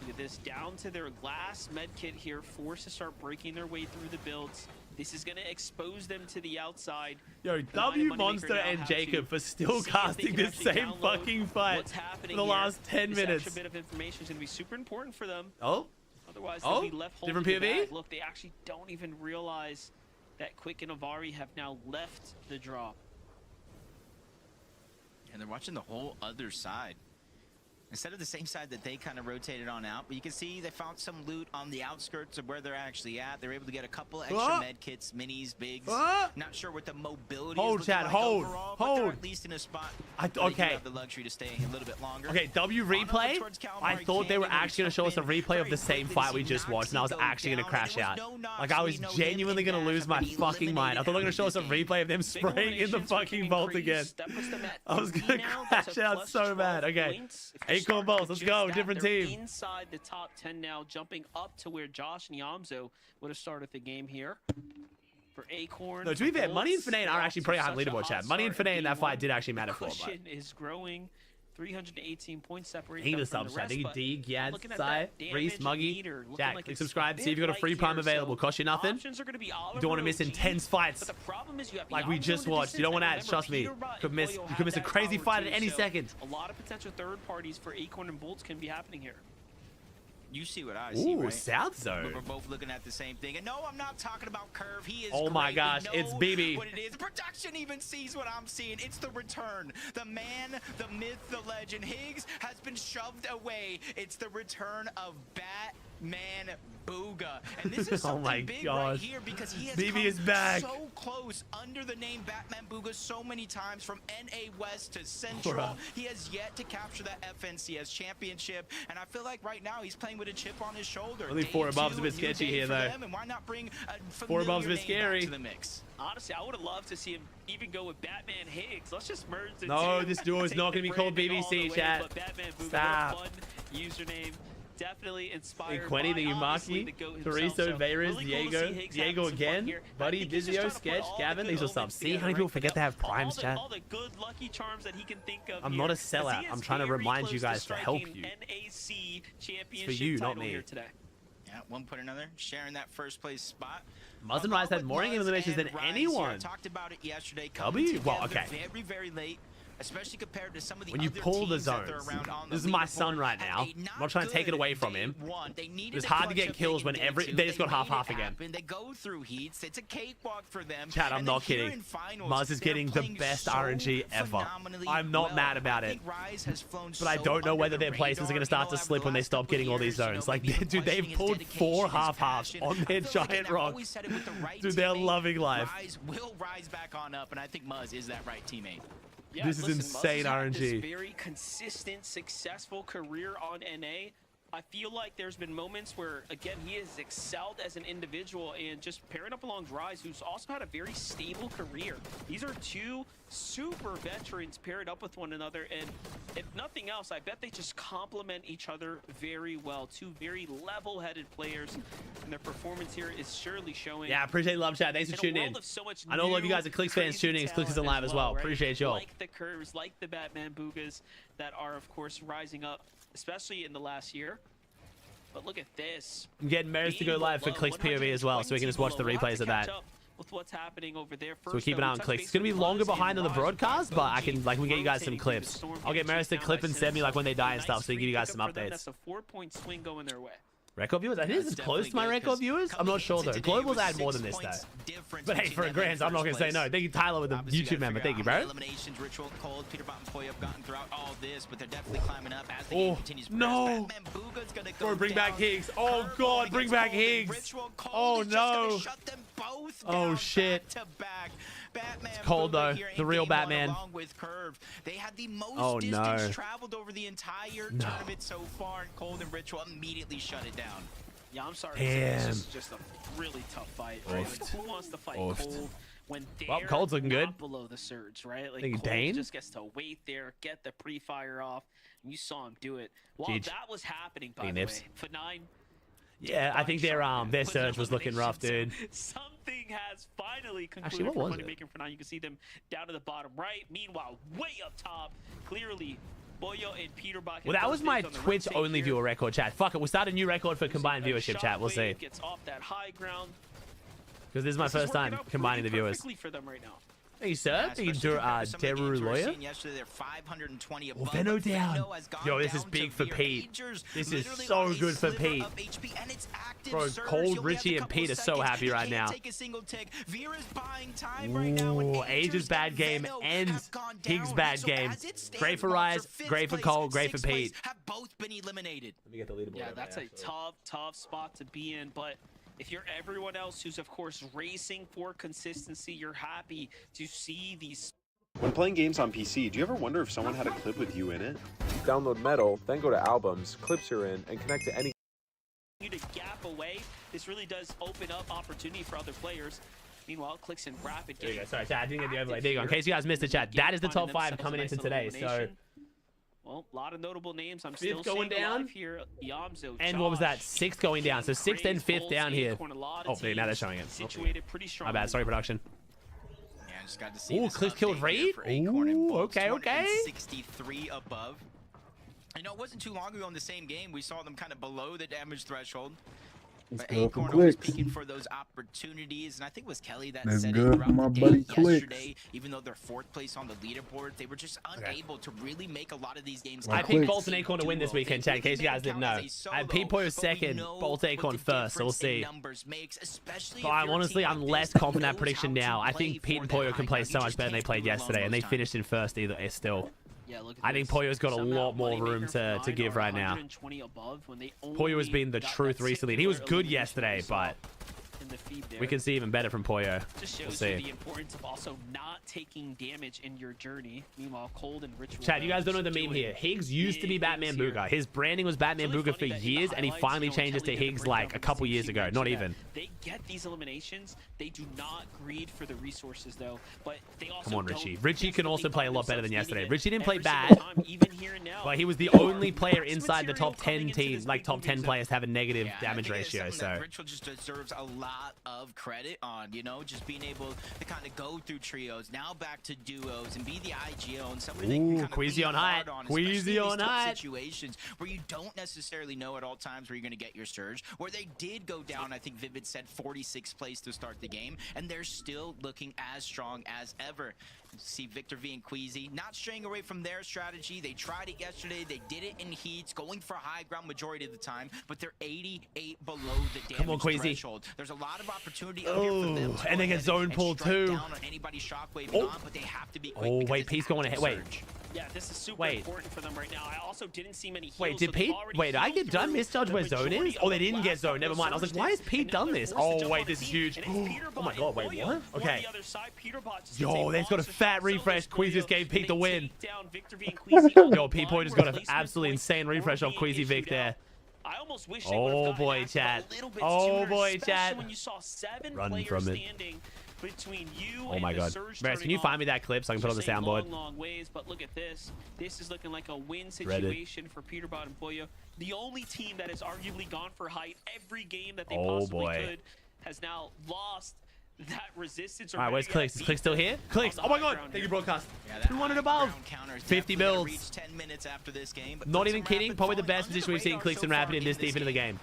Look at this, down to their last med kit here, forced to start breaking their way through the builds. This is going to expose them to the outside. Yo, W Monster and Jacob for still casting the same fucking fight for the last 10 minutes. This extra bit of information is going to be super important for them. Oh? Otherwise, they'll be left holding different the POV? bag. Look, they actually don't even realize that Quick and Avari have now left the drop. And they're watching the whole other side. Instead of the same side that they kind of rotated on out, but you can see they found some loot on the outskirts of where they're actually at. They're able to get a couple extra med kits, minis, bigs. Not sure what the mobility is looking like overall, but they're at least in a spot where they do have the luxury to stay a little bit longer. Okay, W replay. I thought they were actually going to show us a replay of the same fight we just watched, and I was actually going to crash out. Like, I was genuinely going to lose my fucking mind. I thought they were going to show us a replay of them spraying in the fucking vault again. I was going to crash out so bad. Okay. Acorn Balls, let's go. Different team. Inside the top 10 now, jumping up to where Josh and Yamzo would have started the game here. For Acorn. No, to be fair, Money and Finane are actually pretty high leaderboard, chat. Money and Finane in that fight did actually matter for him. Cushion is growing. 318 points separated. Thank you for the subs, chat. Thank you, D, Gyad, Sai, Reese, Muggy, Jack. Click subscribe. See if you've got a free prime available. Cost you nothing. You don't want to miss intense fights like we just watched. You don't want ads. Trust me. You could miss a crazy fight at any second. A lot of potential third parties for Acorn and Bolts can be happening here. You see what I see, right? South Zone. But we're both looking at the same thing. And no, I'm not talking about Curve. He is Oh my gosh, it's BB. What it is. Production even sees what I'm seeing. It's the return. The man, the myth, the legend. Higgs has been shoved away. It's the return of Batman Booga. And this is something big right here because he has BB is back. so close under the name Batman Booga so many times from NA West to Central. He has yet to capture that FNCS championship. And I feel like right now he's playing with a chip on his shoulder. Only 4 above's a bit sketchy here, though. And why not bring a 4 above's a bit scary. to the mix? Honestly, I would have loved to see him even go with Batman Higgs. Let's just merge the two. No, this duo is not going to be called BBC, chat. Stop. Fun username. Definitely inspired Quenny, by, the Umaki, Teresa, Veras, Diego again, Buddy, Dizio, Sketch, Gavin. These are subs. See how many people forget to have primes, chat? All the good lucky charms that he can think of. I'm not a sellout. I'm trying to remind you guys to help you. NAC championship for you, not me. here today. Yeah, one point or another, sharing that first place spot. Muzz and Rise had more eliminations than anyone. I talked about it yesterday. W? Well, okay. Very, very late. Especially compared to some of the when you pull the zones, this is my son right now. I'm not trying to take it away from him. It's hard to get kills when they just got half again. They go through heats. It's a cakewalk for them. Chat, I'm not kidding. Muzz is getting the best RNG ever. I'm not mad about it. But I don't know whether their places are going to start to slip when they stop getting all these zones. Like, dude, they've pulled 4 half-halves on their giant rock. Dude, they're loving life. Rise will rise back on up, and I think Muzz is that right teammate. Yeah, this is insane RNG. This very consistent, successful career on NA. I feel like there's been moments where, again, he has excelled as an individual, and just pairing up along Rise, who's also had a very stable career. These are 2 super veterans paired up with one another, and if nothing else, I bet they just complement each other very well. 2 very level-headed players, and their performance here is surely showing. Yeah, appreciate love, chat. Thanks for tuning in. I know a lot of you guys are Clicks fans tuning in. Clicks is in live as well. Right? Appreciate y'all. Like the Curves, like the Batman Boogas that are, of course, rising up, especially in the last year. But look at this. I'm getting Maris to go live for Clicks POV as well, so we can just watch the replays of that. With what's happening over there. So we keep an eye on Clicks. It's going to be longer behind on the broadcast, but I can, like, we get you guys some clips. I'll get Maris to clip and send me, like, when they die and stuff, so we can give you guys some updates. That's a 4-point swing going their way. Record viewers? I think this is close to my record viewers. I'm not sure though. Globals add more than this though. But hey, for a grand, I'm not gonna say no. Thank you, Tyler, with the YouTube member. Thank you, bro. Eliminations, Ritual, Cold, Peter Bot, and Poyo have gotten throughout all this, but they're definitely climbing up as the Oh game continues. no! Bro, bring back Higgs. Oh god, bring back Higgs. Oh no! Oh shit! It's cold though. The real Batman. They had the most oh distance no! traveled over the entire tournament so far, and Cold and Ritual immediately shut it down. Yeah, I'm sorry. Damn. This is just a really tough fight. Right? Like, who wants to fight Cold when they're Cold's looking good. below the surge, right? Like Think Cold Dane? just gets to wait there, get the pre-fire off. And you saw him do it. While Jeez. that was happening, by Hey, the Nips. way, for 9. Yeah, I think their surge was looking rough, dude. Something has finally concluded. Actually, what for was Moneymaker for 9. You can see them down to the bottom right. Meanwhile, way up top, clearly Boyo and Peter Bach. Well, that was my Twitch only viewer record, chat. Fuck it, we'll start a new record for combined viewership, chat. We'll see. Gets off that high ground. Because this is my first time combining the viewers. For them right now. Thank you, sir. Thank you, Deru Lawyer. Oh, Venno down. Yo, this is big for Pete. This is so good for Pete. Bro, Cold, Richie, and Pete are so happy right now. Ooh, Age's bad game ends Higgs' bad game. Great for Rise, great for Cole, great for Pete. Have both been eliminated. Let me get the leaderboard. Yeah, that's a tough spot to be in, but if you're everyone else who's, of course, racing for consistency, you're happy to see these. When playing games on PC, do you ever wonder if someone had a clip with you in it? Download Metal, then go to Albums, Clips You're In, and connect to any. To gap away, this really does open up opportunity for other players. Meanwhile, Clicks in rapid game. There you go. Sorry, chat. I didn't get the overlay. There you go. In case you guys missed the chat, that is the top 5 coming into today. So. Well, a lot of notable names. I'm Fifth still going down here. Yamzo, and what was that? 6th going down. So 6th and 5th down here. Oh, now they're showing it. Situated pretty strong. My bad. Sorry, production. Yeah, I just got to see. Ooh, Cliff killed Raid. Ooh, okay. 63 above. You know, it wasn't too long ago in the same game we saw them kind of below the damage threshold. But Acorn was peeking for those opportunities, and I think it was Kelly that said it throughout the day yesterday. Even though they're 4th place on the leaderboard, they were just unable to really make a lot of these games. I picked Bolt and Acorn to win this weekend, chat, in case you guys didn't know. I picked Poyo 2nd, Bolt Acorn 1st, so we'll see. But I'm less confident in that prediction now. I think Pete and Poyo can play so much better than they played yesterday, and they finished in 1st still. Yeah, look at I think Poyo's got a lot more room to give right now. Poyo has been the truth recently. And he was good yesterday, but we can see even better from Poyo. Just We'll shows you see. the importance of also not taking damage in your journey. Meanwhile, Cold and Ritual. Chad, you guys don't know the meme here. Higgs used to be Batman Booga. His branding was Batman Booga for years, and he finally changed it to Higgs like a couple years ago. Not even. They get these eliminations. They do not greed for the resources, though. But they also Come on, don't Richie. Richie can also play a lot better than yesterday. Richie didn't play bad, but he was the only player inside the top 10 teams, like top 10 players, to have a negative damage ratio. So Ritual just deserves a lot of credit on, you know, just being able to kind of go through trios, now back to duos, and be the IGO and something Ooh, they can kind Queasy on height. Queasy on height. Situations where you don't necessarily know at all times where you're going to get your surge, where they did go down, I think Vivid said 46th place to start the game, and they're still looking as strong as ever. See Victor V and Queasy not straying away from their strategy. They tried it yesterday. They did it in heats, going for high ground majority of the time, but they're 88 below the damage Come on, Queasy. threshold. There's a lot of opportunity out here for them. And they get zone pulled too. But they have to be quick. Oh, wait, Pete's going ahead. Wait. Yeah, this is super important for them right now. I also didn't see many heals. Wait, did Pete? Wait, did I misjudge where zone is? Oh, they didn't get zone. Never mind. I was like, why has Pete done this? Oh, wait, this is huge. Oh my god, wait, what? Okay. Yo, they've got a fat refresh. Queasy just gave Pete the win. Yo, Pete Point just got an absolutely insane refresh on Queasy Vic there. I almost wish oh boy, chat. Oh boy, chat. When you saw 7 Run players from it. standing between you Oh and my the god. surge Maris, can you find me that clip so I can put it on the soundboard? long ways, but look at this. This is looking like a win Read it. situation for Peterbot and Poyo. The only team that has arguably gone for height every game that they Oh, possibly boy. could has now lost that resistance. All right, where's Clicks? Is Clicks still here? Clicks. Oh my god. Thank you, broadcast. 200 above. 50 builds. 10 minutes after this game, but Not even kidding. Probably the best position we've seen Clicks and Rapid in this deep into the game.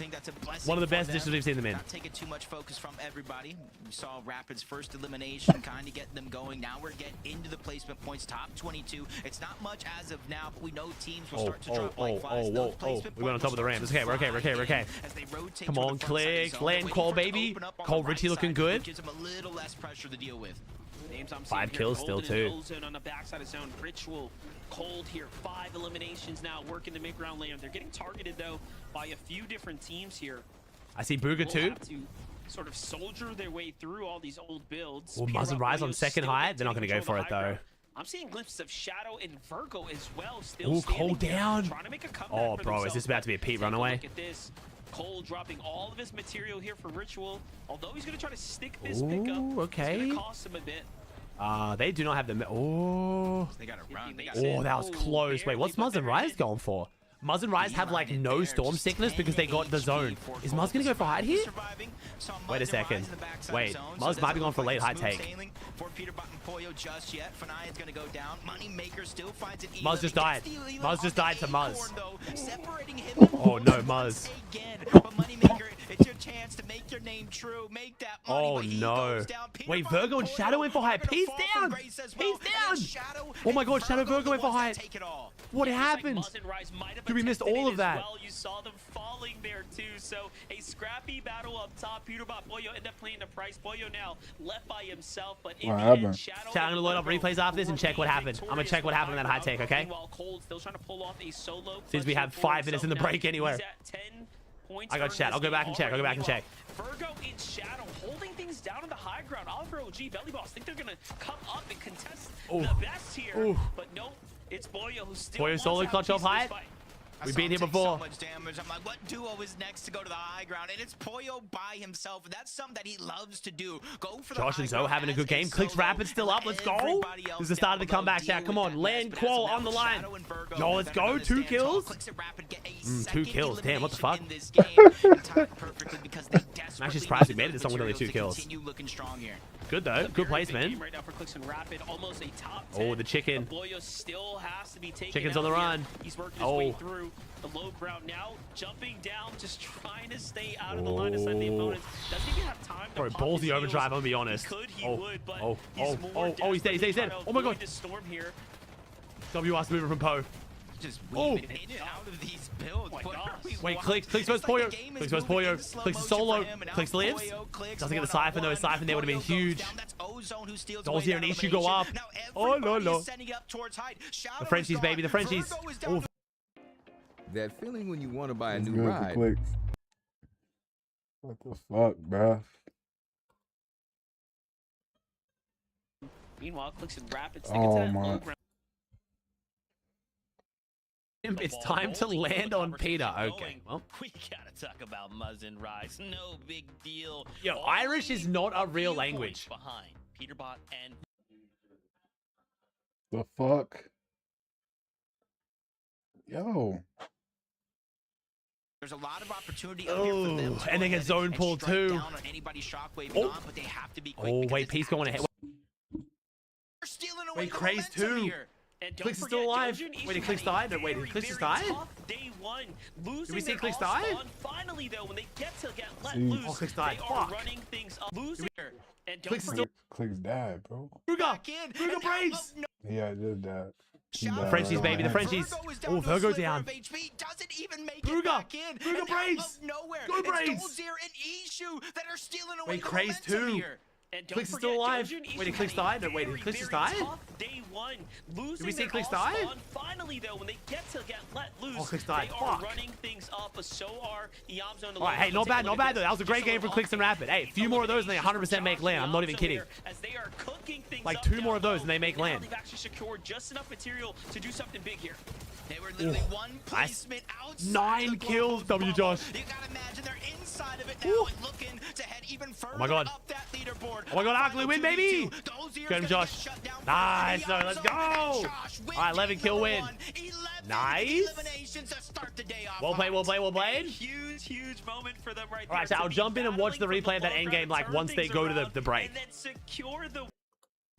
think that's a blessing. One of the for best them. dishes we've seen them in. Not taking too much focus from everybody. We saw Rapid's first elimination, kind of getting them going. Now we're getting into the placement points, top 22. It's not much as of now, but we know teams will start to drop like flies. We went on top of the ramp. It's okay. We're okay. We're okay. We're okay. Come on, click. Land call, baby. Cole Richie looking good. Gives them a little less pressure to deal with. 5 kills still too. On the backside of zone. Ritual cold here. 5 eliminations now. Working the mid-ground lane. They're getting targeted though by a few different teams here. I see Booga too. Have to sort of soldier their way through all these old builds. Will Muzz and Rise on second high? They're not going to go for it though. I'm seeing glimpses of Shadow and Virgo as well. Still Cole down. Trying to make a comeback Oh, for bro, is this about to be a Pete runaway? Look at this. Cole dropping all of his material here for Ritual. Although he's going to try to stick this pickup. Okay. It's going to cost him a bit. They do not have the... They got to run. That was close. Wait, what's Muzz and Rise going for? Muzz and Rise have like no storm sickness because they got the zone. Is Muzz gonna go for hide here? Wait a second. Wait, Muzz might be going for late high take. Muzz just died. Muzz just died to Muzz. Oh no, Muzz. It's your chance to make your name true. Make that money. Oh no. Wait, Virgo and Shadow went for high. Peace down. Peace down. Oh my god, Shadow Virgo went for high. What happened? Dude, we missed all of that. Well, you saw them falling there too. So a scrappy battle up top. Peterbot Boyo end up playing the price. Boyo now left by himself, but in the end, Shadow, I'm gonna load up replays after this and check what happened. I'm gonna check what happened in that high take, okay? While Cold still trying to pull off a solo. Since we have 5 minutes in the break anywhere. I got chat. I'll go back and check. I'll go back and check. Virgo in Shadow holding things down on the high ground. Oliver OG, Belly Boss think they're gonna come up and contest the best here, but nope. It's Boyo who's still Boyo solo clutch off high. We've been here before. So much damage. I'm like, what duo is next to go to the high ground? And it's Boyo by himself. That's something that he loves to do. Go for the Josh and Zoe having a good game. Clicks Rapid still up. Let's go. This is the start of the comeback chat. Come on, land qual on the line. Yo, let's go. 2 kills. 2 kills. Damn, what the fuck? I'm actually surprised we made it this long with only 2 kills. Good though. Good placement. Oh, the chicken. Chicken's on the run. He's working his way through the low ground now, jumping down, just trying to stay out of the line of sight of the opponents. Doesn't even have time to pop ballsy his overdrive, I'm heels. gonna be honest. He could, he would, but he's dead, he's dead. Oh my god. Storm here. WS moving from Poe. Just weaving in and out of these builds. Wait, Clicks goes Poyo. Clicks goes Poyo. Clicks is solo. Clicks lives. Doesn't get the Siphon though. Siphon there would have been huge. Dolls here and Ishu go up. Oh no. The Frenchies, baby, the Frenchies. Oh. That feeling when you want to buy a It's new good for ride. clicks. What the fuck, bruh? Meanwhile, Clicks and Rapids. Oh my. It's time to land on Peter. Okay, well. We gotta talk about Muzz and Rise. No big deal. Yo, Irish is not a real language. Behind Peterbot and The fuck? Yo. There's a lot of opportunity up here for them. And they get zone pulled too. But they have to be quick. Oh, wait, Peace going ahead. Wait, Craze too. Clicks is still alive. Wait, did Clicks die? No, wait, did Clicks just die? Day one, Did we see Clicks die? Finally, though, when they get let See. loose, Oh, Clicks died. they are Fuck. running things up. Losing here. And don't Clicks is forget, still. Clicks died, bro. Booga braids. Yeah, I just died. The Frenchies, baby, the Frenchies. Oh, Virgo down. Booga braids. Good braids. Wait, Craze too. and don't Clicks is forget, still alive. Dojan, Wait, did Clicks die? No, wait, did Clicks just die? Day one, losing Did we see their Clicks all die? spawn. Finally, though, when they get let loose, Oh, Clicks died. they are Fuck. running things up. But so are the Yamzo and the All right, hey, not bad, not bad though. That was a great game for Clicks and Rapid. Hey, a few more of those and they 100% make land. I'm not even kidding. As they are cooking things Like up 2 down more of those low. and they make Now land. They've actually secured just enough material to do something big here. They were literally one placement outside 9 kills, W. Josh. You gotta imagine they're inside of it now and looking to head even further Oh my god. up that leaderboard. Oh my god, Arkley win, baby! Get him, Josh. Nice, so let's go! Alright, 11 kill win. Nice. Well played, well played, well played. Huge moment for them right there. Alright, so I'll jump in and watch the replay of that endgame like once they go to the break. And then secure the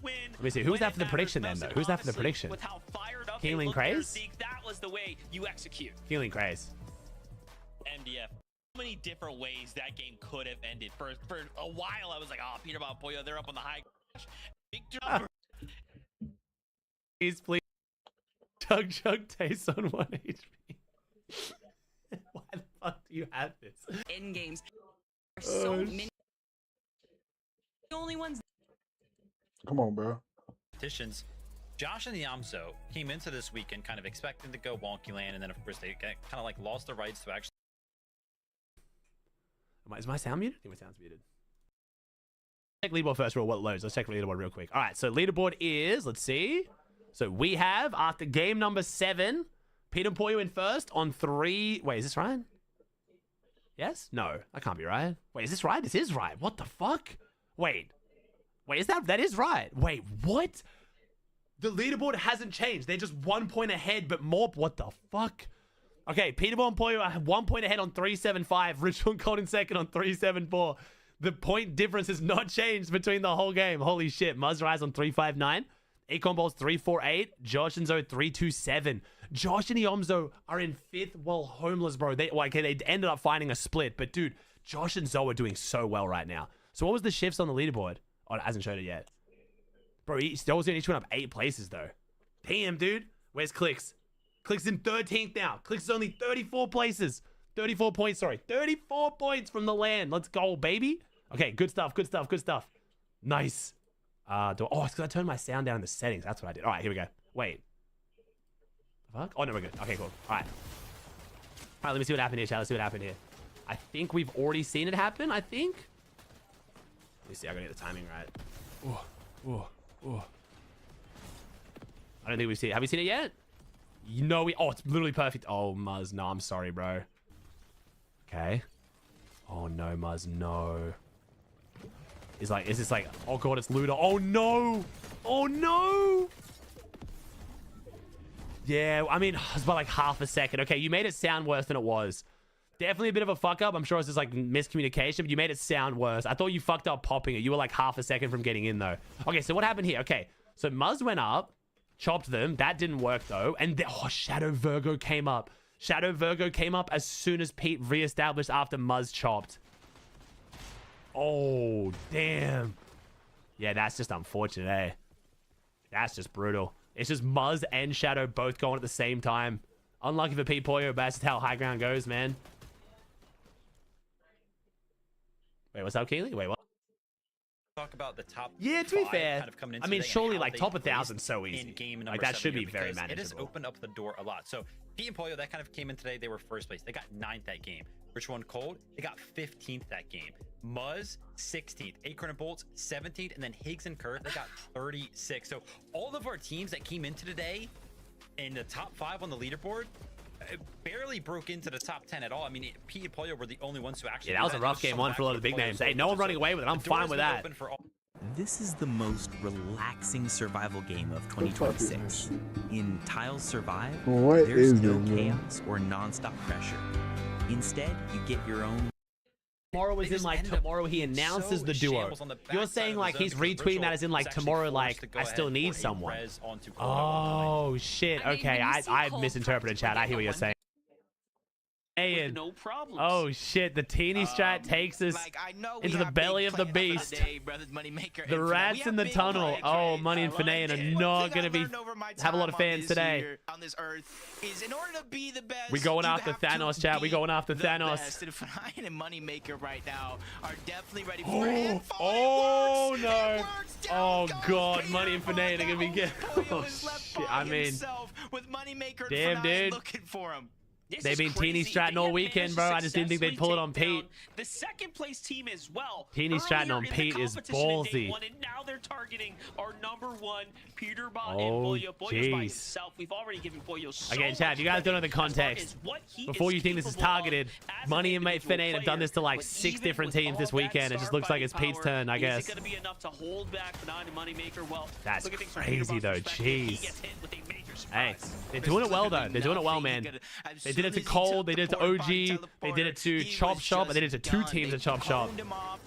win. Let me see, who's that for the prediction then though? Who's that for the prediction? With how fired up Healing they look there, Craze? Zeke, that was the way you execute. Healing Craze. MDF many different ways that game could have ended. For a while, I was like, oh, Peter Bon Pollo, they're up on the high. Big jumper. Please. Chug tastes on 1 HP. Why the fuck do you have this? In games are so many. The only ones. Come on, bro. Competitions. Josh and Yamso came into this weekend kind of expecting to go wonky land, and then of course they kind of like lost the rights to actually. Is my sound muted? I think my sound's muted. Check leaderboard first, real what loads. Let's check leaderboard real quick. All right, so leaderboard is, let's see. So we have, after game number 7, Peter Pollo in first on 3. Wait, is this right? Yes? No, that can't be right. Wait, is this right? This is right. What the fuck? Wait, is that is right? Wait, what? The leaderboard hasn't changed. They're just 1 point ahead, but more. What the fuck? Okay, Peter Bon Pollo 1 point ahead on 375. Ritual Cold in second on 374. The point difference has not changed between the whole game. Holy shit. Muzzrise on 359. Econ Balls 348. Josh and Zoe 327. Josh and Iomzo are in 5th while homeless, bro. They ended up finding a split, but dude, Josh and Zoe are doing so well right now. So what was the shifts on the leaderboard? Oh, it hasn't showed it yet. Bro, each went up 8 places though. Damn, dude. Where's Clicks? Clicks in 13th now. Clicks is only 34 places. 34 points, sorry. 34 points from the land. Let's go, baby. Okay, good stuff. Nice. Oh, it's because I turned my sound down in the settings. That's what I did. All right, here we go. Wait. The fuck? Oh, no, we're good. Okay, cool. All right. Let me see what happened here, chat. Let's see what happened here. I think we've already seen it happen, I think. Let me see. I gotta get the timing right. Ooh. I don't think we've seen it. Have we seen it yet? No, oh, it's literally perfect. Oh, Muzz. No, I'm sorry, bro. Okay. Oh, no, Muzz. No. Is this like, oh, God, it's Luda. Oh, no. Oh, no. Yeah, I mean, it's about like half a second. Okay, you made it sound worse than it was. Definitely a bit of a fuck up. I'm sure it's just like miscommunication, but you made it sound worse. I thought you fucked up popping it. You were like half a second from getting in, though. Okay, so what happened here? Okay, so Muzz went up, chopped them. That didn't work, though. And Shadow Virgo came up. Shadow Virgo came up as soon as Pete reestablished after Muzz chopped. Oh, damn. Yeah, that's just unfortunate, eh? That's just brutal. It's just Muzz and Shadow both going at the same time. Unlucky for Pete Pollo, but that's just how high ground goes, man. Wait, what's up, Keely? Wait, what? Talk about the top. Yeah, to be fair, kind of coming into I mean, today surely and like how top 1,000 so easy. In game like that should be very because manageable. It has opened up the door a lot. So Pete and Pollo, that kind of came in today. They were first place. They got 9th that game. Rich One Cold, they got 15th that game. Muzz 16th, Acorn and Bolts 17th, and then Higgs and Kurth, they got 36. So all of our teams that came into today in the top 5 on the leaderboard barely broke into the top 10 at all. I mean, Pete and Pollo were the only ones who actually. Yeah, that was a rough game one for a lot of the big names. Hey, no one running away with it. I'm fine with that. This is the most relaxing survival game of 2026. In Tiles Survive, there's no chaos or non-stop pressure. Instead, you get your own. Tomorrow is in like tomorrow he announces the duo. You're saying like he's retweeting that as in like tomorrow like I still need someone. Oh shit. Okay, I misinterpreted chat. I hear what you're saying. And no problem. Oh shit, the teeny strat takes us into the belly of the beast. The rats in the tunnel. Oh, Money and Finay are not gonna have a lot of fans today. On this earth is in order to be the best. We going after Thanos, chat. We going after Thanos. And Finay and Moneymaker right now are definitely ready for it. Oh no. Oh god, Money and Finay are gonna be getting. Oh shit. I mean, damn dude. Looking for him. They've been teeny stratting all weekend, bro. I just didn't think they'd pull it on Pete. The second place team as well. Teeny stratting on Pete is ballsy. And now they're targeting our #1 Peter Bot and Pollo. Pollo's by himself. We've already given Pollo so again, chat, if you guys don't know the context, before you think this is targeted, Money and Finay have done this to like 6 different teams this weekend. It just looks like it's Pete's turn, I guess. Is it going to be enough to hold back Finay and Moneymaker? Well, that's crazy though. Jeez. Hey, they're doing it well though. They're doing it well, man. They did did it to Cold, they did it to OG, they did it to Chop Shop, and they did it to 2 teams at Chop Shop.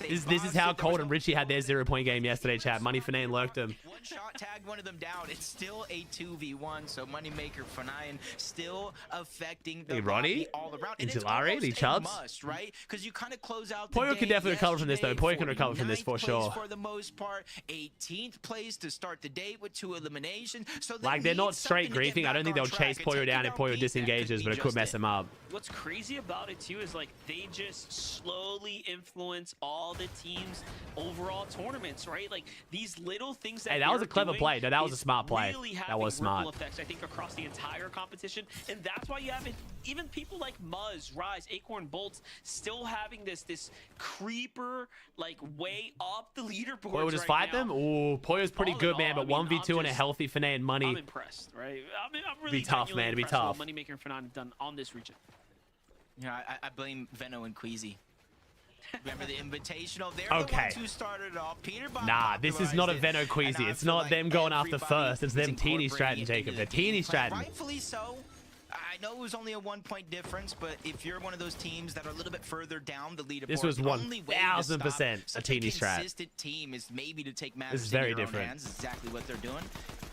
This is how Cold and Richie had their 0-point game yesterday, chat. Money Finane lurked him. One shot tagged one of them down. It's still a 2v1, so Moneymaker Finane still affecting the Ronnie, all around. and Jalari, the Chubbs. Must, right? Because you kind of close out. Poyo could definitely recover from this, though. Poyo can recover from this for sure. For the most part, 18th place to start the day with 2 eliminations. So like, they're not straight griefing. I don't think they'll chase Poyo down if Poyo disengages, but it could mess him up. What's crazy about it too is like they just slowly influence all the teams' overall tournaments, right? Like these little things that that was a clever play. No, that was a smart play. Really that was smart. Ripple effects, I think, across the entire competition, and that's why you have even people like Muzz, Rise, Acorn, Bolts still having this creeper like way up the leaderboards. Poyo just fight them. Ooh, Poyo's pretty good, man. But 1v2 and a healthy Finane Money. I'm impressed, right? I'm really be tough, man. It'd be tough. Moneymaker and Finane have done on this region. Yeah, I blame Veno and Queasy. Remember the Invitational? They're okay. the ones who started it all. Peter Bob nah, this is not a Veno Queasy. It's not like them going after first. It's them teeny stratting, Jacob. They're teeny stratting. Rightfully so. I know it was only a 1-point difference, but if you're one of those teams that are a little bit further down the leaderboard, this was 1000% a teeny strat. Consistent team is maybe to take matters this is very into your different. own hands. Is exactly what they're doing.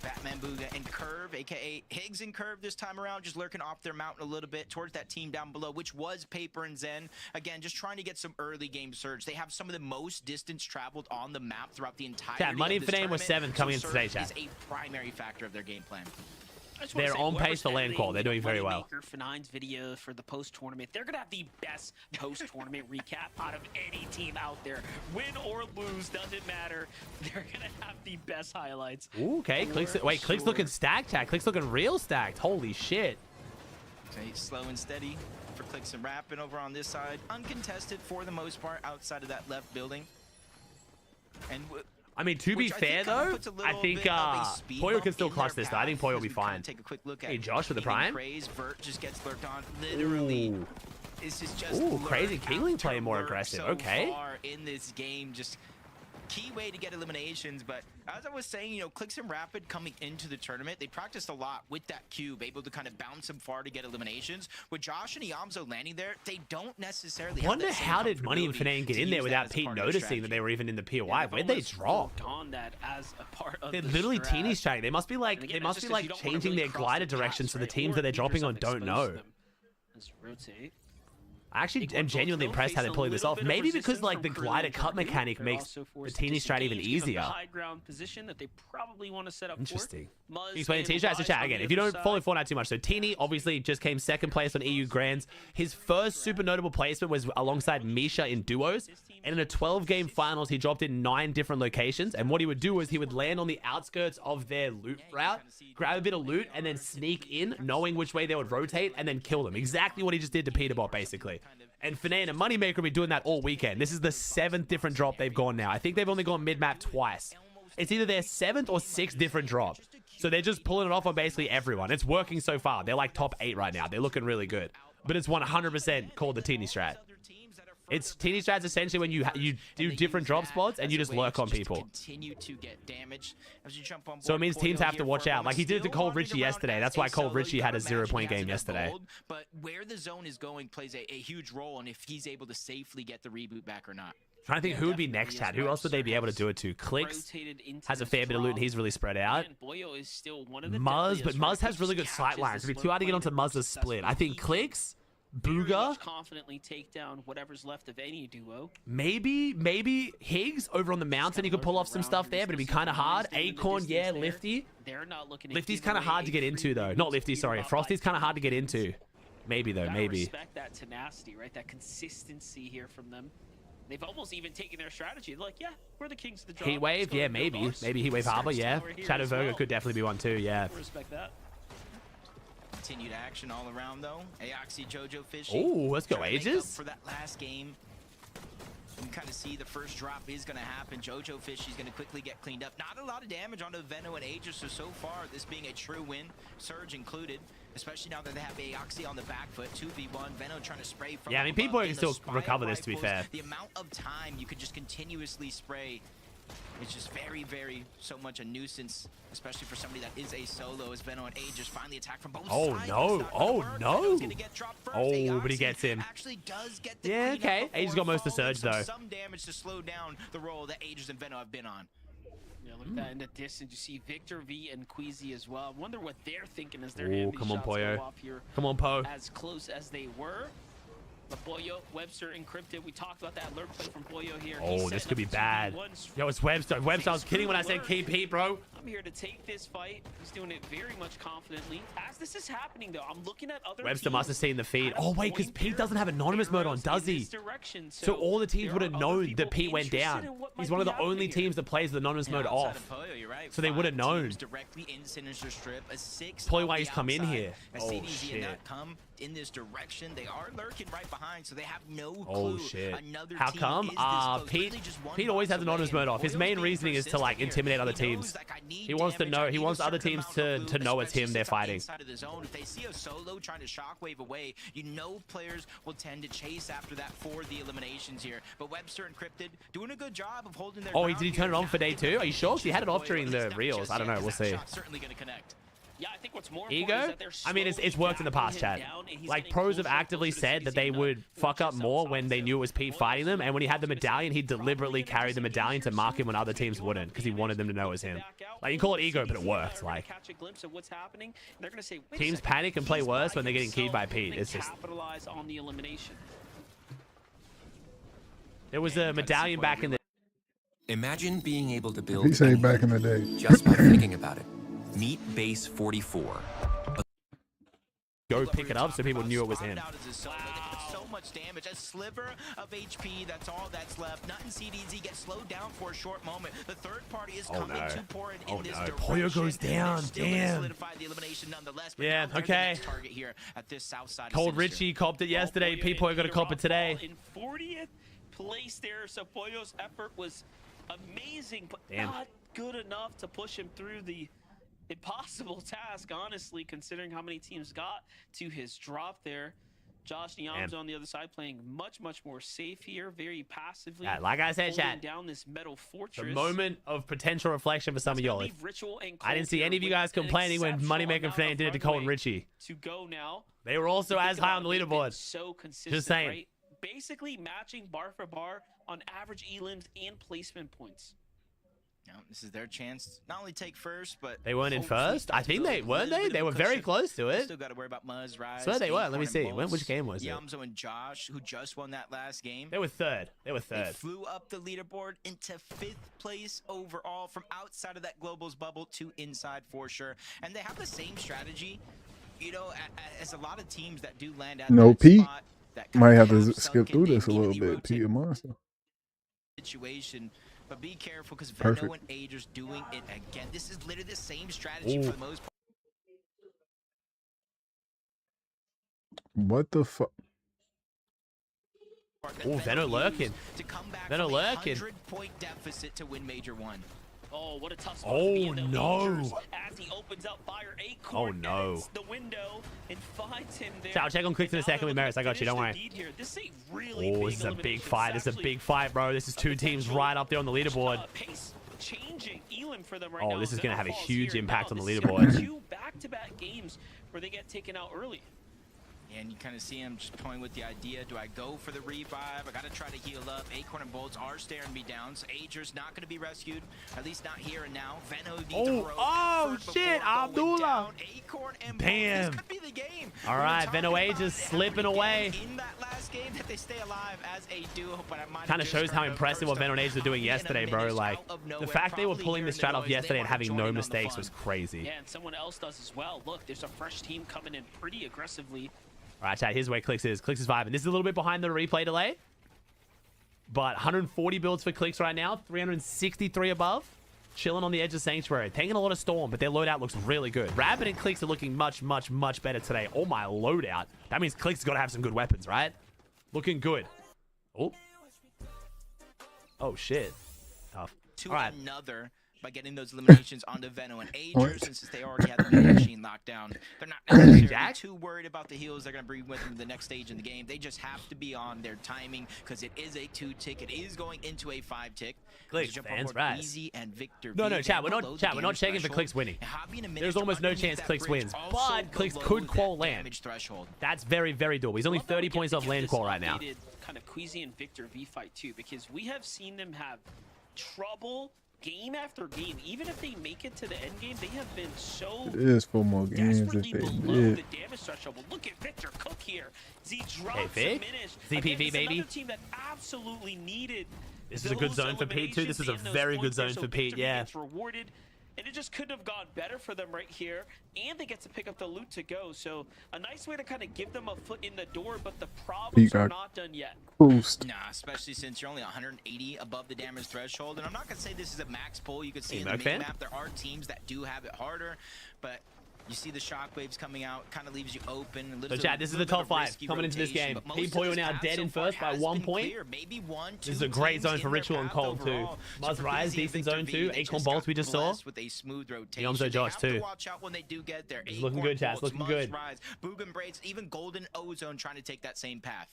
Batman Booga and Curve, aka Higgs and Curve this time around, just lurking off their mountain a little bit towards that team down below, which was Paper and Zen. Again, just trying to get some early game surge. They have some of the most distance traveled on the map throughout the entire Money and Finane was 7th coming into today, chat. Is a primary factor of their game plan. They're on pace for land call. They're doing very well. Finane's video for the post-tournament. They're going to have the best post-tournament recap out of any team out there. Win or lose, doesn't matter. They're going to have the best highlights. Ooh, okay, Clicks looking stacked, chat. Clicks looking real stacked. Holy shit. Okay, slow and steady for Clicks and Rappin' over on this side. Uncontested for the most part outside of that left building. And I mean, to be fair, though, I think Poyo can still clutch this, though. I think Poyo will be fine. Take a quick look at hey, Josh with the prime. Vert just gets lurked on. Literally, this is just Crazy Kingling playing more aggressive. So okay. far in this game, just key way to get eliminations. But as I was saying, you know, Clicks and Rapid coming into the tournament, they practiced a lot with that cube, able to kind of bounce them far to get eliminations. With Josh and Iamzo landing there, they don't necessarily have wonder how did Money and Finane get in there without Pete noticing that they were even in the POI? Where'd they drop? On that as a part of they're literally teeny stratting. They must be like changing their glider direction so the teams that they're dropping on don't know. Rotate. I actually am genuinely impressed how they're pulling this off. Maybe because like the glider cut mechanic makes the teeny strat even easier. High ground position that they probably want to set up. Interesting. Explaining teeny strats to chat again. If you don't follow Fortnite too much, so Teeny obviously just came 2nd place on EU Grands. His first super notable placement was alongside Misha in duos, and in a 12-game finals, he dropped in 9 different locations. And what he would do is he would land on the outskirts of their loot route, grab a bit of loot, and then sneak in, knowing which way they would rotate, and then kill them. Exactly what he just did to Peterbot, basically. And Finane and Moneymaker will be doing that all weekend. This is the 7th different drop they've gone now. I think they've only gone mid-map twice. It's either their 7th or 6th different drop. So they're just pulling it off on basically everyone. It's working so far. They're like top 8 right now. They're looking really good. But it's 100% called the teeny strat. It's teeny strats essentially when you do different drop spots and you just lurk on people. So it means teams have to watch out. Like he did it to Cold Richie yesterday. That's why Cold Richie had a 0-point game yesterday. But where the zone is going plays a huge role in if he's able to safely get the reboot back or not. Trying to think who would be next, Chad. Who else would they be able to do it to? Clicks has a fair bit of loot and he's really spread out. Muzz, but Muzz has really good sight lines. It'd be too hard to get onto Muzz's split. I think Clicks, Booga, confidently take down whatever's left of any duo. Maybe Higgs over on the mountain. He could pull off some stuff there, but it'd be kind of hard. Acorn, yeah, Lifty. They're not looking. Lifty's kind of hard to get into though. Not Lifty, sorry. Frosty's kind of hard to get into. Maybe though, maybe. Respect that tenacity, right? That consistency here from them. They've almost even taken their strategy. They're like, yeah, we're the kings of the drop. Heatwave, yeah, maybe. Maybe Heatwave Harbor, yeah. Shadow Virgo could definitely be one too, yeah. Respect that. Continued action all around though. Aoxy, Jojo Fish. Oh, let's go Aegis. For that last game. You can kind of see the first drop is going to happen. Jojo Fish is going to quickly get cleaned up. Not a lot of damage onto Veno and Aegis, so far this being a true win, Surge included, especially now that they have Aoxy on the back foot. 2v1, Veno trying to spray from yeah, I mean, people can still recover this, to be fair. The amount of time you could just continuously spray It's just very, very so much a nuisance, especially for somebody that is a solo. As Veno and Age just finally attack from both sides. No. Oh, no. Oh, but he gets him. Yeah, okay. Age's got most of the surge, though. Some damage to slow down the roll that Ages and Veno have been on. Yeah, look at that in the distance. You see Victor V and Queasy as well. I wonder what they're thinking as they're hitting these come on, shots go Pollo. off here. Come on, Po. As close as they were. But Pollo, Webster encrypted. We talked about that lurk play from Pollo here. Oh, this could be bad. Yo, it's Webster. Webster, I was kidding when I said KP, bro. I'm here to take this fight. He's doing it very much confidently. As this is happening, though, I'm looking at other Webster teams must have seen the feed. Oh, wait, because Pete doesn't have anonymous mode on, does he? So all the teams would have known that Pete went down. He's one of the only teams that plays the anonymous mode off. So they would have known. Probably why he's come in here. Oh, shit. In this direction, they are lurking right behind, so they have no clue. Oh, shit. How come? Pete always has anonymous mode off. His main reasoning is to, like, intimidate other teams. He wants to know. He wants other teams to know it's him they're fighting. If they see a solo trying to shockwave away, you know players will tend to chase after that for the eliminations here. But Webster encrypted doing a good job of holding their Oh, did he turn it on for day 2? Are you sure? He had it off during the reels. I don't know. We'll see. Certainly going to connect. Yeah, I think what's more Ego? I mean, it's worked in the past, chat. Like, pros have actively said that they would fuck up more when they knew it was Pete fighting them, and when he had the medallion, he deliberately carried the medallion to mark him when other teams wouldn't, because he wanted them to know it was him. Like, you call it ego, but it worked. Like, teams panic and play worse when they're getting keyed by Pete. It's just... capitalize on the elimination. There was a medallion back in the... Imagine being able to build... He said back in the day. Just by thinking about it. Meet Base 44. Go pick it up so people knew it was him. So much damage. A sliver of HP, that's all that's left. Nut and CDZ get slowed down for a short moment. The third party is coming to pour in this direction. Pollo goes down. Damn. Yeah, okay. Cold Richie copped it yesterday. Pollo got a cop it today. In 40th place there, so Pollo's effort was amazing, but Damn. not good enough to push him through the impossible task, honestly, considering how many teams got to his drop there. Josh Niam's on the other side playing much more safe here, very passively. Yeah, like I said, chat, down this metal fortress. the moment of potential reflection for some of y'all. I didn't see any of you guys complaining when Moneymaker Fan did it to Cole and Richie. To go now. They were also as high on the leaderboard. So consistent, just saying. right? Basically matching bar for bar on average elims and placement points. No, this is their chance not only take first, but they weren't in first. I think they weren't. They were very close to it. Still got to worry about Muzz, Rise. So they were. Let me see. Which game was it? Yamzo and Josh, who just won that last game. They were third. They flew up the leaderboard into 5th place overall, from outside of that Globals bubble to inside for sure. And they have the same strategy, you know, as a lot of teams that do land at No, that Pete spot, that might have to skip through this a little bit. Pete and Monster. Situation. But be careful, because Veno and Ager's doing it again. This is literally the same strategy for the most part. What the fuck? Oh, Veno lurking. Veno lurking. 100-point deficit to win Major 1. Oh, what a tough spot to be in, though. No. As he opens up fire, Acorn no. the window and finds him there. I'll check on clicks in a second with Maris. I got you. Don't worry. This is a really this is a big fight. This is a big fight, bro. This is 2 teams right up there on the leaderboard. Pace changing Elam for them right now. Oh, this is going to have a huge impact on the This is leaderboard. 2 back-to-back games where they get taken out early. And you kind of see him just toying with the idea, do I go for the revive? I got to try to heal up. Acorn and Bolts are staring me down, so Ager's not going to be rescued, at least not here and now. Veno needs a oh shit, Abdullah. Acorn and damn. Bolts, this could be the game. All right, Veno Ager's slipping away. In that last game that they stay alive as a duo, but I might Kind of shows how impressive what Veno and Ager were doing yesterday, bro. Like, the fact they were pulling this strat off yesterday and having no mistakes was crazy. Yeah, and someone else does as well. Look, there's a fresh team coming in pretty aggressively. All right, chat, here's where Clicks is. Clicks is 5, and this is a little bit behind the replay delay. But 140 builds for Clicks right now, 363 above. Chilling on the edge of Sanctuary. Taking a lot of Storm, but their loadout looks really good. Rabbit and Clicks are looking much better today. Oh, my loadout. That means Clicks has got to have some good weapons, right? Looking good. Oh. Oh, shit. Tough. To all right. another by getting those eliminations onto Veno and Ager, since they already had the machine locked down. They're not necessarily too worried about the heals they're going to bring with them the next stage in the game. They just have to be on their timing because it is a 2-tick. It is going into a 5-tick. Clicks, fans, right? Easy and Victor No, V. chat. We're not checking for Clicks winning. There's almost no chance Clicks wins, but Clicks could qual land. That's very, very doable. He's only 30 points off land qual right now. Kind of Queasy and Victor V fight too, because we have seen them have trouble game after game. Even if they make it to the end game, they have been so It is 4 more games if they below did. the damage threshold. Well, look at Victor Cook here. He drops Vic? finish. ZPV, baby. Another team that absolutely needed. This is a good zone for Pete too. This is a very good zone for Pete. Yeah. Gets rewarded. And it just couldn't have gone better for them right here. And they get to pick up the loot to go. So a nice way to kind of give them a foot in the door, but the problems are not done yet. Boost. Nah, especially since you're only 180 above the damage threshold. And I'm not going to say this is a max pull. You could see in the main map, there are teams that do have it harder. But you see the shockwaves coming out, kind of leaves you open. So, Chad, this is the top 5 coming into this game. Pete Poyo now dead in first by 1 point. This is a great zone for Ritual and Cold, too. Muzz Rise, decent zone, too. Acorn Bolts we just saw. Yomzo Josh, too. It's looking good, Chad. It's looking good. Boogan Braids, even Golden Ozone trying to take that same path.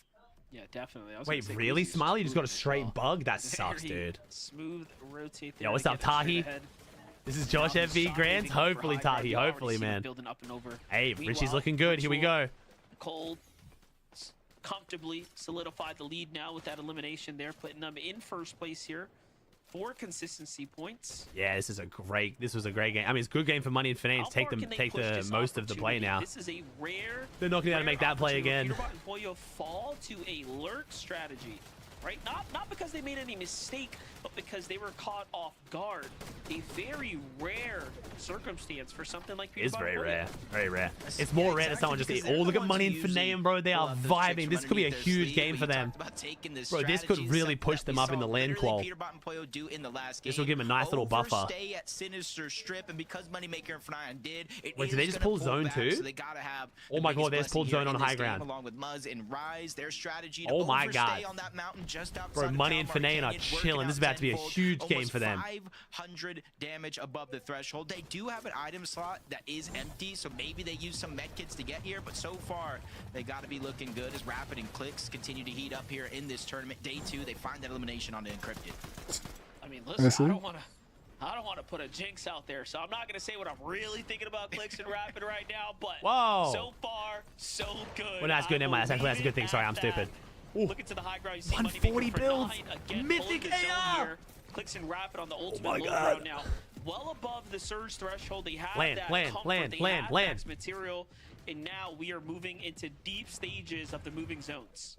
Yeah, definitely. Wait, really? Smiley just got a straight bug? That sucks, dude. Smooth rotate. Yo, what's up, Tahi? This is Josh FV Grants. Hopefully, Tahi. Hopefully, man. Hey, Richie's looking good. Here we go. Cold comfortably solidified the lead now with that elimination there, putting them in first place here. 4 consistency points. Yeah, this was a great game. I mean, it's a good game for Money Infinite. Take the most of the play now. This is a rare. They're not going to be able to make that play again. Peterbot and Poyo fall to a lurk strategy. Right? Not because they made any mistake, but because they were caught off guard. A very rare circumstance for something like Peterbot. It's very rare. Very rare. It's more rare than someone just eat. Oh, look at Money Infinite, bro. They are vibing. This could be a huge game for them. Bro, this could really push them up in the land qual. This will give them a nice little buffer. Wait, did they just pull zone 2? Oh my god, there's pulled zone on high ground. Oh my god. Bro, Money Infinite are chilling. This is about to be a huge game for them. 500 damage above the threshold. They do have an item slot that is empty, so maybe they use some medkits to get here, but so far they got to be looking good as Rapid and Clicks continue to heat up here in this tournament. Day 2, they find that elimination on the Encrypted. I mean, listen, I don't want to put a jinx out there, so I'm not going to say what I'm really thinking about Clicks and Rapid right now, but so far, so good. Well, that's good. Never mind. That's a good thing. Sorry, I'm stupid. Looking to the high ground, you see 140 builds. Mythic AR. Clicks and Rapid on the ultimate low ground now. Well above the surge threshold. They have that comfort. Land. Material, and now we are moving into deep stages of the moving zones.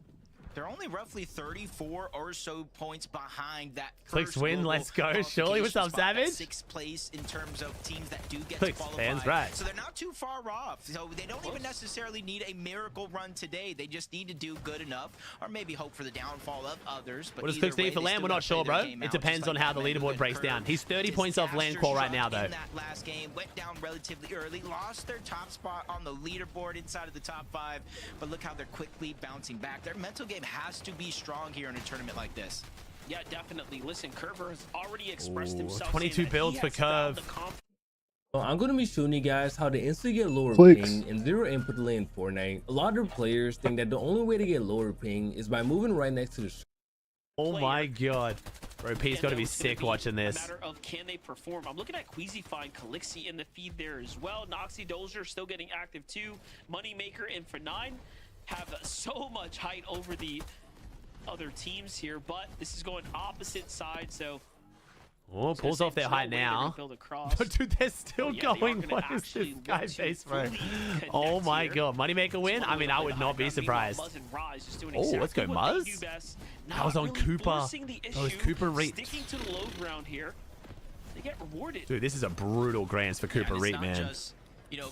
They're only roughly 34 or so points behind that. Clicks win, let's go. Surely, what's up, Savage? 6th place in terms of teams that do get Clicks, to qualify. fans, right. So they're not too far off. So they don't even necessarily need a miracle run today. They just need to do good enough, or maybe hope for the downfall of others. But what does Clicks need for land? We're not sure, bro. It depends on how the leaderboard breaks down. He's 30 points off land qual right now, though. In that last game, went down relatively early, lost their top spot on the leaderboard inside of the top 5. But look how they're quickly bouncing back. Their mental game has to be strong here in a tournament like this. Yeah, definitely. Listen, Curver has already expressed himself. 22 builds for Curve. Well, I'm going to be showing you guys how to instantly get lower ping in zero input lane Fortnite. A lot of players think that the only way to get lower ping is by moving right next to the Oh my god. Bro, P's got to be sick watching this. Matter of can they perform. I'm looking at Queasy find Calixi in the feed there as well. Noxy Dozier still getting active too. Moneymaker and For9 have so much height over the other teams here, but this is going opposite side, so oh, pulls off their height now. But dude, they're still going. What is this guy face, bro? Oh my god, Moneymaker win? I mean, I would not be surprised. Oh, let's go, Muzz. That was on Cooper. That was Cooper Reed. Sticking to the low ground here, they get rewarded. Dude, this is a brutal grants for Cooper Reed, man.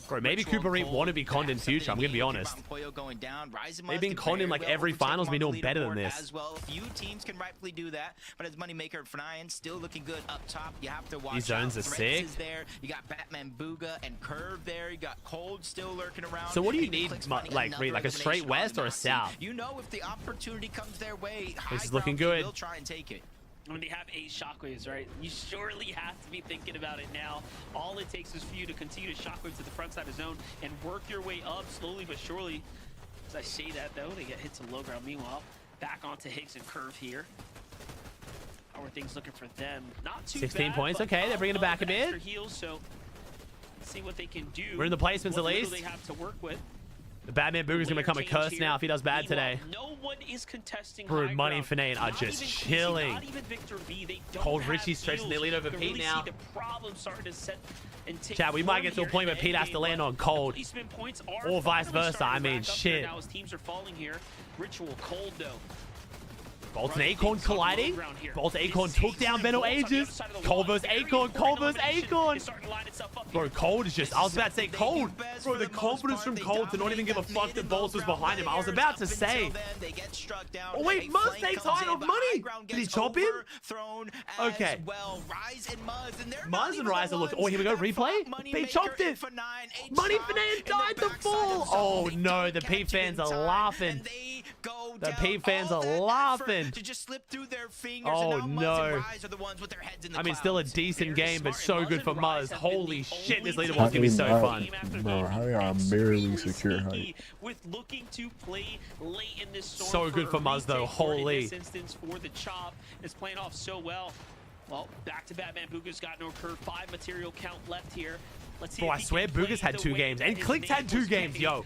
Bro, maybe Cooper Reed want to be conned in future. I'm gonna be honest. They've been conned in like every finals. Been doing better than this. As well, a few teams can rightfully do that, but as Moneymaker and For9 still looking good up top, you have to watch. These zones are sick. There, you got Batman Booga and Curve there. You got Cold still lurking around. So what do you need, like Reed, like a straight west or a south? You know, if the opportunity comes their way, this is looking good. They'll try and take it. When they have 8 shockwaves, right? You surely have to be thinking about it now. All it takes is for you to continue to shockwave to the front side of zone and work your way up slowly but surely. As I say that though, they get hit to low ground. Meanwhile, back onto Higgs and Curve here. How are things looking for them? Not too 16 bad, points. Okay, they're bringing it back a bit. Heals, so let's see what they can do. We're in the placements at least. They have to work with. The Batman Booger's gonna become a curse now if he does bad today. No one is contesting. Brood, Money, and Finane are just chilling. Not even Victor V. They don't Cold have Richie stretching their lead over You Pete really now. see the problem starting to set and take Chad, we might form get to a here point in where Pete has to endgame, land but on Cold. placement points are Or vice finally versa. starting I to mean, rack up shit. here now as teams are falling here. Ritual Cold though. Bolt and Acorn colliding. Bolt and Acorn took down Venom Ages. Cold versus Acorn. Cold versus Acorn. Bro, Cold is just... I was about to say Cold. Bro, the confidence from Cold to not even give a fuck that Bolt was behind him. I was about to say. Oh, wait. Muzz takes high off Money. Did he chop him? Okay. Muzz and Rise are looking... Oh, here we go. Replay. They chopped it. Money Finane died to fall. Oh, no. The P fans are laughing. The P fans are laughing. To just slip through their fingers. Oh, and now no. Muzz and Rise are the ones with their heads in the I mean, clouds. still a decent game, but so good for Muzz. Holy shit, this leaderboard's gonna be so fun. Bro, how y'all barely secure height? With looking to play late in this storm. So good for Muzz, though. Holy. In this instance, for the chop is playing off so well. Well, back to Batman. Booga's got no curve. 5 material count left here. Let's see. Bro, I swear Booga's had 2 games, and Click's had 2 games. Yo,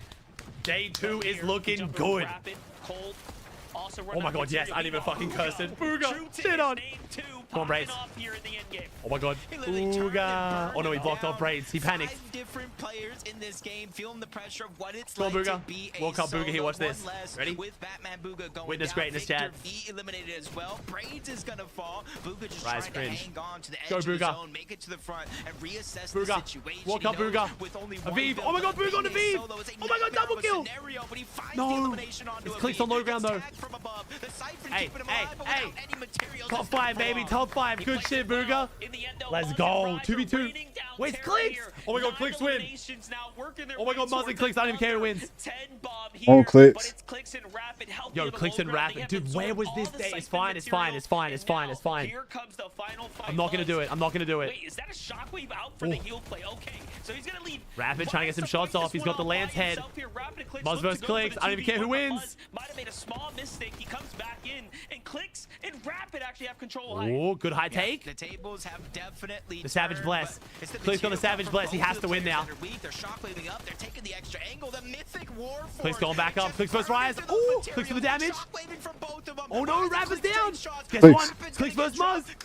day 2 is looking good. Cold. Oh my god, yes, I didn't even fucking curse it. Booga, shit on. Come on, Braids. Oh my god. Booga. Oh no, he blocked off Braids. He panicked. 5 different players in this game feeling the pressure of what it's Come on, like Booga. to be a World Cup Booga here, watch solo, this. one less Ready? With Batman Booga going Witness down, greatness, Victor Chad. V eliminated as well. Braids is gonna fall. Booga just Rise trying cringe. to hang on to the edge Go, of the Booga. zone, make it to the front, and reassess Booga. the situation. World He Cup knows Booga. with only one Aviv. build Oh my god, left, Booga on being a Aviv. solo is a Oh my god, nightmare double of a kill. scenario, but he finds the No. elimination onto It's Aviv. Click's on low ground, though. Tag from above. The Siphon Hey, keeping him hey, alive, but hey. without any materials. Top It's gonna 5, baby. fall. Top 5. Good shit, Booga. Let's go. 2v2. Wait, Clicks. Oh my god, Clicks win. Oh my god, Muzz and Clicks. I don't even care who wins. Oh, Clicks. Yo, Clicks and Rapid. Dude, where was this day? It's fine. It's fine. It's fine. It's fine. It's fine. Here comes the final fight. I'm not gonna do it. I'm not gonna do it. Wait, is that a shockwave out for the heal play? Okay, so he's gonna lead. Rapid trying to get some shots off. He's got the Lance head. Muzz versus Clicks. I don't even care who wins. Might have made a small mistake. He comes back in, and Clicks and Rapid actually have control. Oh, good high take. The tables have definitely The Savage turned, Bless. but it's the Clicks got the material Savage from Bless. He both has of to the win players now. that are weak. They're shockwaving up. They're taking the extra angle. The mythic war force. Clicks going back up. just Clicks versus Rise. burned through Ooh, the Clicks for the material. damage. Shockwaving from both of them. Oh no, Rise Rapid's and down. Clicks shots. Guess Clicks. what? Clicks versus Muzz.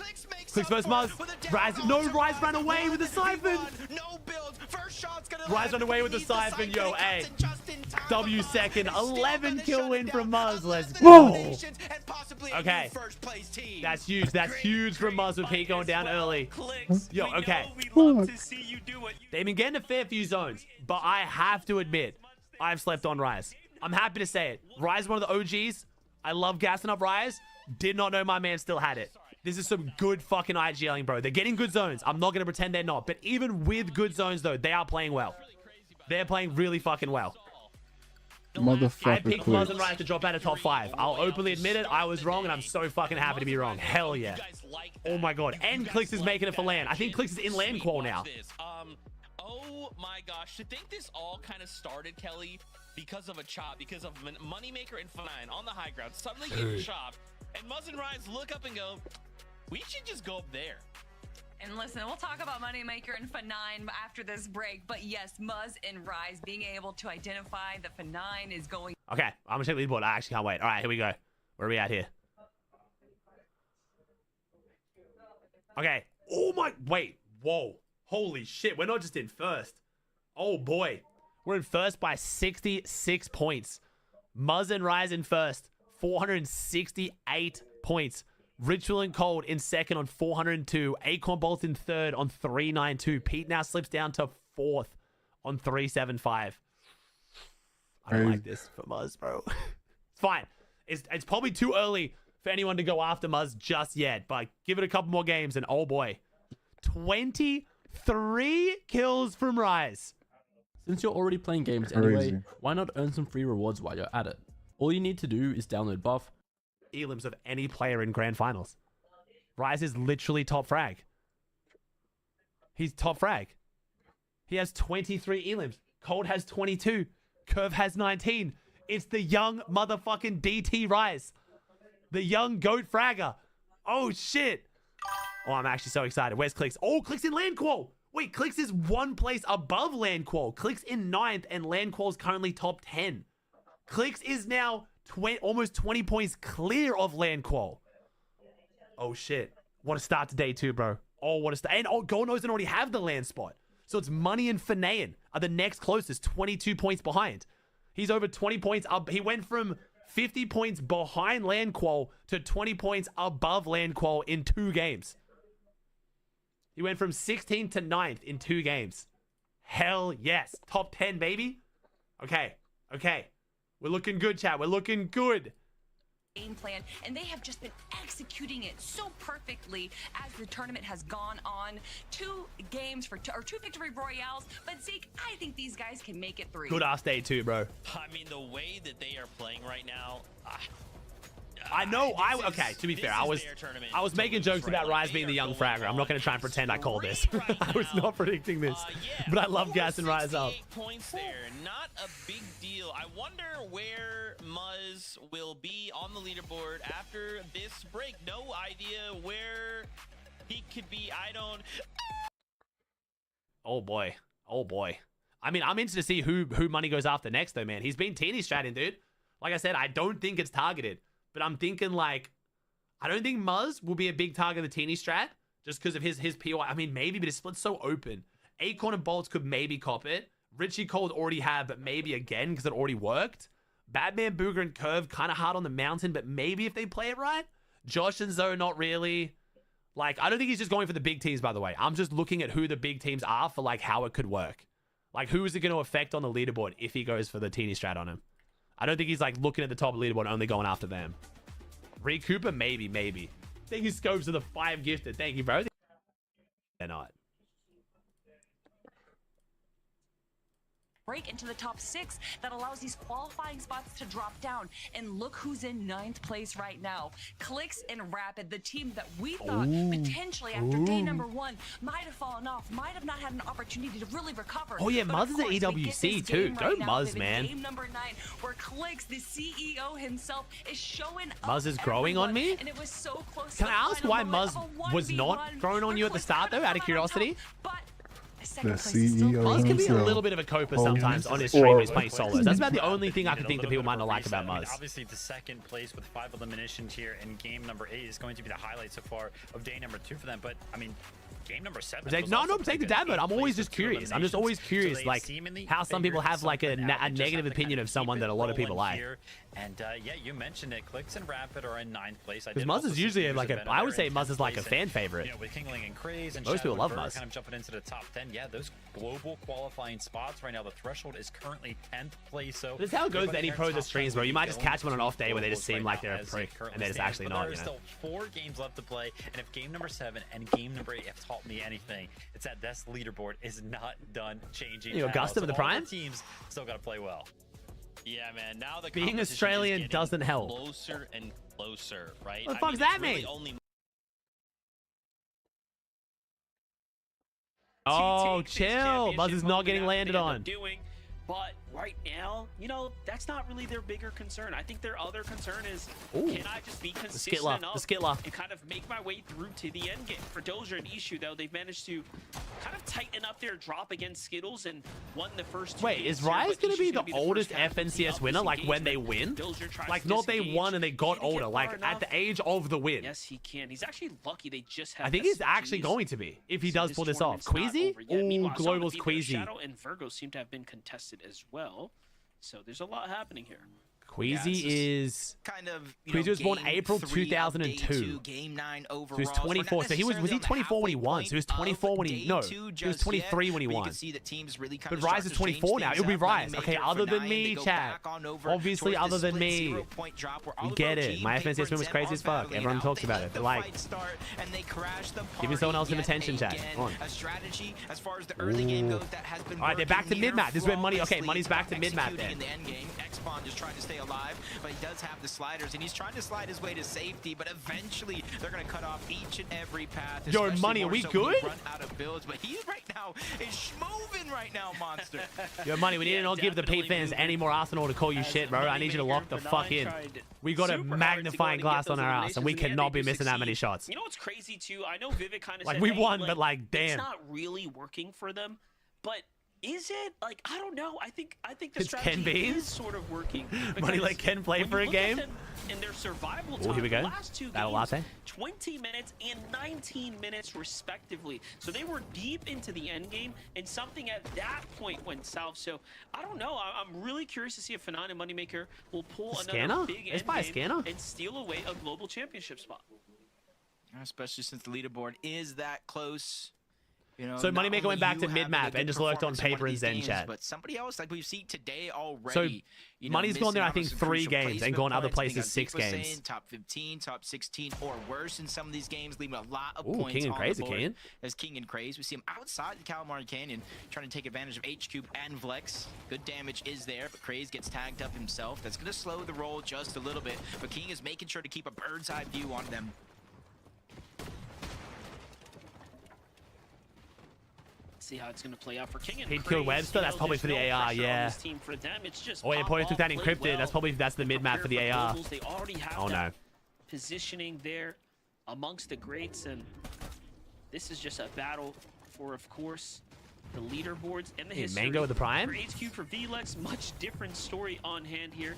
Clicks versus Muzz. Rise. No, Rise ran away with the Siphon. No builds. First shot's gonna Rise ran away with the Siphon. Yo, hey. W second. 11 kill win from Muzz. Let's go. Okay. That's huge. That's huge from Muzz with Pete going down early. Yo, okay. They've been getting a fair few zones, but I have to admit, I've slept on Rise. I'm happy to say it. Rise is one of the OGs. I love gassing up Rise. Did not know my man still had it. This is some good fucking IGLing, bro. They're getting good zones. I'm not going to pretend they're not. But even with good zones, though, they are playing well. They're playing really fucking well. I Motherfucker picked Muzz and Clicks. Rise to drop out of top 5. I'll openly admit it. I was wrong, and I'm so fucking happy to be wrong. Hell yeah. Oh my god. And Clicks is making it for land. I think Clicks is in land qual now. Oh my gosh, to think this all kind of started, Kelly, because of a chop, because of Moneymaker and Finine on the high ground suddenly getting chopped, and Muzz and Rise look up and go, we should just go up there. And listen, we'll talk about Moneymaker and Finine after this break. But yes, Muzz and Rise being able to identify that Finine is going. Okay, I'm gonna check the leaderboard. I actually can't wait. All right, here we go. Where are we at here? Okay. Oh my, wait. Whoa. Holy shit. We're not just in first. Oh boy. We're in first by 66 points. Muzz and Rise in first. 468 points. Ritual and Cold in second on 402. Acorn Bolt in third on 392. Pete now slips down to fourth on 375. I don't like this for Muzz, bro. It's fine. It's probably too early for anyone to go after Muzz just yet, but give it a couple more games and oh boy. 23 kills from Rise. Since you're already playing games anyway, why not earn some free rewards while you're at it? All you need to do is download Buff. Elims of any player in grand finals. Rise is literally top frag. He's top frag. He has 23 elims. Cold has 22. Curve has 19. It's the young motherfucking DT Rise. The young GOAT fragger. Oh, shit. Oh, I'm actually so excited. Where's Clicks? Oh, Clicks in land qual. Wait, Clicks is one place above land qual. Clicks in 9th, and land qual is currently top 10. Clicks is now almost 20 points clear of land qual. Oh, shit. What a start to day 2, bro. Oh, what a start. And Golden doesn't already have the land spot. So it's Money and Fanayan are the next closest, 22 points behind. He's over 20 points up. He went from 50 points behind land qual to 20 points above land qual in 2 games. He went from 16th to 9th in 2 games. Hell yes. Top 10, baby. Okay. We're looking good, chat. We're looking good. Game plan, and they have just been executing it so perfectly as the tournament has gone on. 2 games or 2 victory royales, but Zeke, I think these guys can make it 3. Good ass day 2, bro. I mean, the way that they are playing right now, I know. Okay, to be fair, I was making jokes about Rise being the young fragger. I'm not going to try and pretend I called this. I was not predicting this, but I love gassing Rise up. Points there, not a big deal. I wonder where Muzz will be on the leaderboard after this break. No idea where he could be. I don't. Oh boy. I mean, I'm interested to see who Money goes after next, though, man. He's been teeny stratting, dude. Like I said, I don't think it's targeted. But I'm thinking, like, I don't think Muzz will be a big target of the teeny strat just because of his POI. I mean, maybe, but his split's so open. Acorn and Bolts could maybe cop it. Richie Cold already have, but maybe again because it already worked. Batman, Booger, and Curve kind of hard on the mountain, but maybe if they play it right. Josh and Zoe, not really. Like, I don't think he's just going for the big teams, by the way. I'm just looking at who the big teams are for, like, how it could work. Like, who is it going to affect on the leaderboard if he goes for the teeny strat on him? I don't think he's, like, looking at the top of the leaderboard and only going after them. Reed Cooper, maybe. Thank you, Scopes, for the 5 gifted. Thank you, bro. They're not. Break into the top 6 that allows these qualifying spots to drop down. And look who's in 9th place right now. Clicks and Rapid, the team that we thought potentially after day number 1 might have fallen off, might have not had an opportunity to really recover. Oh yeah, Muzz is at EWC too. Go Muzz, man. Game number 9, where Clicks, the CEO himself, is showing Muzz is growing on me? And it was so close. Can I ask why Muzz was not growing on you at the start, though, out of curiosity? The CEO Muzz can be a little bit of a coper sometimes on his stream when he's playing solos. That's about the only thing I can think that people might not like about Muzz. Obviously, the 2nd place with 5 eliminations here in game number 8 is going to be the highlight so far of day number 2 for them. But, I mean, game number 7. No, take the dad mode. I'm always just curious. I'm just always curious, like, how some people have, like, a negative opinion of someone that a lot of people like. And, yeah, you mentioned it. Clicks and Rapid are in 9th place. Because Muzz is usually, like, I would say Muzz is, like, a fan favorite. You know, with Kingling and Craze and most people love Muzz. Kind of jumping into the top 10. Yeah, those global qualifying spots right now, the threshold is currently 10th place. So that's how it goes with any pro that streams, bro. You might just catch one on an off day where they just seem like they're a prick, and they're just actually not. There's still 4 games left to play, and if game number 7 and game number 8 have taught me anything, it's that this leaderboard is not done changing. You Augusta with the prime teams still got to play well. Yeah, man. Now the being Australian doesn't help. Closer and closer, right? What the fuck does that mean? Oh, chill. Muzz is not getting landed on. But right now, you know, that's not really their bigger concern. I think their other concern is, can I just be consistent enough and kind of make my way through to the end game? For Dozier and Ishu, though, they've managed to kind of tighten up their drop against Skittles and won the first 2 Wait, is Rise going to be the oldest FNCS winner, like when they win? Like, not they won and they got older, like at the age of the win. Yes, he can. He's actually lucky they just have I think he's actually going to be, if he does pull this off. Queasy? Ooh, Global's Queasy. Shadow and Virgo seem to have been contested as well. So there's a lot happening here. Queasy is kind of Queasy was born April 2002. Game 9 so he was 24. So he was he 24 when he won? So he was 24 when he he was 23 when he won. But Rise is 24 now. It'll be Rise. Okay, other than me, chat. Obviously, other than me. We get it. My FNCS win was crazy as fuck. Everyone talks about it. But like, giving someone else some attention, chat. Come on. All right, they're back to mid-map. This is where Money. Okay, Money's back to mid-map then. stay alive, but he does have the sliders, and he's trying to slide his way to safety, but eventually they're going to cut off each and every path. Yo, Money, are we good? Run out of builds, but he right now is schmoving right now, Monster. Yo, Money, we need to not give the Pete fans any more Arsenal to call you shit, bro. I need you to lock the fuck in. We got a magnifying glass on our ass, and we cannot be missing that many shots. You know what's crazy too? I know Vivek kind of like said, we hey, won, but like, damn, it's not really working for them. But is it? Like, I don't know. I think the strategy is sort of working. Money, like Ken play for a game. In their survival Oh, here we go. the last two Battle games, latte. 20 minutes and 19 minutes respectively. So they were deep into the end game, and something at that point went south. So I don't know. I'm really curious to see if Fanon and Moneymaker will pull another big end game and steal away a global championship spot. Especially since the leaderboard is that close. You know, so Moneymaker went back to mid-map and just lurked on paper and Zen chat. But somebody else, like we've seen today already. So you know, Money's gone there, I think, 3 games and gone other places 6 games. Saying, top 15, top 16, or worse in some of these games, leaving a lot of Ooh, points King and on Crazy the board. King. As King and Craze, we see him outside the Calamari Canyon, trying to take advantage of H-Cube and Vlex. Good damage is there, but Craze gets tagged up himself. That's going to slow the roll just a little bit, but King is making sure to keep a bird's eye view on them. See how it's going to play out for King and He'd kill Webster. That's probably for the AR. Yeah. For them. It's just oh, yeah. Probably took that encrypted. That's probably the mid map for the AR. They already have oh no. Positioning there amongst the greats, and this is just a battle for, of course, the leaderboards and the history. Mango with the prime. For HQ for VLEX, much different story on hand here.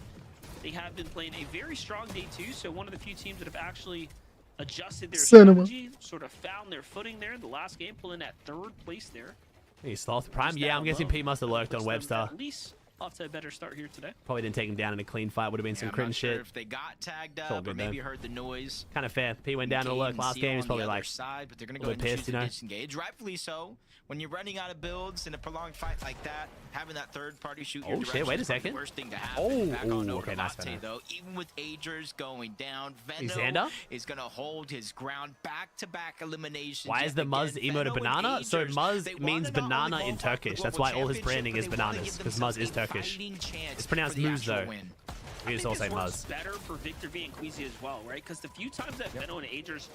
They have been playing a very strong day 2, so one of the few teams that have actually adjusted their strategy, sort of found their footing there in the last game, pulling that 3rd place there. He sloth prime. Yeah, I'm guessing Pete must have lurked on Webster. At least off to a better start here today. Probably didn't take him down in a clean fight. Would have been some crit sure shit. If they got tagged up or maybe heard the noise. Kind of fair. Pete went down to a lurk last game. He's probably like side, but they're gonna go pissed, you know. Disengage. Rightfully so. When you're running out of builds in a prolonged fight like that, having that third party shoot your direction shit, wait a is the second. worst thing to happen. Okay, nice though. Even with Agers going down, Xander Veno is gonna hold his ground. Back-to-back eliminations. Why is the Muzz emote a banana? So Muzz means banana in Turkish. That's why all his branding is bananas, because Muzz is Turkish. It's pronounced Muz though. We just all say Muzz. Better for Victor V and Queasy as well, right? Because the few times that Veno and Agers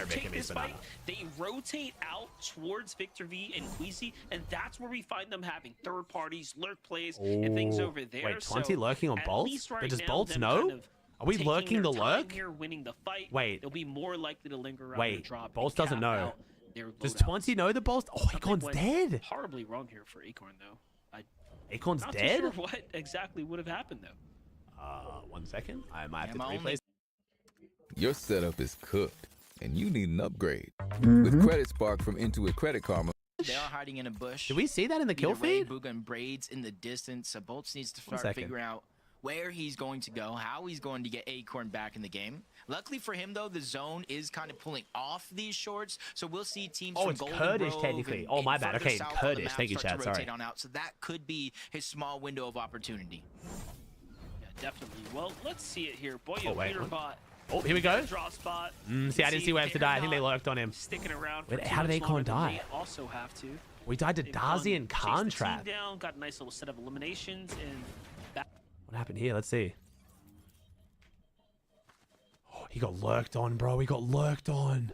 take this fight, they rotate out towards Victor V and Queasy, and that's where we find them having third parties, lurk plays, and things over there. Wait, 20 lurking on bolts? Right does bolts know? Are we lurking the lurk? Here, winning the fight, wait. They'll be more likely to linger around. Wait, drop bolts doesn't know. Does 20 know the bolts? Oh, Acorn's dead. Horribly wrong here for Acorn though. Acorn's not dead? Not too sure what exactly would have happened though. 1 second. I might have to replay. Your setup is cooked, and you need an upgrade. With Credit Spark from Intuit Credit Karma. They are hiding in a bush. Did we see that in the kill feed? Booga and Braids in the distance. So Bolts needs to start figuring out where he's going to go, how he's going to get Acorn back in the game. Luckily for him, though, the zone is kind of pulling off these shorts, so we'll see teams from it's Golden Kurdish Grove technically. Oh, my bad. Okay, Kurdish. Thank you, chat. Sorry. So that could be his small window of opportunity. Definitely. Well, let's see it here. Boy, bot. Oh, here we go. Draw spot. See, I didn't see Webster die. I think they lurked on him. Sticking around. Wait, how did Acorn die? Also have to. We died to Darzi and Khan Trap. Down, got a nice little set of eliminations. And what happened here? Let's see. Oh, he got lurked on, bro. He got lurked on.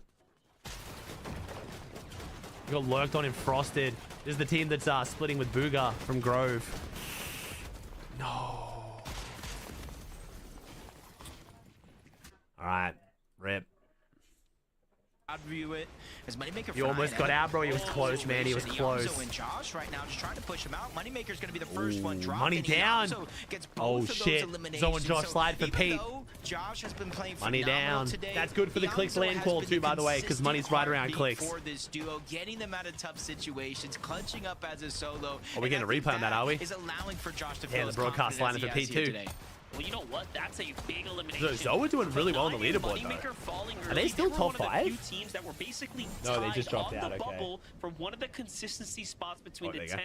He got lurked on in Frosted. This is the team that's splitting with Booga from Grove. No. All right, rip. I'd view it as Moneymaker. You almost got out, bro. He was close, man. He was close. And Josh right now just trying to push him out. Moneymaker's going to be the first one dropped. Money down. Oh shit. Zoe and Josh slide for Pete. Josh has been playing money down. Today, that's good for the clicks land call too, by the way, because money's right around clicks. For this duo, getting them out of tough situations, clutching up as a solo. Are we getting a replay on that? Are we? Is allowing for Josh to the broadcast line for Pete too. Well, you know what? That's a big elimination. Zoe doing really well on the leaderboard, though. Are they still top 5? Teams that were basically no, they just dropped out. Okay. From one of the consistency spots between the 10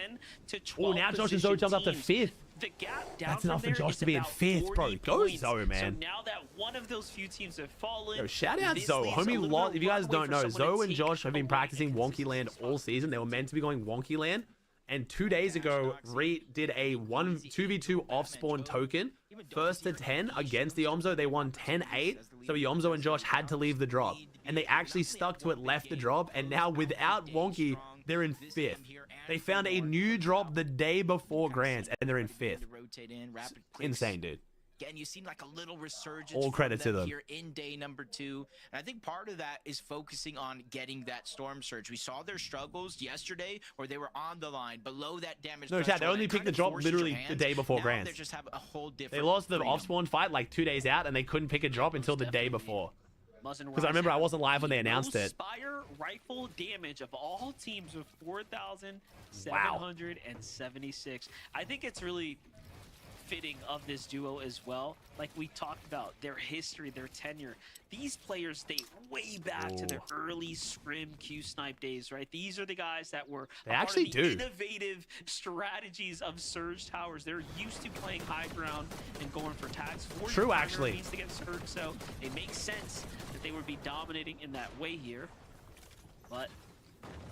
to 12. Oh, now Josh and Zoe jumped up to 5th. The gap down That's enough for Josh to be in 5th, bro. Go Zoe, man. So now that one of those few teams have fallen. Yo, shout out Zoe. Homie, if you guys don't know, Zoe and Josh have been practicing Wonky Land all season. They were meant to be going Wonky Land. And 2 days ago, did a 2v2 off-spawn token first to 10 against the Yomzo. They won 10-8. So Yomzo and Josh had to leave the drop. And they actually stuck to it, left the drop. And now without Wonky, they're in 5th. They found a new drop the day before Grands, and they're in 5th. Insane, dude. Again, you seem like a little resurgence. All credit to them here in day number 2. And I think part of that is focusing on getting that storm surge. We saw their struggles yesterday where they were on the line below that damage. No, Chad, they only picked the drop literally the day before Grands. They just have a whole different They lost the off-spawn fight like 2 days out, and they couldn't pick a drop until the day before. Because I remember I wasn't live when they announced it. Spire rifle damage of all teams with 4,776. I think it's really fitting of this duo as well. Like we talked about their history, their tenure. These players date way back to their early scrim Q snipe days, right? These are the guys that were innovative strategies of surge towers. They're used to playing high ground and going for tags. True, actually. Needs to get surge, so it makes sense that they would be dominating in that way here. But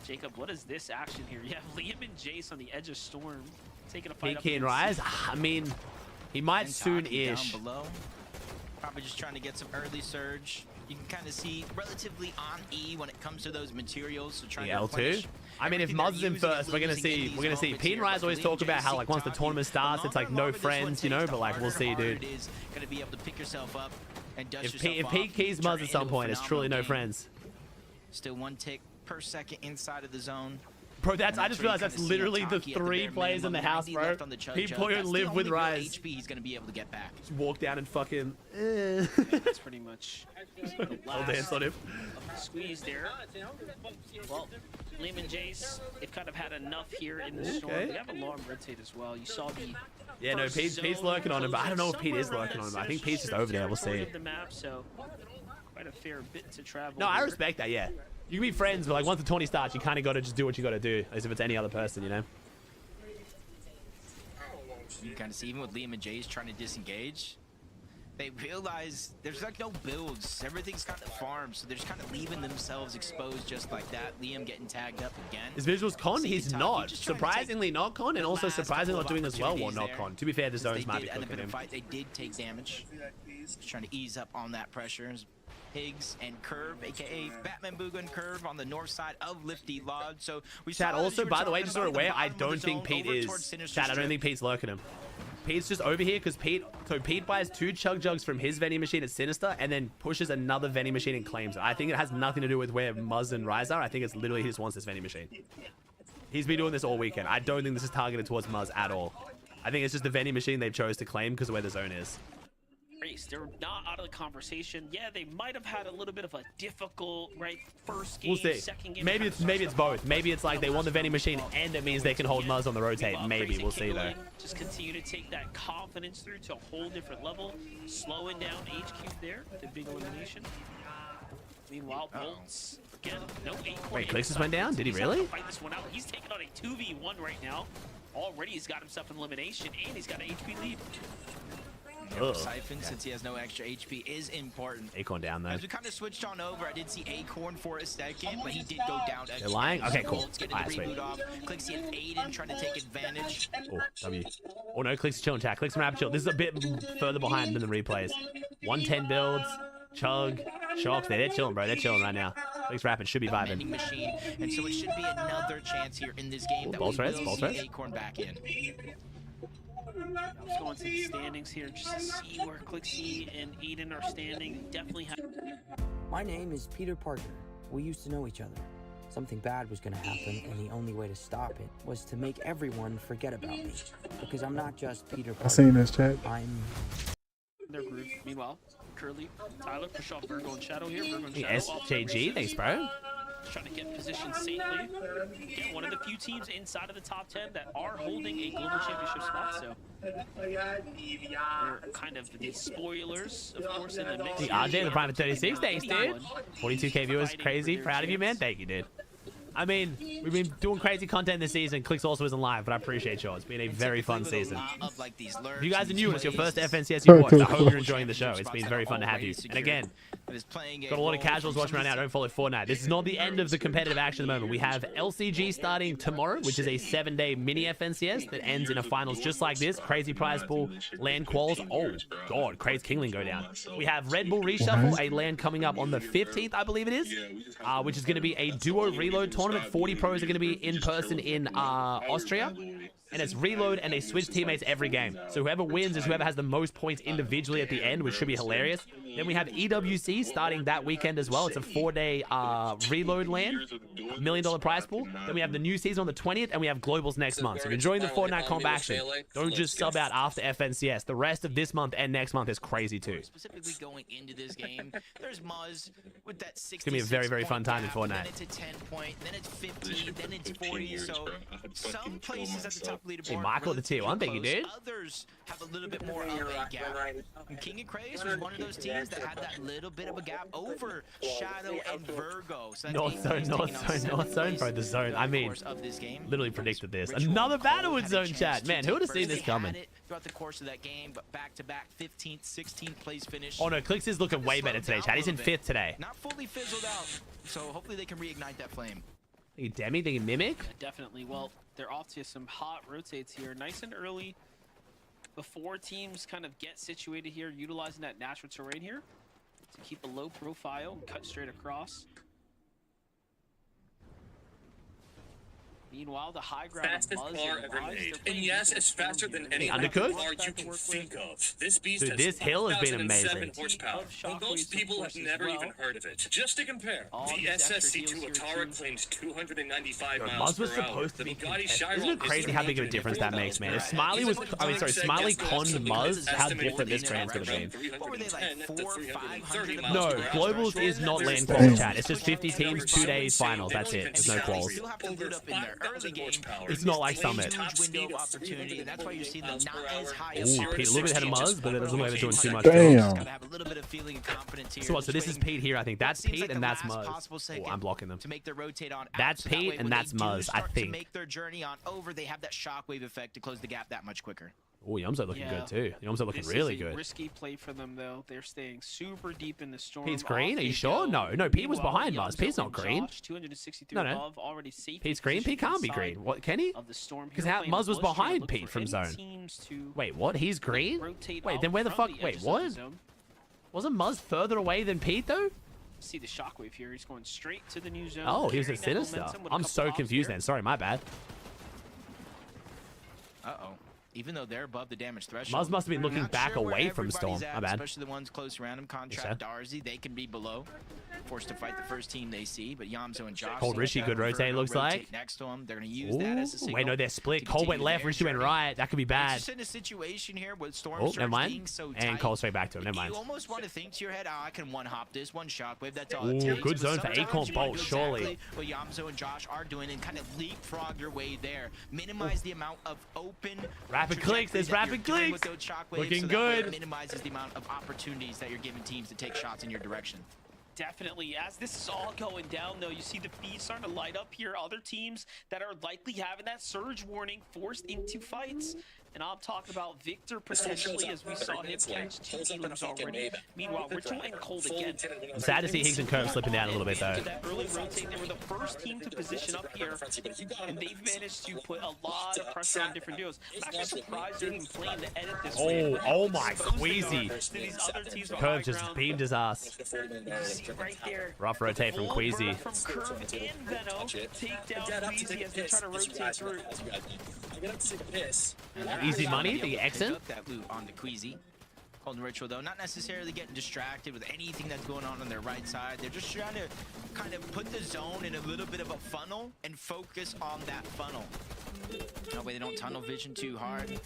Jacob, what is this action here? You have Liam and Jace on the edge of Storm. Taking a fight PK and Rise, I mean, he might soon-ish. Down below. Probably just trying to get some early surge. You can kind of see relatively on E when it comes to those materials. So trying to L2. I mean, if Muzz is in first, we're gonna see Pete and Rise always talk about how like once the tournament starts, it's like no friends, you know. But like we'll see, dude. Gonna be able to pick yourself up and dust If Pete keys Muzz at some point, it's truly no friends. Still 1 tick per second inside of the zone. Bro, I just realized that's literally the 3 players in the house, bro. People who live with Rise. HP he's gonna be able to get back. Just walk down and fucking. That's pretty much the last dance on him. Of the squeeze there. Well, Liam and Jace, they've kind of had enough here in the storm. They have a long rotate as well. You saw the. Yeah, no, Pete's lurking on him, but I don't know if Pete is lurking on him. I think Pete's just over there. We'll see. The map, so quite a fair bit to travel. No, I respect that. Yeah. You can be friends, but like once the tourney starts, you kind of got to just do what you got to do, as if it's any other person, you know? You kind of see even with Liam and Jace trying to disengage, they realize there's like no builds. Everything's kind of farmed, so they're just kind of leaving themselves exposed just like that. Liam getting tagged up again. His visuals con, he's not. Surprisingly not con, and also surprisingly not doing as well while not con. To be fair, the zones might be cooking him. They did take damage. Just trying to ease up on that pressure. Higgs and Curve, aka Batman Booga and Curve on the north side of Lifty Lodge. So we Chad, also, by the way, just so we're aware, I don't think Pete is. Chad, I don't think Pete's lurking him. Pete's just over here because Pete buys 2 chug jugs from his vending machine at Sinister and then pushes another vending machine and claims it. I think it has nothing to do with where Muzz and Rise are. I think it's literally he just wants this vending machine. He's been doing this all weekend. I don't think this is targeted towards Muzz at all. I think it's just the vending machine they've chose to claim because of where the zone is. They're not out of the conversation. Yeah, they might have had a little bit of a difficult first game, we'll see. Second game. Maybe it's both. Maybe it's like they won the vending machine and it means they can hold Muzz on the rotate. Maybe we'll see though. Just continue to take that confidence through to a whole different level, slowing down HQ there with a big elimination. Meanwhile, Bolts again, no Acorn. Wait, Clix just went down? Did he really? Fight this one out. He's taking on a 2v1 right now. Already he's got himself an elimination and he's got an HP lead. Siphon, since he has no extra HP, is important. Acorn down though. As we kind of switched on over, I did see Acorn for a second, but he did go down again. They're lying? Okay, cool. Alright, sweet. Clixy and Aiden trying to take advantage. Oh, W. Oh no, Clix's chilling, chat. Clix's rapid chill. This is a bit further behind than the replays. 110 builds, Chug, Shocks. They're chilling, bro. They're chilling right now. Clix rapid should be vibing. Machine, and so it should be another chance here in this game that we will see Acorn back in. Let's go into the standings here just to see where Clixy and Aiden are standing. Definitely have. My name is Peter Parker. We used to know each other. Something bad was going to happen, and the only way to stop it was to make everyone forget about me. Because I'm not just Peter Parker. I seen this, chat. I'm their groove. Meanwhile, Curly, Tyler push off Virgo and Shadow here. Virgo and Shadow SJG, thanks, bro. Trying to get positioned safely. Again, one of the few teams inside of the top 10 that are holding a global championship spot. So they're kind of the spoilers, of course, in the mix. The RJ, the private 36, thanks, dude. 42k viewers, crazy. Proud of you, man. Thank you, dude. I mean, we've been doing crazy content this season. Clix also isn't live, but I appreciate you. It's been a very fun season. If you guys are new and it's your first FNCS you watched, I hope you're enjoying the show. It's been very fun to have you. And again, Got a lot of casuals watching right now. Don't follow Fortnite. This is not the end of the competitive action at the moment. We have LCG starting tomorrow, which is a 7-day mini FNCS that ends in a finals just like this. Crazy prize pool, land quals. Oh, God. Crazy Kingling go down. We have Red Bull Reshuffle, a land coming up on the 15th, I believe it is, which is going to be a duo reload tournament. 40 pros are going to be in person in Austria. And it's reload and they switch teammates every game. So whoever wins is whoever has the most points individually at the end, which should be hilarious. Then we have EWC starting that weekend as well. It's a 4-day reload land, $1 million prize pool. Then we have the new season on the 20th, and we have globals next month. So if you're enjoying the Fortnite comp action, don't just sub out after FNCS. The rest of this month and next month is crazy too. Specifically going into this game, there's Muzz with that 60. It's gonna be a very, very fun time in Fortnite. Then it's a 10-point, then it's 15, then it's 40. So some places at the top leaderboard. Hey, Michael at the tier 1, thank you, dude. Others have a little bit more of a gap. And King of Craze was one of those teams that had that little bit of a gap over Shadow and Virgo. So North zone, bro. The zone. I mean, literally predicted this. Another battle with zone chat. Man, who would have seen this coming? Throughout the course of that game, but back-to-back 15th, 16th place finish. Oh no, Clicks is looking way better today, chat. He's in 5th today. Not fully fizzled out, so hopefully they can reignite that flame. Think Demi, think Mimic? Yeah, definitely. Well, they're off to some hot rotates here, nice and early, before teams kind of get situated here, utilizing that natural terrain here to keep a low profile and cut straight across. Meanwhile, the high ground fastest Muzz car and ever Wise, made. they're And yes, it's faster than any other Undercooked? car you can think of. This beast Dude, has this hill has been 4,007 amazing. horsepower. And most people have never even heard of it. Just to compare, the SSC2 Atara claims 295 miles Muzz was per hour. supposed to be. Bugatti Isn't Chiron it crazy how big of a difference that makes, man? If Smiley was, Smiley conned Muzz, how different this train's gonna be. No, globals is not land quals, chat. It's just 50 teams, 2 days, finals. That's it. There's no quals. It's not like Summit. Window of opportunity, and that's why you're seeing them not as high. Ooh, Pete a little bit ahead of Muzz, but it doesn't look like they're doing too much. Damn. So what? So this is Pete here, I think. That's Pete and that's Muzz. Oh, I'm blocking them. To make their rotate on that's Pete and that's Muzz, I think. To make their journey on over, they have that shockwave effect to close the gap that much quicker. Oh, Yumzo looking good too. Yumzo looking really good. Risky play for them though. They're staying super deep in the storm. Pete's green? Are you sure? No, Pete was behind Muzz. Pete's not green. No. Pete's green? Pete can't be green. What, can he? Because Muzz was behind Pete from zone. Wait, what? He's green? Wait, then where the fuck? Wait, what? Wasn't Muzz further away than Pete though? See the shockwave here. He's going straight to the new zone. Oh, he was at Sinister. I'm so confused then. Sorry, my bad. Uh-oh. Even though they're above the damage threshold. Muzz must have been looking back away from Storm. My bad. Especially the ones close around him. Contract Darzi, they can be below. Forced to fight the first team they see, but Yamzo and Josh. Cold Rishi, good rotate, looks like. Next to him, they're going to use that as a signal. Wait, no, they're split. Cole went left, Rishi went right. That could be bad. It's just in a situation here with Storm never mind. being so tight. And Cole straight back to him. Never mind. You almost want to think to your head, I can one-hop this, one shockwave. That's all it takes. Good zone for Acorn Bolt, surely. What Yamzo and Josh are doing and kind of leapfrog your way there. Minimize the amount of open. Rapid clicks. There's rapid clicks. Looking good. Minimizes the amount of opportunities that you're giving teams to take shots in your direction. Definitely. As this is all going down, though, you see the feed starting to light up here. Other teams that are likely having that surge warning forced into fights. And I'm talking about Victor potentially, as we saw him catch 2 teams already. Meanwhile, Ritual and Cold again. I'm sad to see Higgs and Curve slipping down a little bit, though. That early rotate, they were the first team to position up here, and they've managed to put a lot of pressure on different duos. I'm actually surprised they're even playing to edit this. Oh my, Queasy. Curve just beamed his ass. Right there. Rough rotate from Queasy. From Curve and Veno, take down Queasy as they try to rotate through. Easy money, the exit. That loot on the Queasy. Cold and Ritual, though, not necessarily getting distracted with anything that's going on their right side. They're just trying to kind of put the zone in a little bit of a funnel and focus on that funnel. That way they don't tunnel vision too hard.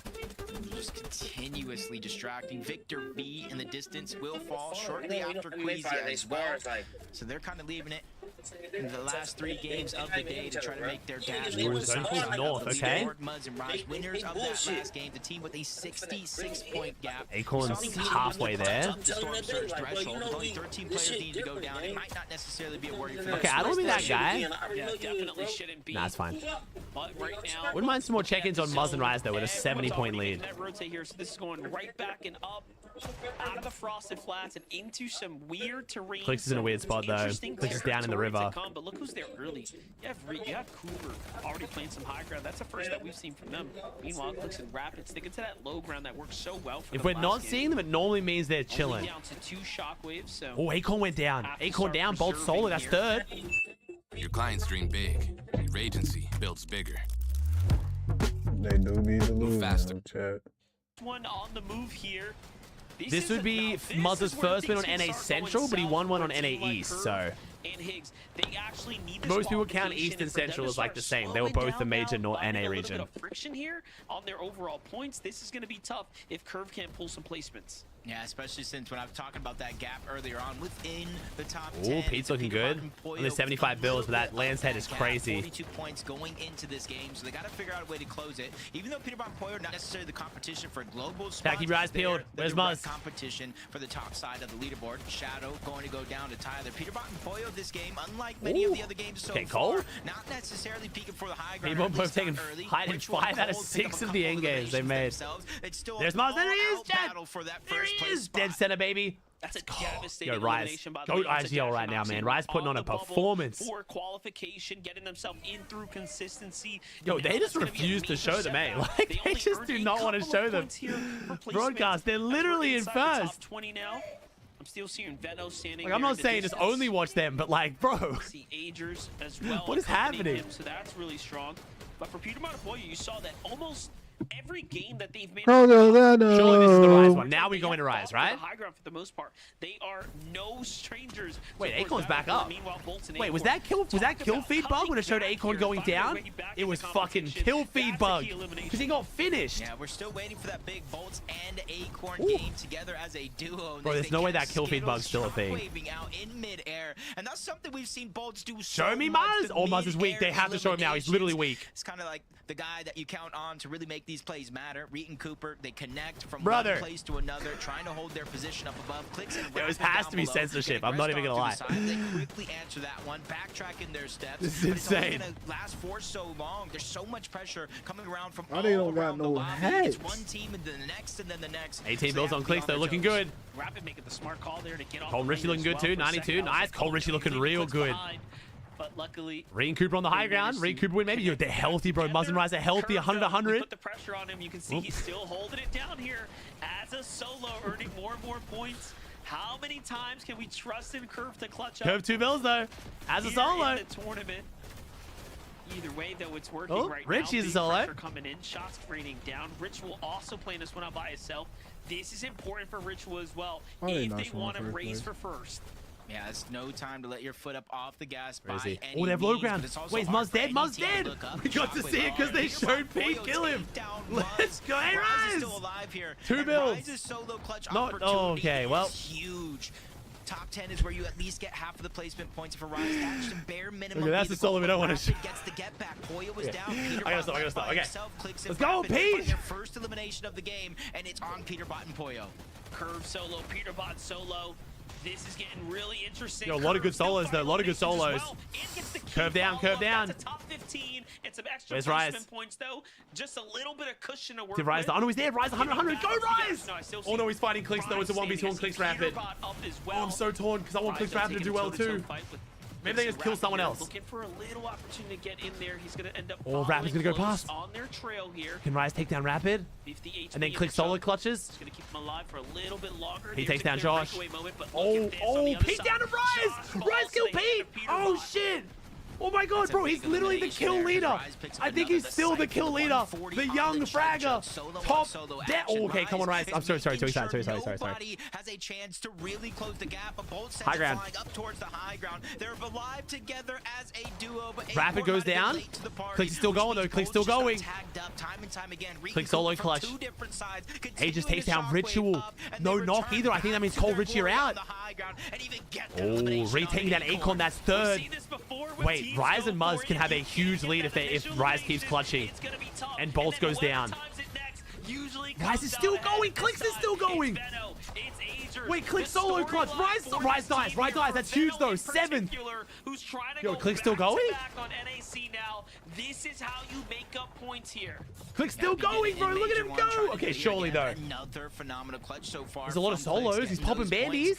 Just continuously distracting. Victor V in the distance will fall shortly after Queasy as well. So they're kind of leaving it in the last 3 games of the day to try to make their dash towards the south. North, okay. Muzz and Rise, winners of that last game, the team with a 66-point gap. Acorn's halfway there. The Storm surge threshold. With only 13 players need to go down. It might not necessarily be a worry for Okay, I don't be that guy. Yeah, definitely shouldn't be. Nah, it's fine. But right now, Wouldn't mind some more check-ins on Muzz and Rise, though, with a 70-point lead. That rotate here, so this is going right back and up. out of the Frosted Flats and into some weird terrain. Clicks is in a weird spot though. Clicks is down in the river. But look who's there early. You have Cooper already playing some high ground. That's the first that we've seen from them. Meanwhile, Clicks and Rapid sticking to that low ground that works so well for If we're not seeing them, it normally means they're chilling. Down to 2 shockwaves. So oh, Acorn went down. Acorn down. Bolt solo. That's third. Your clients dream big. Your agency builds bigger. They do be the move faster. Chat. One on the move here. This would be Muzz's first win on NA Central, but he won one on NA East, so. And Higgs, they actually need Most people count East and Central as like the same. They were both the major NA region. A bit of friction here on their overall points. This is going to be tough if Curve can't pull some placements. Yeah, especially since when I was talking about that gap earlier on within the top 10. Oh, Pete's looking good. Only 75 bills, but that Land's Head is crazy. 42 points going into this game, so they got to figure out a way to close it. Even though Peter Bot and Pollo not necessarily the competition for global spots. Keep your eyes peeled. Where's Muzz? Competition for the top side of the leaderboard. Shadow going to go down to Tyler. Peter Bot and Pollo this game, unlike many of the other games so far, not necessarily peeking for the high ground. People both taking hiding 5 out of 6 of the end games they made. There's Muzz. There he is, Jet. There he is. Dead center, baby. That's a devastating Yo, Rise. elimination by the Go way. IGL right now, man. Rise putting on a performance. For qualification, getting themselves in through consistency. Yo, they just refuse to show them, eh? Like, they just do not want to show them. Broadcast, they're literally in first. 20 now. I'm still seeing Veno standing. Like, I'm not saying just only watch them, but like, bro. See Agers as well. What is happening? So that's really strong. But for Peter Monapoyo, you saw that almost every game that they've made. Oh, no. Surely this is the Rise one. Now we go into Rise, right? The high ground for the most part. They are no strangers. Wait, Acorn's back up. Wait, was that kill feed bug when it showed Acorn going down? It was fucking kill feed bug because he got finished. Yeah, we're still waiting for that big Bolts and Acorn game together as a duo. Bro, there's no way that kill feed bug's still a thing. Waving out in midair, and that's something we've seen Bolts do. Show me Muzz. Oh, Muzz is weak. They have to show him now. He's literally weak. It's kind of like the guy that you count on to really make these plays matter. Reed and Cooper, they connect from one place to another, trying to hold their position up above. Clicks and it has to be censorship. I'm not even gonna lie. They quickly answer that one, backtracking their steps. This is insane. It's only gonna last for so long. There's so much pressure coming around from they don't got no heads. It's one team and then the next and then the next. 18 builds on Clicks, they're looking good. Rapid making the smart call there to get off. Cole Richie looking good too. 92, nice. Cole Richie looking real good. But luckily, Reed and Cooper on the high ground. Reed and Cooper win maybe. Yo, they're healthy, bro. Muzz and Rise are healthy. 100-100. Put the pressure on him. You can see he's still holding it down here as a solo, earning more and more points. How many times can we trust in Curve to clutch up? Curve 2 bills though, as a solo. In the tournament. Either way, though, it's working right now. Rich is a solo. Coming in, shots raining down. Rich will also play this one out by himself. This is important for Ritual as well. If they want to race for first. Yeah, it's no time to let your foot up off the gas by Crazy. any they have low means, ground. Wait, is Muzz dead? Muzz dead! We got to see it because they showed Pete kill him. Let's go. Hey, Rise! Still alive here. 2 builds. Rise's solo clutch Not, oh, okay, well. Huge. Top 10 is where you at least get half of the placement points for Rise. That's just bare minimum. Okay, that's the solo we don't want to show. Gets the get back. Pollo was down. I gotta stop. Okay. Let's go, Pete! Their first elimination of the game, and it's on Peter Bot and Pollo. Curve solo, Peter Bot solo. This is getting really interesting. Yo, a lot of good solos though. A lot of good solos. Curve down, curve down. That's a top 15 and some extra Where's placement Rise? Points though. Just a little bit of cushion to work Did Rise? with. Oh no, he's there. Rise 100-100. Go Rise! No, Oh no, he's fighting Clicks though. It's a 1v2 on Clicks Rapid. Oh, I'm so torn because I want Clicks Rapid to do well too. Maybe they just kill someone else. Looking for a little opportunity to get in there. He's gonna end up. Oh, Rapid's gonna go past. On their trail here. Can Rise take down Rapid? And then Click solo clutches. It's gonna keep him alive for a little bit longer. He takes down Josh. Oh, Pete down to Rise! Rise kill Pete! Oh shit! Oh my god, bro, he's literally the kill leader. I think he's still the kill leader. The young fragger. Top dead. Oh, okay, come on, Rise. I'm sorry. Sorry. Nobody has a chance to really close the gap. Both high ground. Flying up towards the high ground. They're alive together as a duo. But Rapid goes down. Click's still going though. Click's still going. Click solo clutch. He just takes down Ritual. No knock either. I think that means Cole Richie are out. Oh, retaking that Acorn. That's third. Wait. Rise and Muzz can have a huge lead if Rise keeps clutching. And Bolts goes down. Rise is still going. Clicks is still going. Wait, Click solo clutch. Rise dies. That's huge though. 7th. Yo, Click's still going? On NAC now. This is how you make up points here. Click's still going, bro. Look at him go. Okay, surely though. Another phenomenal clutch so far. There's a lot of solos. He's popping bandies.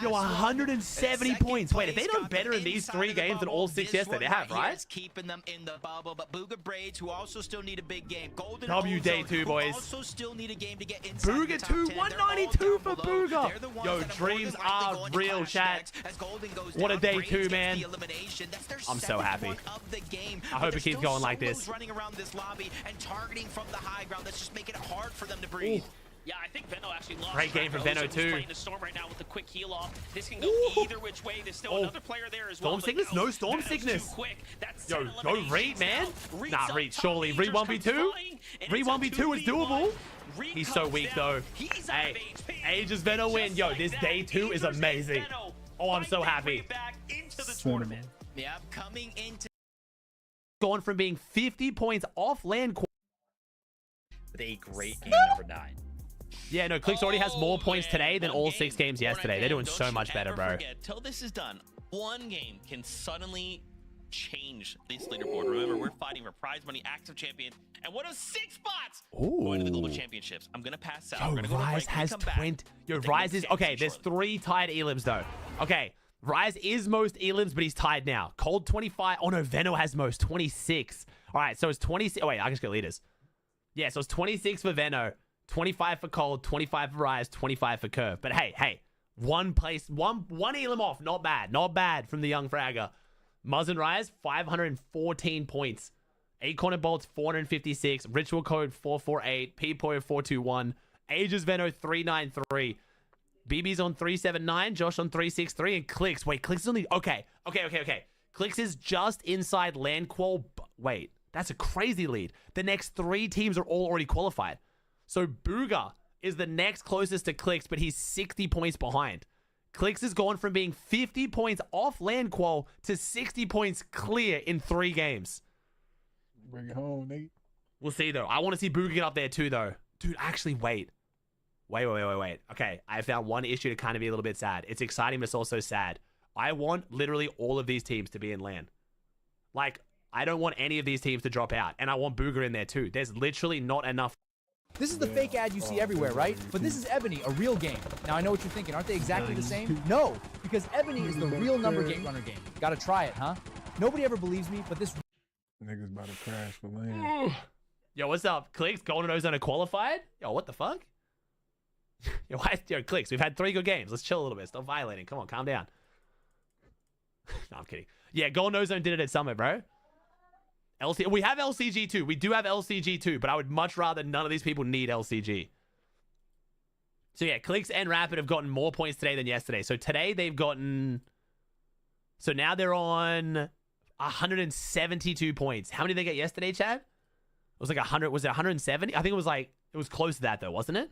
Yo, 170 points. Wait, have they done better in these 3 games than all 6 yesterday? They have, right? Keeping them in the bubble, but Booga Braids, who also still need a big game. Golden W day 2, boys. Also still need a game to get inside Booga 2, 192 for Booga. Yo, dreams are real, chat. What a day 2, man. I'm so happy. I hope it keeps going like this. Running around this lobby and targeting from the high ground. That's just making it hard for them to breathe. Yeah, I think Veno actually lost. Great game for Veno too. Playing the Storm right now with a quick heal off. This can go either which way. There's still another player there as well. Storm sickness? No storm sickness. Yo, go Reed, man. Nah, Reed, surely. Reed 1v2? Reed 1v2 is doable. He's so weak though. Hey, Aegis Veno win. Yo, this day 2 is amazing. Oh, I'm so happy. Yeah, coming into gone from being 50 points off land with a great game number 9. Yeah, no, Clicks already has more points today than all 6 games yesterday. They're doing so much better, bro. Till this is done, one game can suddenly change this leaderboard. Remember, we're fighting for prize money, active champion, and what are 6 spots going to the global championships. I'm gonna pass out. Yo, Rise has 20. Yo, Rise is okay. There's 3 tied elims though. Okay, Rise is most elims, but he's tied now. Cold 25. Oh no, Veno has most 26. All right, so it's 26. Oh wait, I just got leaders. Yeah, so it's 26 for Veno, 25 for Cold, 25 for Rise, 25 for Curve. But hey, one elim off. Not bad from the young fragger. Muzz and Rise, 514 points. Acorn and Bolts, 456. Ritual Code, 448. P-Poyo, 421. Aegis Veno, 393. BB's on 379. Josh on 363. And Clicks. Wait, Clicks is only... Okay. Clicks is just inside land qual... Wait, that's a crazy lead. The next 3 teams are all already qualified. So Booga is the next closest to Clicks, but he's 60 points behind. Clicks has gone from being 50 points off land qual to 60 points clear in 3 games. Bring it home, Nate. We'll see, though. I want to see Booga get up there, too, though. Dude, actually, wait. Okay, I found one issue to kind of be a little bit sad. It's exciting, but it's also sad. I want literally all of these teams to be in LAN. Like, I don't want any of these teams to drop out. And I want Booga in there, too. There's literally not enough. This is the fake ad you see everywhere, right? But this is Ebony, a real game. Now, I know what you're thinking. Aren't they exactly the same? No, because Ebony is the real number gate runner game. Gotta try it, huh? Nobody ever believes me, but this... Niggas about to crash for LAN. Yo, what's up? Clicks, Golden Ozone qualified? Yo, what the fuck? Yo, Clicks, we've had 3 good games. Let's chill a little bit. Stop violating. Come on, calm down. No, I'm kidding. Yeah, Golden Ozone did it at Summit, bro. We have LCG too. We do have LCG too, but I would much rather none of these people need LCG. So yeah, Clicks and Rapid have gotten more points today than yesterday. So today they've gotten... So now they're on 172 points. How many did they get yesterday, Chad? It was like 100. Was it 170? I think it was close to that though, wasn't it?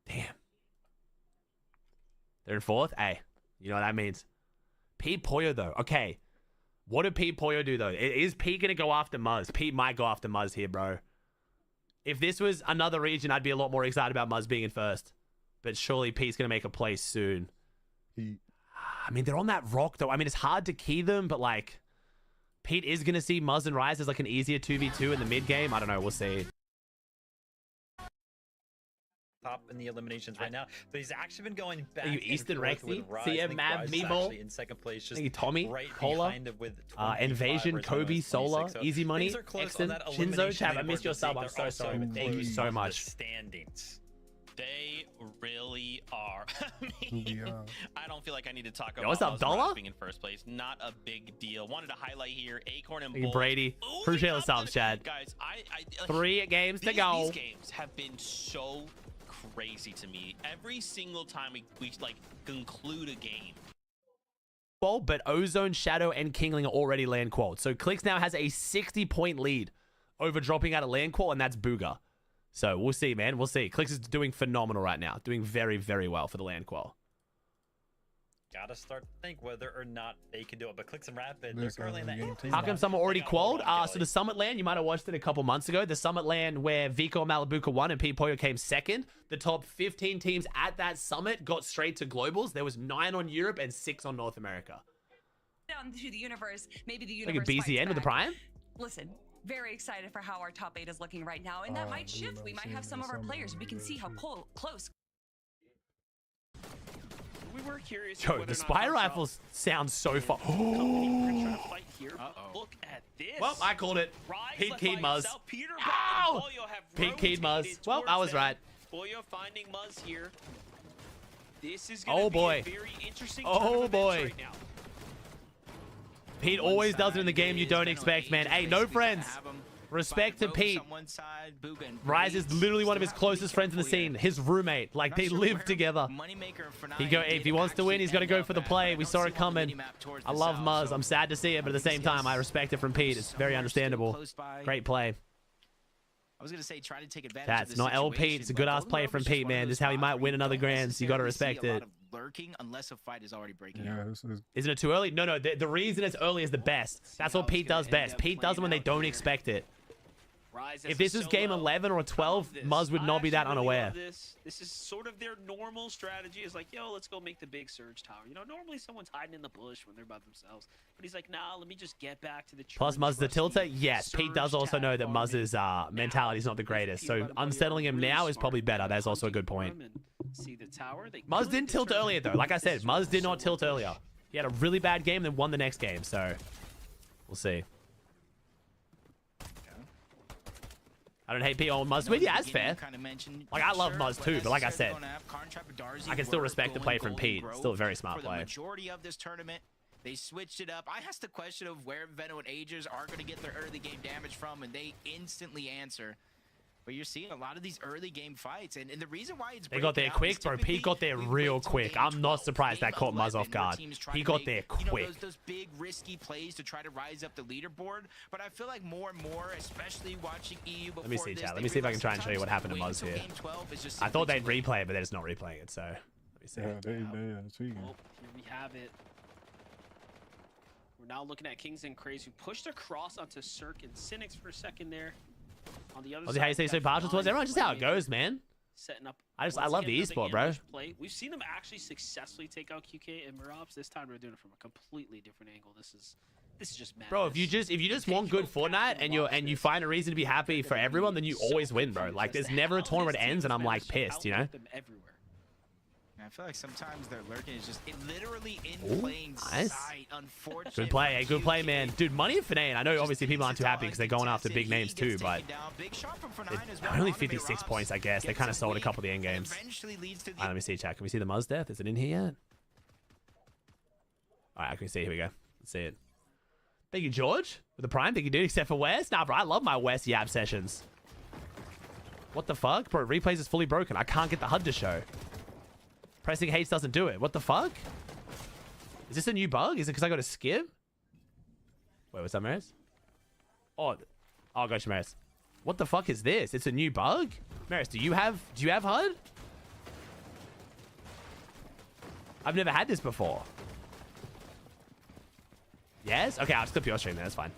Damn. They're in 4th? Hey, you know what that means. Pete Poyo though. Okay. What did Pete Poyo do, though? Is Pete going to go after Muzz? Pete might go after Muzz here, bro. If this was another region, I'd be a lot more excited about Muzz being in 1st. But surely Pete's going to make a play soon. I mean, they're on that rock, though. I mean, it's hard to key them, but, like, Pete is going to see Muzz and Rise as, like, an easier 2v2 in the mid-game. I don't know. We'll see. Top in the eliminations right now, but he's actually been going back. Are you Eastern Rexy? Rise. CM Mab Meeble in 2nd place, just Tommy, right Cola, behind him with Invasion, Kobe, Solar, so Easy Money, Exton, Shinzo, Chav. I missed your sub. I'm so sorry, but thank you so much. Standings. They really are. I don't feel like I need to talk about what's up, Dollar? being in 1st place. Not a big deal. Wanted to highlight here Acorn and Hey, Brady. Appreciate the subs, Chad. Guys, I 3 games to go. These games have been so crazy to me. Every single time we like conclude a game. But Ozone, Shadow, and Kingling are already land qualled. So Clicks now has a 60-point lead over dropping out of land qual, and that's Booga. So we'll see, man. We'll see. Clicks is doing phenomenal right now. Doing very, very well for the land qual. gotta start to think whether or not they can do it. But Clicks and Rapid, they're currently in that 18. How come some are already qualled? So the Summit LAN, you might have watched it a couple months ago. The Summit LAN where Vico and Malabuka won and Pete Poyo came second. The top 15 teams at that summit got straight to globals. There was 9 on Europe and 6 on North America. Down to the universe, maybe the universe. Look at BZN with the Prime. Listen, very excited for how our top 8 is looking right now, and that might shift. We might have some of our players. We can see how close. We were curious. Yo, the spy rifles sound so far. Look at this. Well, I called it. Pete keyed Muzz. Ow! Pete keyed Muzz. Well, I was right. Boyo finding Muzz here. This is Oh boy. Be a very interesting Oh boy. right now. Pete always does it in the game you don't expect, man. Hey, no friends. Respect to Pete. Rise is literally one of his closest friends in the scene. His roommate. Like, they live together. If he wants to win, he's got to go for the play. We saw it coming. I love Muzz. I'm sad to see it, but at the same time, I respect it from Pete. It's very understandable. Great play. I was gonna say try to take advantage. That's not L Pete. It's a good ass play from Pete, man. This is how he might win another grand. So you got to respect it. Lurking unless a fight is already breaking. Yeah, Isn't it too early? No. The reason it's early is the best. That's what Pete does best. Pete does it when they don't expect it. If this is game 11 or 12, Muzz would not be that unaware. This is sort of their normal strategy. Is like, yo, let's go make the big surge tower. You know, normally someone's hiding in the bush when they're by themselves. But he's like, nah, let me just get back to the Plus, Muzz the tilter? Yes, Pete does also know that Muzz's mentality is not the greatest. So unsettling him now is probably better. That's also a good point. See the tower. Muzz didn't tilt earlier, though. Like I said, Muzz did not tilt earlier. He had a really bad game, then won the next game. So we'll see. I don't hate Pete on Muzz. Well, yeah, that's fair. Like, I love Muzz too, but like I said, I can still respect the play from Pete. Still a very smart play. Majority of this tournament, they switched it up. I asked the question of where Veno and Aegis are going to get their early game damage from, and they instantly answer. But you're seeing a lot of these early game fights, and the reason why it's they got there quick, bro. Pete got there real quick. I'm not surprised that caught Muzz off guard. He got there quick. Those big risky plays to try to rise up the leaderboard. But I feel like more and more, especially watching EU before Let me see, chat. Let me see if I can try and show you what happened to Muzz here. I thought they'd replay it, but they're just not replaying it. So let me see. Yeah, they tweaking. Oh, here we have it. We're now looking at Kings and Craze, who pushed across onto Cirque and Cynics for a second there. On the other side, how you say so partial towards everyone? Just how it goes, man. Setting up. I love the esport, bro. Play. We've seen them actually successfully take out QK and Mirops. This time we're doing it from a completely different angle. This is just madness. Bro, if you just want good Fortnite and you find a reason to be happy for everyone, then you always win, bro. Like, there's never a tournament ends and I'm like pissed, you know? I feel like sometimes their lurking is just literally in plain sight, unfortunately. Good play, hey, good play, man. Dude, Money and Finane, I know obviously people aren't too happy because they're going after big names too, but they're only 56 points, I guess. They kind of sold a couple of the end games. Alright, let me see, chat. Can we see the Muzz death? Is it in here yet? Alright, I can see. Here we go. Let's see it. Thank you, George. With the Prime. Thank you, dude. Except for West. Nah, bro, I love my West Yab sessions. What the fuck? Bro, replays is fully broken. I can't get the HUD to show. Pressing hates doesn't do it. What the fuck? Is this a new bug? Is it because I got to skip? Wait, what's that, Maris? Oh, gosh, Maris. What the fuck is this? It's a new bug? Maris, do you have HUD? I've never had this before. Yes? Okay, I'll just clip your stream there. That's fine.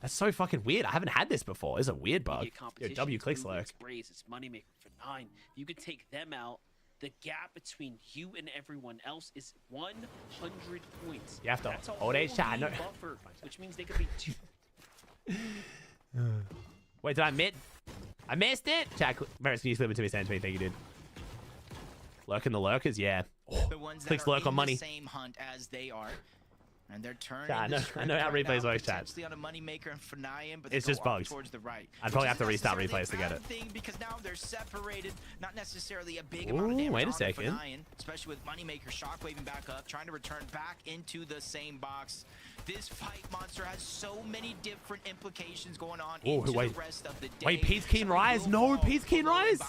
That's so fucking weird. I haven't had this before. It's a weird bug. Yo, W clicks lurk. It's moneymaker for 9. You could take them out. The gap between you and everyone else is 100 points. You have to old age chat. No. Buffer, which means they could be 2. Wait, did I miss? I missed it. Chat, Maris, can you slip it to me? Send it to me. Thank you, dude. Lurking the lurkers, yeah. Oh, clicks lurk on money. Same hunt as they are. And they're turning. I know how replays work, chat. It's just bugs. I'd probably have to restart replays to get it. Because now they're separated, not necessarily a big amount of damage. Wait a second. Especially with Moneymaker shockwaving back up, trying to return back into the same box. This fight monster has so many different implications going on into the rest of the day. Wait, Pete's Keen Rise. No, Pete's Keen Rise.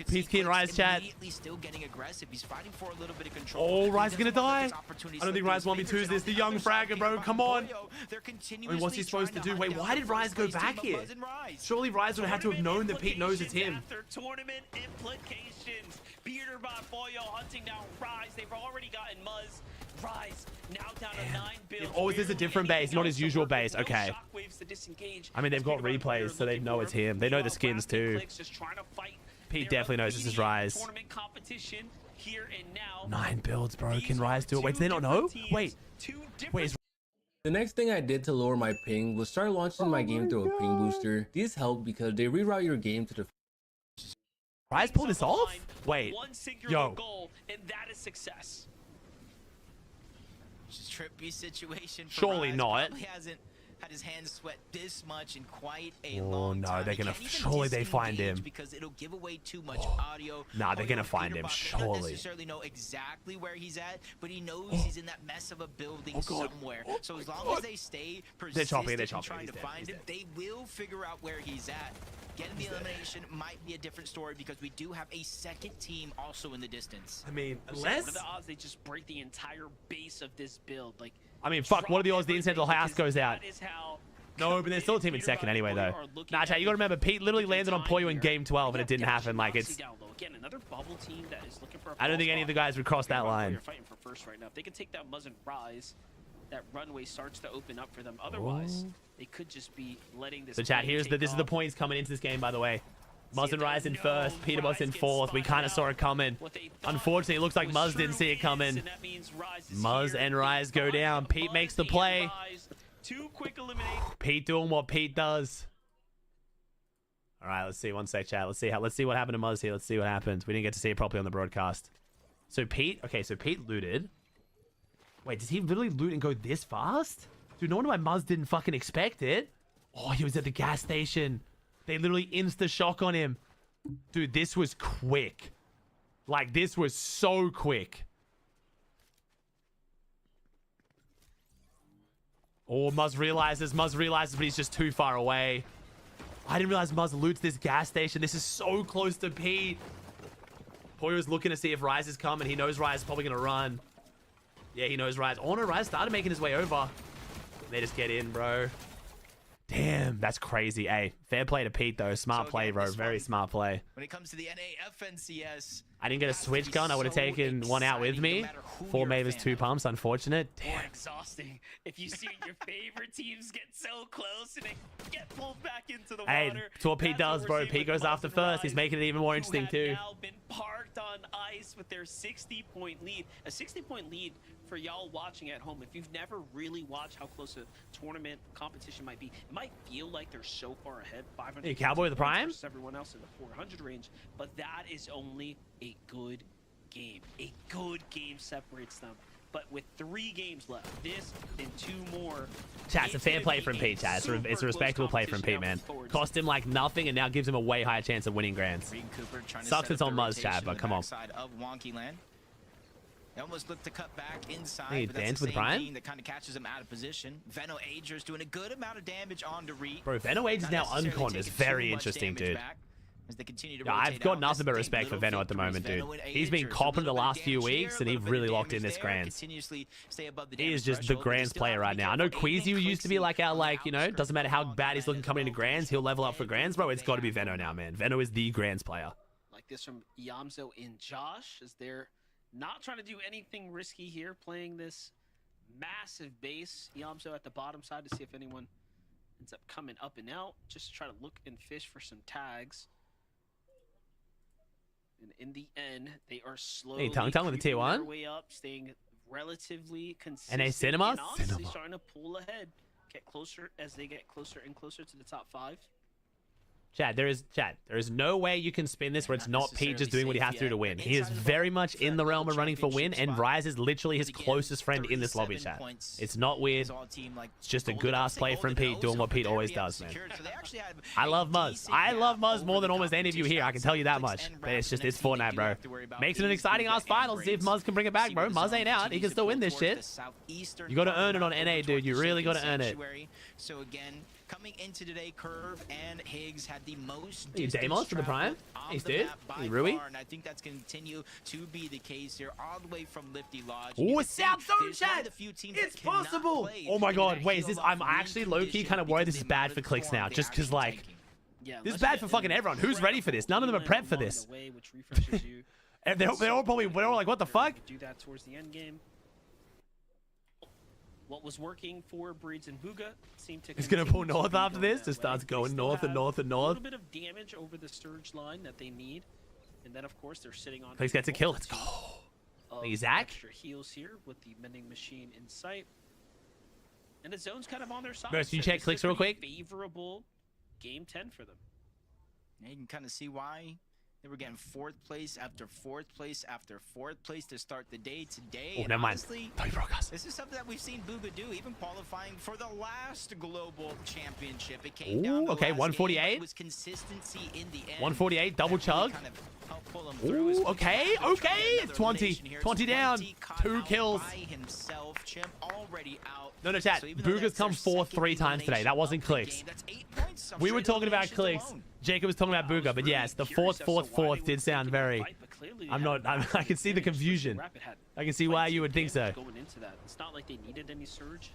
Pete's Keen Rise, chat. Still getting aggressive. He's fighting for a little bit of control. Oh, Rise is gonna die. I don't think Rise 1v2 is this. The young fragger, bro. Come on. I mean, what's he supposed to do? Wait, why did Rise go back here? Surely Rise would have had to have known that Pete knows it's him. Tournament implications. Beater by Boyo hunting down Rise. They've already gotten Muzz. Rise now down to 9 builds. Oh, this is a different base, not his usual base. Okay. Shockwaves to disengage. I mean, they've got replays, so they know it's him. They know the skins too. Just trying to fight Pete definitely knows this is Rise. tournament competition here and now. 9 builds, bro. Can Rise do it? Wait, do they not know? Wait. Wait, The next thing I did to lower my ping was start launching my game through a ping booster. These help because they reroute your game to the Rise pulled this off? Wait. One singular Yo. goal, and that is success. Trippy situation. For Surely Rise. not. Probably hasn't had his hands sweat this much in quite a Oh long no, time. they're gonna. Can't even Surely they find disengage him. because it'll give away too much audio. Nah, they're gonna find Peter him. Bot may not Surely. necessarily know exactly where he's at, but he knows he's in that mess of a building somewhere. So as long as they stay persistent in trying to find him, they will figure out where he's at. Getting the elimination might be a different story because we do have a second team also in the distance. I mean, What are the odds they just break the entire base of this build? Like, I mean, fuck. What are the odds the incidental house goes out? that is how No, but there's still a team in second anyway, though. Nah, chat, you gotta remember, Pete literally landed on Poyo in game 12, and it didn't happen. Like, it's. down low. Again, another bubble team that is looking for a I don't think any of the guys would cross that line. They're fighting for first right now. If they can take that Muzz and Rise, that runway starts to open up for them. Otherwise, they could just be letting this. So, chat, play here's take the. This is the off. points coming into this game, by the way. Muzz and Rise in first, Peter Boss in fourth. We kind of saw it coming. Unfortunately, it looks like Muzz didn't see it coming. Muzz and Rise go down. Pete makes the play. Too quick eliminate. Pete doing what Pete does. All right, let's see. One sec, chat. Let's see what happened to Muzz here. Let's see what happens. We didn't get to see it properly on the broadcast. So Pete, okay, so Pete looted. Wait, does he literally loot and go this fast? Dude, no wonder why Muzz didn't fucking expect it. Oh, he was at the gas station. They literally insta-shock on him. Dude, this was quick. Like, this was so quick. Oh, Muzz realizes, but he's just too far away. I didn't realize Muzz loots this gas station. This is so close to Pete. Poyo's looking to see if Rise is coming. He knows Rise is probably going to run. Yeah, he knows Rise. Oh, no, Rise started making his way over. They just get in, bro. Damn, that's crazy. Hey, fair play to Pete, though. Smart play, bro. Very smart play. When it comes to the NA FNCS, I didn't get a switch gun. I would have taken one out with me. 4 Mavers, 2 pumps. Unfortunate. More Damn. exhausting if you see your favorite teams get so close and they get pulled back into the Hey, water. that's what Pete does, bro. Pete goes after first. He's making it even more interesting, too. Now been parked on ice with their 60-point lead. A 60-point lead for y'all watching at home. If you've never really watched how close a tournament competition might be, it might feel like they're so far ahead. 500. Hey, Cowboy with the Prime? Versus everyone else in the 400 range, but that is only a good game. A good game separates them. But with 3 games left, this and 2 more. Chat, it's a fair play from Pete, chat. It's a respectable play from Pete, man. Cost him like nothing and now gives him a way higher chance of winning grands. Sucks it's on Muzz, chat, but come on. of Wonky Land. They almost look to cut back inside, Hey, but that's dance the with same Brian? team that kind of catches him out of position. Veno Ager's doing a good amount of damage on Dorit. Bro, Veno Age is now unconned. It's very interesting, dude. Yeah, I've got nothing but respect for Veno at the moment, dude. He's been copping the last few weeks, and he really locked in this Grands. He is just the Grands player right now. I know Queasy used to be like our, like, you know, doesn't matter how bad he's looking coming into Grands, he'll level up for Grands, bro. It's got to be Veno now, man. Veno is the Grands player. Like this from Yamzo and Josh, as they're not trying to do anything risky here, playing this massive base. Yamzo at the bottom side to see if anyone ends up coming up and out, just to try to look and fish for some tags. And in the end, they are slowly Tongue with the tier creeping 1. their way up, staying relatively consistent. NA Cinema? And honestly starting to pull ahead, get closer as they get closer and closer to the top 5. Chad, there is no way you can spin this where it's not Pete just doing what he has to do to win. He is very much in the realm of running for win, and Rise is literally his closest friend in this lobby, chat. It's not weird. It's just a good-ass play from Pete doing what Pete always does, man. I love Muzz. I love Muzz more than almost any of you here, I can tell you that much. But it's just, it's Fortnite, bro. Makes it an exciting-ass finals. See if Muzz can bring it back, bro. Muzz ain't out. He can still win this shit. You gotta earn it on NA, dude. You really gotta earn it. So again, coming into today, Curve and Higgs had the most Hey, Deimos for the Prime. Hey, dude. Hey, Rui. and I think that's going to continue to be the case here, all the way from Lifty Lodge. Oh, South Zone, chat. It's possible. Oh my god, wait, is this? I'm actually low-key kind of worried this is bad for clicks now, just because, like, this is bad for fucking everyone. Who's ready for this? None of them are prepped for this. And they're all probably like, what the fuck? Do that towards the end game. What was working for Breeds and Bugha seemed to. He's gonna pull north after this. Just starts going north and north and A north. little bit of damage over the surge line that they need, and then of course they're sitting on. Please get to kill. Let's go. Zach. Extra heals here with the mending machine in sight, and the zone's kind of on their side. Bro, can you so check this is clicks a real pretty quick? Favorable game 10 for them. Yeah, you can kind of see why. They were getting fourth place after fourth place after fourth place to start the day today. Oh, and never mind. honestly, this is something that we've seen Bugha do, even qualifying for the last global championship. It came down to okay, the last game, but 148. it was consistency in the end. 148, double chug. Kind of helped pull him through. Ooh, okay, okay. 20 down. 2 kills. By himself, Chimp already out. No, chat. So even though Bugha's that's come their fourth second 3 times today. That wasn't elimination clicks. of the game, that's 8 points. Some We were straight talking about eliminations clicks. alone. Jacob was talking about Bugha, but yes, the fourth did sound very. I can see the confusion. I can see why you would think so. Going into that, it's not like they needed any surge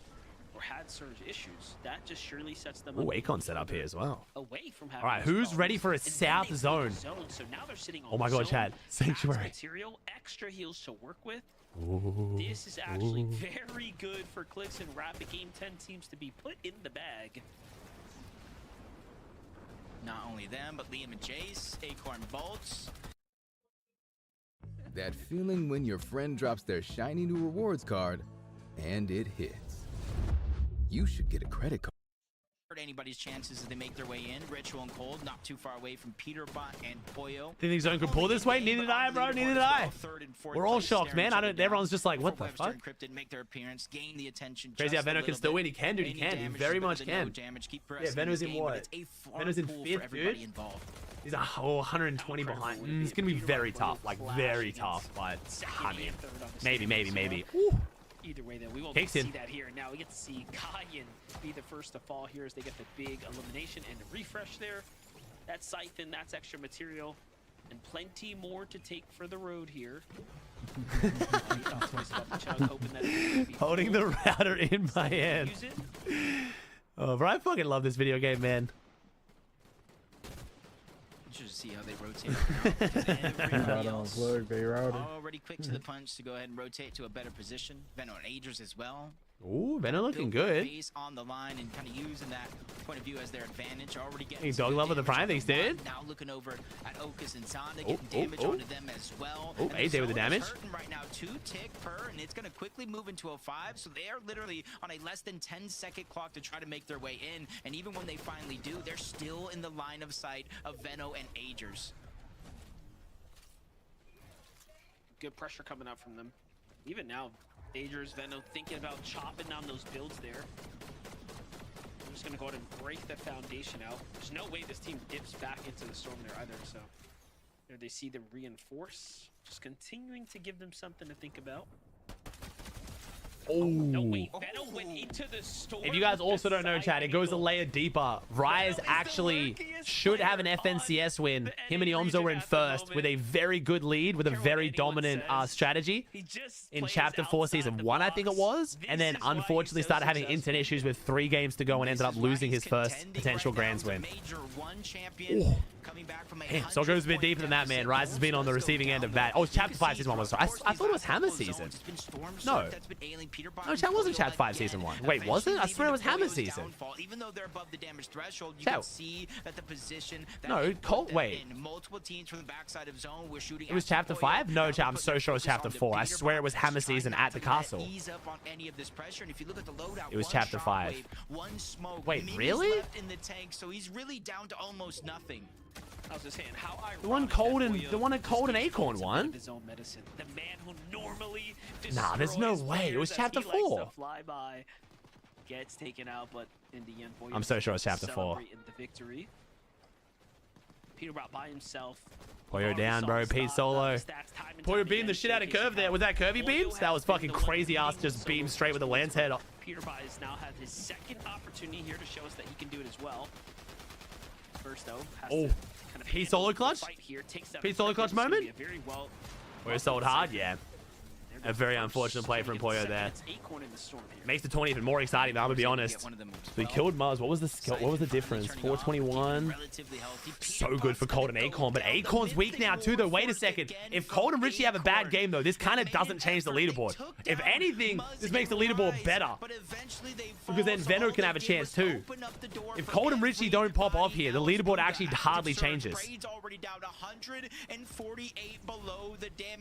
or had surge issues. That just surely sets them Ooh, up Akon set up here as well. away from having. All right, those who's problems. ready for a And then south they zone? flip zone, so now they're sitting on Oh my god, zone, Chad. max Sanctuary. material, extra heals to work with. Ooh, This is actually ooh. very good for clicks, and Rapid Game 10 seems to be put in the bag. Not only them, but Liam and Jace, Acorn Bolts. That feeling when your friend drops their shiny new rewards card and it hits. You should get a credit card. Anybody's chances as they make their way in. Ritual and Cold, not too far away from Peterbot and Poyo. Think Zone could pull this way? Neither did I, bro. Neither did I. We're all shocked, man. Everyone's just like, what the fuck? Make their appearance, gain the attention. Crazy how Venom can still win. He can, dude. He can. He very much can. Yeah, Venom's in what? Venom's in 5th, dude. He's 120 behind. It's going to be very tough. Like, very tough. But, I mean, maybe. Ooh. Either way, then we will Takes see him. that here. Now we get to see Kayan be the first to fall here as they get the big elimination and refresh there. That's Siphon, that's extra material, and plenty more to take for the road here. Holding the router in my hand. Oh, bro, I fucking love this video game, man. Just see how they rotate. Already quick to the punch to go ahead and rotate to a better position. Venom and Agers as well. Ooh, Venom looking Built their good. base on the line and kind of using that point of view as their advantage. Already getting Hey, some dog good love with the damage prime on things, the dude. one. Now looking over at Okus and Zonda, Oh, getting damage oh. onto them as well. Oh, And AJ with the zone is damage. hurting right now, 2 tick per, and it's going to quickly move into a 5. So they are literally on a less than 10-second clock to try to make their way in. And even when they finally do, they're still in the line of sight of Veno and Agers. Good pressure coming out from them. Even now, Agers, Veno thinking about chopping down those builds there. I'm just going to go ahead and break the foundation out. There's no way this team dips back into the storm there either, so there they see them reinforce. Just continuing to give them something to think about. Oh. No, wait, Veno went into the storm. If you guys also don't know, chat, it goes a layer deeper. Rise actually should have an FNCS win. Him and Iomzo were in first with a very good lead, with a very dominant strategy in Chapter 4 Season 1, I think it was. And then unfortunately started having internet issues with 3 games to go and ended up losing his first potential Grands win. Ooh. Man, so it goes a bit deeper than that, man. Rise has been on the receiving end of that. Oh, Chapter 5 Season 1 was. I thought it was Hammer Season. No, chat wasn't Chapter 5 Season 1. Wait, was it? I swear it was Hammer Season. Even though they're above the damage threshold, you Chat. can see that the position that No, they put Colt, them wait. in. Multiple teams from the backside of zone were shooting. It was Chapter 5? No, chat, I'm so sure it was Chapter 4. I swear it was Hammer Season at the castle. Ease up on any of this pressure, and if you look at the loadout, It was one Chapter shockwave, 5. one smoke, Wait, Mimi's really? left in the tank, so he's really down to almost nothing. I was just saying, how The one cold and Acorn won. his own medicine. The man who normally Nah, there's no destroys way. It was players as Chapter he likes 4. to fly by, gets taken out, but in the end, Boyo I'm so sure it's Chapter 4. celebrating the victory. Peter brought by himself. Poyo down, bro. Pete solo. Poyo beamed the shit out of Curve there. Was that Curvy beams? That was fucking crazy ass. Just beam straight with the lance head. Peter has now had his second opportunity here to show us that he can do it as well. First, though, has Oh, to kind of Pete solo clutch? fight here, takes that Pete solo clutch it's gonna moment? be a very well We're sold hard, yeah. They're A very unfortunate play from Poyo there. Makes the tournament even more exciting, though, I'm gonna be honest. So he killed Muzz. What was the difference? 421. So good for Cold and Acorn, but Acorn's weak now too, though. Wait a second. If Cold and Richie have a bad game, though, this kind of doesn't change the leaderboard. If anything, this makes the leaderboard better. Because then Venno can have a chance too. If Cold and Richie don't pop off here, the leaderboard actually hardly changes. Already down 148 below the damage.